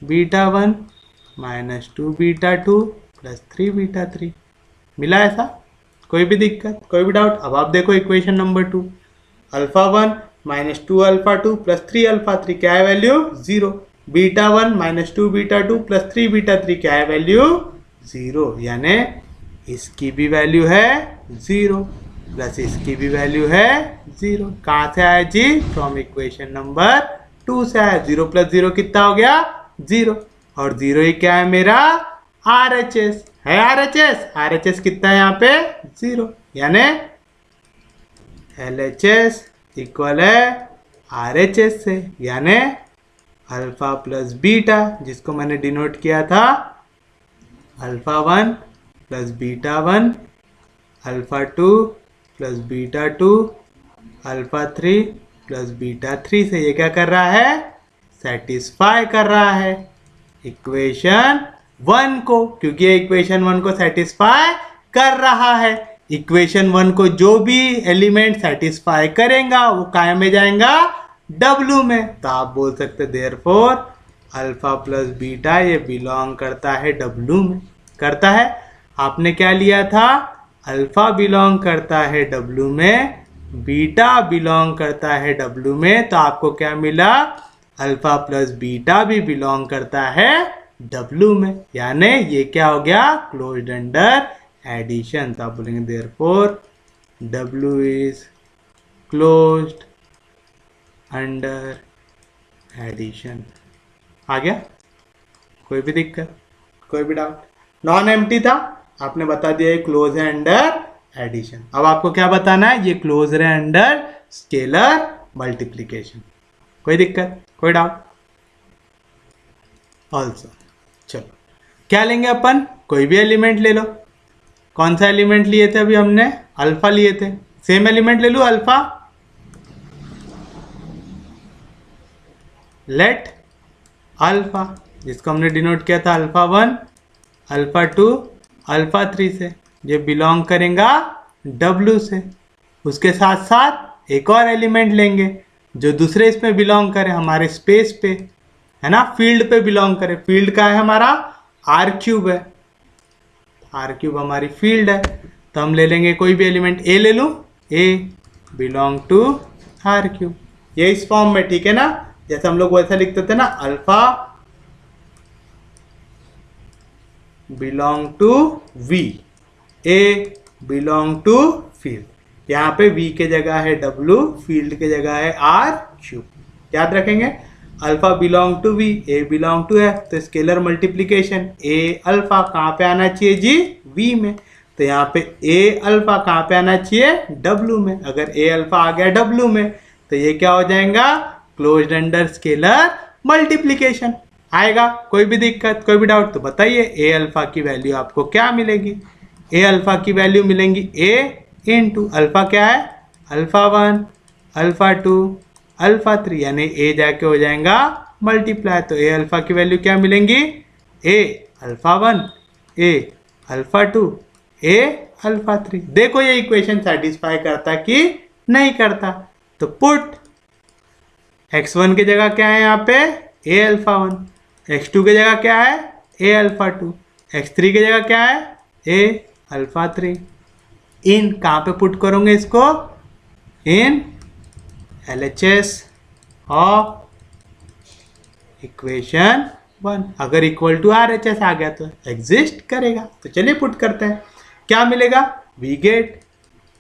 बीटा 1 -2 बीटा 2 +3 बीटा 3। मिला ऐसा? कोई भी दिक्कत, कोई भी डाउट? अब आप देखो equation number 2, alpha 1 -2 alpha 2 +3 alpha 3, क्या है वैल्यू 0। बीटा 1 -2 बीटा 2 +3 बीटा 3, क्या है वैल्यू 0, यानी इसकी भी वैल्यू है 0 प्लस इसकी भी वैल्यू है 0। कहाँ से आया जी? फ्रॉम इक्वेशन नंबर 2 से आया। 0 + 0 कितना हो गया 0, और 0 ही क्या है मेरा RHS है। RHS कितना है यहाँ पे 0, यानी LHS इक्वल है RHS से, यानी अल्फा प्लस बीटा, जिसको मैंने डिनोट किया था alpha 1 plus beta 1, alpha 2 plus beta 2, alpha 3 plus beta 3 से ये क्या कर रहा है सेटिस्फाई कर रहा है इक्वेशन 1 को, क्योंकि ये इक्वेशन 1 को सेटिस्फाई कर रहा है। इक्वेशन 1 को जो भी एलिमेंट सेटिस्फाई करेगा वो काय में जाएगा W में, तो आप बोल सकते देयरफॉर अल्फा प्लस बीटा ये बिलोंग करता है W में। करता है, आपने क्या लिया था अल्फा बिलोंग करता है W में, बीटा बिलोंग करता है W में, तो आपको क्या मिला अल्फा प्लस बीटा भी बिलोंग करता है W में, यानी ये क्या हो गया क्लोज्ड अंडर एडिशन। तो आप बोलेंगे therefore W is closed under addition. आ गया? कोई भी दिक्कत, कोई भी डाउट? नॉन एम्प्टी था, आपने बता दिया ये क्लोज है अंडर एडिशन। अब आपको क्या बताना है ये क्लोज है अंडर स्केलर मल्टीप्लिकेशन। कोई दिक्कत, कोई डाउट? ऑल्सो चलो क्या लेंगे अपन, कोई भी एलिमेंट ले लो। कौन सा एलिमेंट लिए थे अभी हमने अल्फा लिए थे, सेम एलिमेंट ले लो अल्फा। लेट अल्फा, जिसको हमने डिनोट किया था अल्फा 1 अल्फा 2 अल्फा 3 से, ये बिलोंग करेगा W से। उसके साथ साथ एक और एलिमेंट लेंगे जो दूसरे इसमें बिलोंग करे, हमारे स्पेस पे है ना, फील्ड पे बिलोंग करे। फील्ड का है हमारा R³ है, R³ हमारी फील्ड है। तो हम ले लेंगे कोई भी एलिमेंट, A ले लूँ, A बिलोंग टू R³, ये इस फॉर्म में, ठीक है ना। जैसे हम लोग वैसा लिखते थे ना alpha belong to V, A belong to field. यहाँ पे V के जगह है W, फील्ड के जगह है R³। याद रखेंगे alpha belong to V, A belong to F, तो स्केलर मल्टीप्लीकेशन A अल्फा कहाँ पे आना चाहिए जी V में, तो यहाँ पे A अल्फा कहाँ पे आना चाहिए W में। अगर A अल्फा आ गया W में तो ये क्या हो जाएगा क्लोज्ड अंडर स्केलर मल्टीप्लीकेशन आएगा। कोई भी दिक्कत, कोई भी डाउट तो बताइए। A अल्फा की वैल्यू आपको क्या मिलेगी, A अल्फा की वैल्यू मिलेंगी A इंटू अल्फा क्या है अल्फा 1 अल्फा 2 अल्फा 3, यानी A जाके हो जाएगा मल्टीप्लाई। तो A अल्फा की वैल्यू क्या मिलेंगी A alpha 1 A alpha 2 A alpha 3। देखो ये इक्वेशन सेटिस्फाई करता कि नहीं करता, तो पुट x1 की जगह क्या है यहाँ पे a अल्फा 1, x2 की जगह क्या है a अल्फा 2, x3 की जगह क्या है a अल्फा 3। इन कहाँ पे पुट करोगे इसको, इन LHS ऑफ इक्वेशन 1। अगर इक्वल टू RHS आ गया तो एग्जिस्ट करेगा। तो चलिए पुट करते हैं, क्या मिलेगा, we get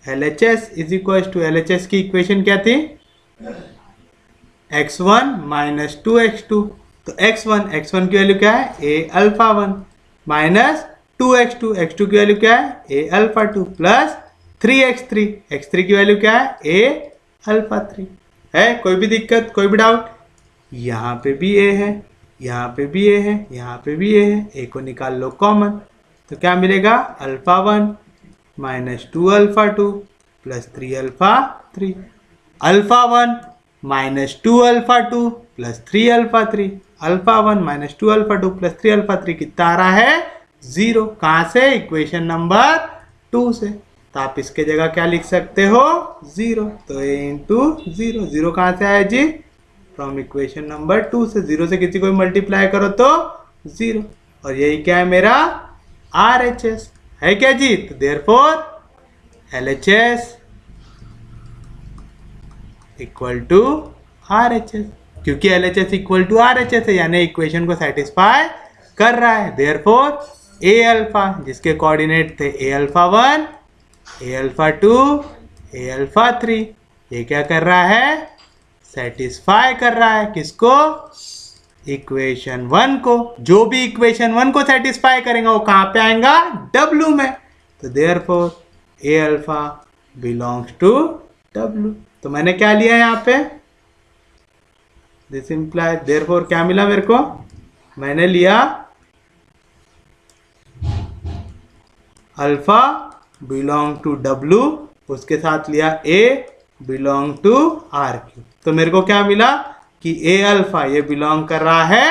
LHS is equal to, LHS की इक्वेशन क्या थी, x1 माइनस 2x2। तो x1 की वैल्यू क्या है a alpha 1 minus 2x2, x2 की वैल्यू क्या है a alpha 2 plus 3x3, x3 की वैल्यू क्या है a अल्फा 3। है कोई भी दिक्कत, कोई भी डाउट, यहाँ पे भी a है, यहाँ पे भी a है, यहाँ पे भी a है, a को निकाल लो कॉमन, तो क्या मिलेगा alpha 1 minus 2 alpha 2 plus 3 alpha 3, alpha 1 minus 2 alpha 2 plus 3 alpha 3, alpha 1 minus 2 alpha 2 plus 3 alpha 3 कितना आ रहा है 0। कहाँ से, इक्वेशन नंबर 2 से। तो आप इसके जगह क्या लिख सकते हो 0, तो a इंटू 0, 0 कहाँ से आया जी, फ्रॉम इक्वेशन नंबर 2 से। 0 से किसी को मल्टीप्लाई करो तो 0, और यही क्या है मेरा RHS है क्या जी। तो therefore LHS equal to RHS, क्योंकि LHS इक्वल टू RHS है यानी इक्वेशन को सेटिस्फाई कर रहा है। देयरफॉर a अल्फा जिसके कोऑर्डिनेट थे a alpha 1, a alpha 2, a alpha 3, ये क्या कर रहा है, सेटिस्फाई कर रहा है किसको, इक्वेशन 1 को। जो भी इक्वेशन 1 को सेटिस्फाई करेगा वो कहाँ पे आएगा, W में। तो therefore a alpha belongs to W। तो मैंने क्या लिया यहाँ पे, दिस इंप्लाई, देयरफॉर क्या मिला मेरे को, मैंने लिया अल्फा बिलोंग टू W, उसके साथ लिया a बिलोंग टू RQ। तो मेरे को क्या मिला कि a अल्फा ये बिलोंग कर रहा है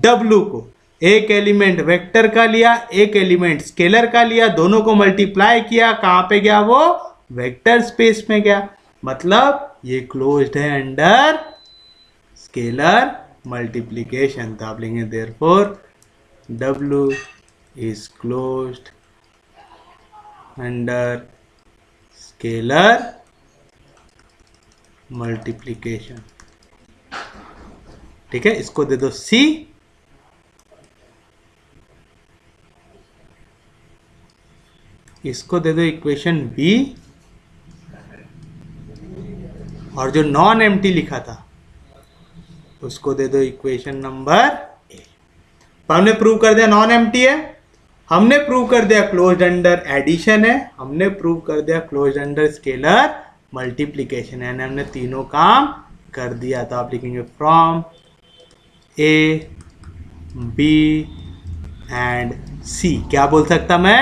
W को। एक एलिमेंट वेक्टर का लिया, एक एलिमेंट स्केलर का लिया, दोनों को मल्टीप्लाई किया, कहाँ पे गया वो, वेक्टर स्पेस में गया। मतलब ये क्लोज्ड है अंडर स्केलर मल्टीप्लिकेशन। तो आप लेंगे therefore W is closed under scalar multiplication. ठीक है, इसको दे दो C, इसको दे दो इक्वेशन B, और जो नॉन एम्प्टी लिखा था उसको दे दो इक्वेशन नंबर A। हमने प्रूव कर दिया नॉन एम्प्टी है, हमने प्रूव कर दिया क्लोज्ड अंडर एडिशन है, हमने प्रूव कर दिया क्लोज्ड अंडर स्केलर मल्टीप्लिकेशन है, यानी हमने तीनों काम कर दिया। तो आप लिखेंगे from A, B and C। क्या बोल सकता मैं,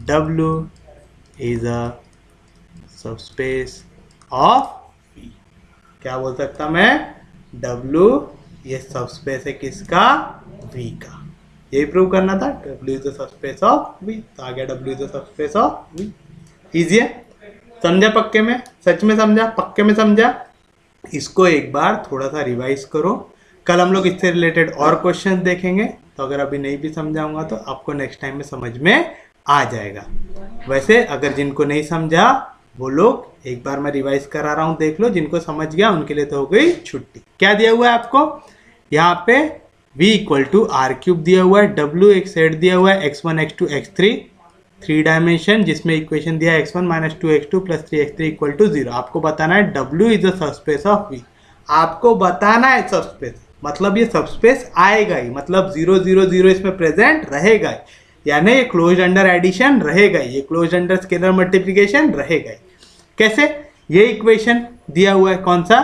W is a subspace of V। क्या बोल सकता मैं, W ये सबस्पेस है किसका, V का। यही प्रूव करना था, W is the subspace of V। तो आ गया W is the subspace of V। Easy है, समझा पक्के में, सच में समझा, पक्के में समझा। इसको एक बार थोड़ा सा रिवाइज करो, कल हम लोग इससे रिलेटेड और क्वेश्चन देखेंगे। तो अगर अभी नहीं भी समझाऊंगा तो आपको नेक्स्ट टाइम में समझ में आ जाएगा। वैसे अगर जिनको नहीं समझा वो लोग एक बार मैं रिवाइज करा रहा हूँ, देख लो, जिनको समझ गया उनके लिए तो हो गई छुट्टी। क्या दिया हुआ है आपको यहाँ पे, v equal to R cube दिया हुआ है, w एक सेट दिया हुआ है x1 x2 x3 3 डायमेंशन, जिसमें इक्वेशन दिया है x1 minus 2x2 plus 3x3 equal to 0। आपको बताना है w is the subspace of v। आपको बताना है सबस्पेस, मतलब ये सबस्पेस आएगा ही, मतलब 0 0 0 इसमें प्रेजेंट रहेगा ही, यानी ये क्लोज अंडर एडिशन रहेगा ही, ये क्लोज अंडर स्केलर मल्टीप्लिकेशन रहेगा ही। कैसे, ये इक्वेशन दिया हुआ है कौन सा,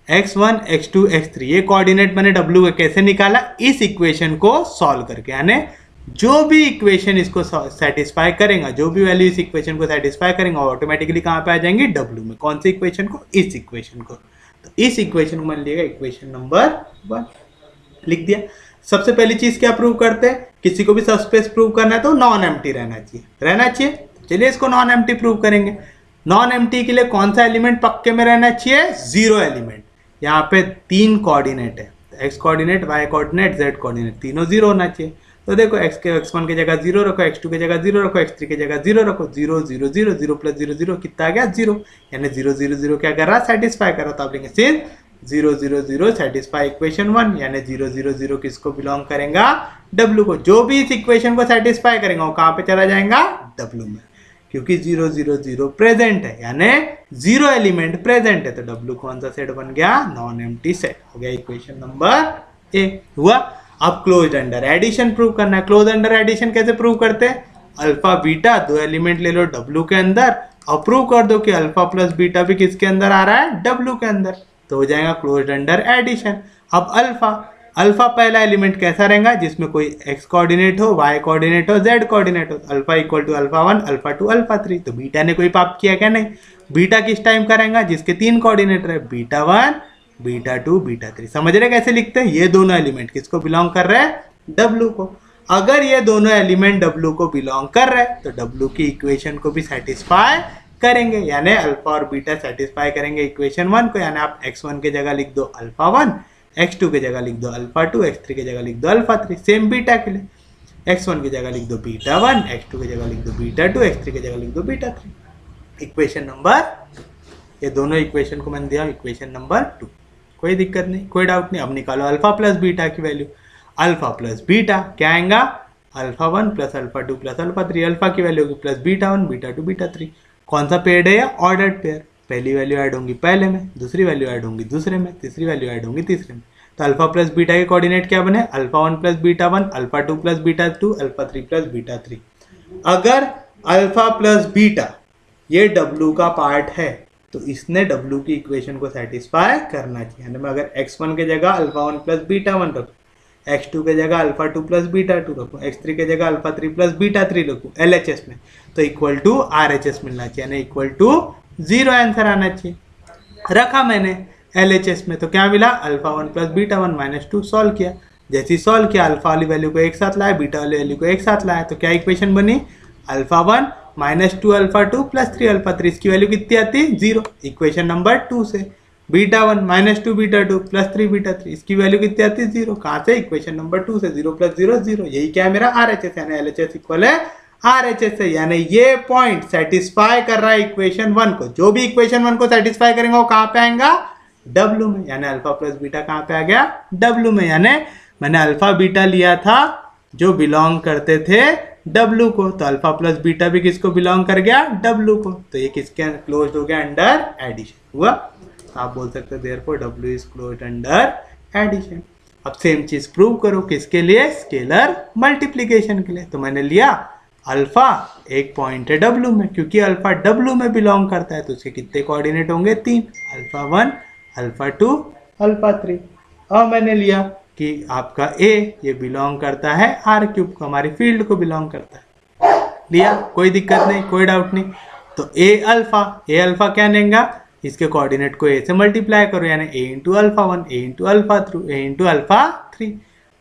x1 x2 x3, ये कोऑर्डिनेट मैंने w का कैसे निकाला, इस इक्वेशन को सॉल्व करके, यानी जो भी इक्वेशन इसको सेटिस्फाई करेगा, जो भी वैल्यू इस इक्वेशन को सेटिस्फाई करेगा ऑटोमेटिकली कहाँ पे आ जाएंगे, w में। कौन सी इक्वेशन को, इस इक्वेशन को। तो इस इक्वेशन को मान लिएगा इक्वेशन नंबर 1, लिख दिया। सबसे पहली चीज क्या प्रूव करते हैं, किसी को भी सबस्पेस प्रूव करना है तो नॉन एम्प्टी रहना चाहिए। चलिए इसको नॉन एम्प्टी प्रूव करेंगे। नॉन एम्प्टी के लिए कौन सा एलिमेंट पक्के में रहना चाहिए, 0 एलिमेंट। यहाँ पे 3 कोऑर्डिनेट है, x coordinate, y coordinate, z coordinate, तीनों 0 होना चाहिए। तो देखो x1 की जगह 0 रखो, x2 की जगह 0 रखो, x3 की जगह 0 रखो, 0 0 0 0 प्लस 0 0 कितना आ गया 0, यानी 0 0 0 क्या कर रहा, सेटिस्फाई कर रहा। तो आप लिखेंगे सिंस 0 0 0 सेटिस्फाई इक्वेशन 1, यानी 0 0 0 किसको बिलोंग करेगा, W को। जो भी इस इक्वेशन को सेटिस्फाई करेगा वो कहाँ पे चला जाएगा, W में, क्योंकि 0 0 0 प्रेजेंट है, यानी 0 एलिमेंट प्रेजेंट है। तो W कौन सा सेट बन गया, नॉन एम्प्टी सेट हो गया। इक्वेशन नंबर ए हुआ। अब क्लोज्ड अंडर एडिशन प्रूव करना है। क्लोज अंडर एडिशन कैसे प्रूव करते हैं, अल्फा बीटा दो एलिमेंट ले लो W के अंदर और प्रूव कर दो कि अल्फा प्लस बीटा भी किसके अंदर आ रहा है, W के अंदर, तो हो जाएगा क्लोज्ड अंडर एडिशन। अब अल्फा पहला एलिमेंट कैसा रहेगा, जिसमें कोई x कोऑर्डिनेट हो, y कोऑर्डिनेट हो, z कोऑर्डिनेट हो। Alpha equal to alpha 1, alpha 2, alpha 3। तो बीटा ने कोई पाप किया क्या, नहीं। बीटा किस टाइम करेगा, जिसके 3 कोऑर्डिनेट रहे, बीटा 1, बीटा 2, बीटा 3। समझ रहे कैसे लिखते हैं, ये दोनों एलिमेंट किसको बिलोंग कर रहे हैं, W को। अगर ये दोनों एलिमेंट W को बिलोंग कर रहे हैं तो W की इक्वेशन को भी सेटिस्फाई करेंगे, यानी अल्फा और बीटा सेटिस्फाई करेंगे इक्वेशन 1 को। यानी आप x1 की जगह लिख दो अल्फा 1, x2 की जगह लिख दो अल्फा 2, x3 की जगह लिख दो अल्फा 3। सेम बीटा के लिए x1 की जगह लिख दो बीटा 1, x2 की जगह लिख दो बीटा 2, x3 की जगह लिख दो बीटा 3। इक्वेशन नंबर, ये दोनों इक्वेशन को मैंने दिया इक्वेशन नंबर 2। कोई दिक्कत नहीं, कोई डाउट नहीं। अब निकालो अल्फा प्लस बीटा की वैल्यू। अल्फा प्लस बीटा क्या आएगा, alpha 1 plus alpha 2 plus alpha 3। Alpha की वैल्यू होगी प्लस बीटा 1, बीटा 2, बीटा 3। कौन सा पेयर है, या ऑर्डर्ड पेयर। पहली वैल्यू ऐड होंगी पहले में, दूसरी वैल्यू ऐड होंगी दूसरे में, तीसरी वैल्यू ऐड होंगी तीसरे में। तो अल्फा प्लस बीटा के कोऑर्डिनेट क्या बने, alpha 1 plus beta 1, alpha 2 plus beta 2, alpha 3 plus beta 3। अगर अल्फा प्लस बीटा ये W का पार्ट है तो इसने W की इक्वेशन को सेटिस्फाई करना चाहिए। यानी मैं अगर x1 के जगह अल्फा 1 प्लस बीटा 1 रखूँ, x2 के जगह अल्फा 2 प्लस बीटा 2 रखूँ, x3 के जगह अल्फा 3 प्लस बीटा 3 रखूँ LHS में, तो इक्वल टू RHS मिलना चाहिए, यानी इक्वल टू 0 आंसर आना चाहिए। रखा मैंने LHS में, तो क्या मिला, alpha 1 plus beta 1 minus 2। Solve किया, जैसे ही सॉल्व किया अल्फा वाली वैल्यू को एक साथ लाया, बीटा वाली वैल्यू को एक साथ लाया, तो क्या इक्वेशन बनी, alpha 1 minus 2 alpha 2 plus 3 alpha 3। इसकी वैल्यू कितनी आती है, 0। इक्वेशन नंबर 2 से beta 1 minus 2 beta 2 plus 3 beta 3, इसकी वैल्यू कितनी आती है, 0। कहाँ से, इक्वेशन नंबर 2 से। 0 प्लस 0 0, यही क्या है मेरा RHS, यानी LHS इक्वल है RHS है। यानी ये पॉइंट सेटिस्फाई कर रहा है इक्वेशन 1 को। जो भी इक्वेशन 1 को सेटिस्फाई करेंगे वो कहाँ पे आएगा, W में। यानी अल्फा प्लस बीटा कहाँ पे आ गया, W में। यानी मैंने अल्फा बीटा लिया था जो बिलोंग करते थे W को, तो अल्फा प्लस बीटा भी किसको बिलोंग कर गया, W को। तो ये किसके क्लोज हो गया, अंडर एडिशन हुआ। आप बोल सकते हो therefore W is closed under addition. अब सेम चीज प्रूव करो, किसके लिए, स्केलर मल्टीप्लिकेशन के लिए। तो मैंने लिया अल्फा एक पॉइंट है W में, क्योंकि अल्फा W में बिलोंग करता है तो उसके कितने कोऑर्डिनेट होंगे, 3, अल्फा 1, अल्फा 2, अल्फा 3। अब मैंने लिया कि आपका A ये बिलोंग करता है R³ को, हमारी फील्ड को बिलोंग करता है। लिया, कोई दिक्कत नहीं, कोई डाउट नहीं। तो A अल्फा क्या लेंगे, इसके कोऑर्डिनेट को A से मल्टीप्लाई करो, यानी A into alpha 1, A into alpha 2, A into alpha 3।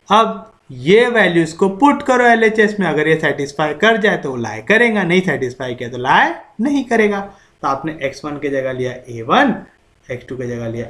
अब ये वैल्यूज को पुट करो LHS में। अगर ये सेटिस्फाई कर जाए तो वो लाई करेगा, नहीं सेटिस्फाई किया तो लाई नहीं करेगा। तो आपने x1 की जगह लिया A1, x2 की जगह लिया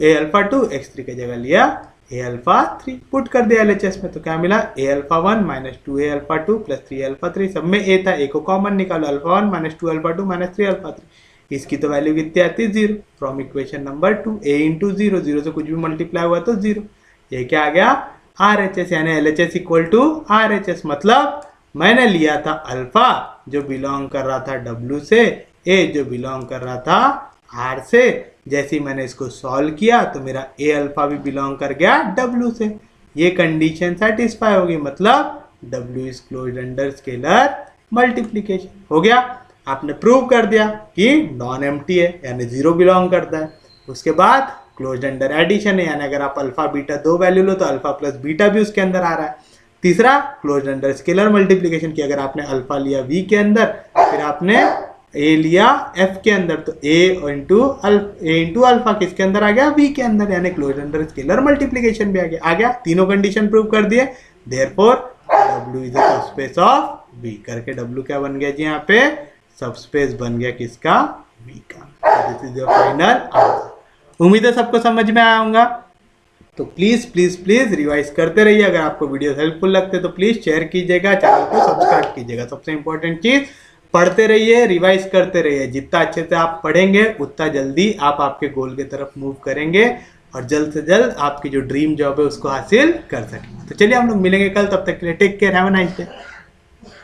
A अल्फा 2, x3 की जगह लिया A अल्फा 3। पुट कर दिया LHS में, तो क्या मिला, A alpha 1 minus 2A alpha 2 plus 3 alpha 3। सब में A था, A को कॉमन निकालो, alpha 1 minus 2 alpha 2 minus 3 alpha 3। इसकी तो वैल्यू कितनी आती है, 0। From equation number 2 A into 0, 0 से कुछ भी मल्टीप्लाई हुआ तो 0। ये क्या आ गया, RHS, यानी LHS इक्वल टू RHS। मतलब मैंने लिया था अल्फा जो बिलोंग कर रहा था W से, A जो बिलोंग कर रहा था R से। जैसे ही मैंने इसको सॉल्व किया तो मेरा A अल्फा भी बिलोंग कर गया W से। ये कंडीशन सेटिस्फाई होगी, मतलब W is closed under scalar multiplication. हो गया, आपने प्रूव कर दिया कि नॉन एम्प्टी है, यानी 0 बिलोंग करता है। उसके बाद क्लोज्ड अंडर एडिशन है, यानी अगर आप अल्फा बीटा दो वैल्यू लो तो अल्फा प्लस बीटा भी उसके अंदर आ रहा है। तीसरा क्लोज्ड अंडर स्केलर मल्टीप्लिकेशन की, अगर आपने अल्फा लिया V के अंदर, फिर आपने A लिया F के अंदर, तो A इंटू अल्फा किसके अंदर आ गया, V के अंदर, यानी क्लोज्ड अंडर स्केलर मल्टीप्लिकेशन भी आ गया। तीनों कंडीशन प्रूव कर दिए। Therefore W is the subspace of V करके W क्या बन गया जी, यहाँ पे सबस्पेस बन गया किसका, V का। This is your final answer. उम्मीद है सबको समझ में आया होगा। तो प्लीज़ प्लीज़ प्लीज़ रिवाइज करते रहिए। अगर आपको वीडियो हेल्पफुल लगते तो प्लीज़ शेयर कीजिएगा, चैनल को सब्सक्राइब कीजिएगा। सबसे इंपॉर्टेंट चीज़, पढ़ते रहिए, रिवाइज करते रहिए। जितना अच्छे से आप पढ़ेंगे उतना जल्दी आप आपके गोल की तरफ मूव करेंगे और जल्द से जल्द आपकी जो ड्रीम जॉब है उसको हासिल कर सकेंगे। तो चलिए हम लोग मिलेंगे कल, तब तक के लिए take care, have a nice day.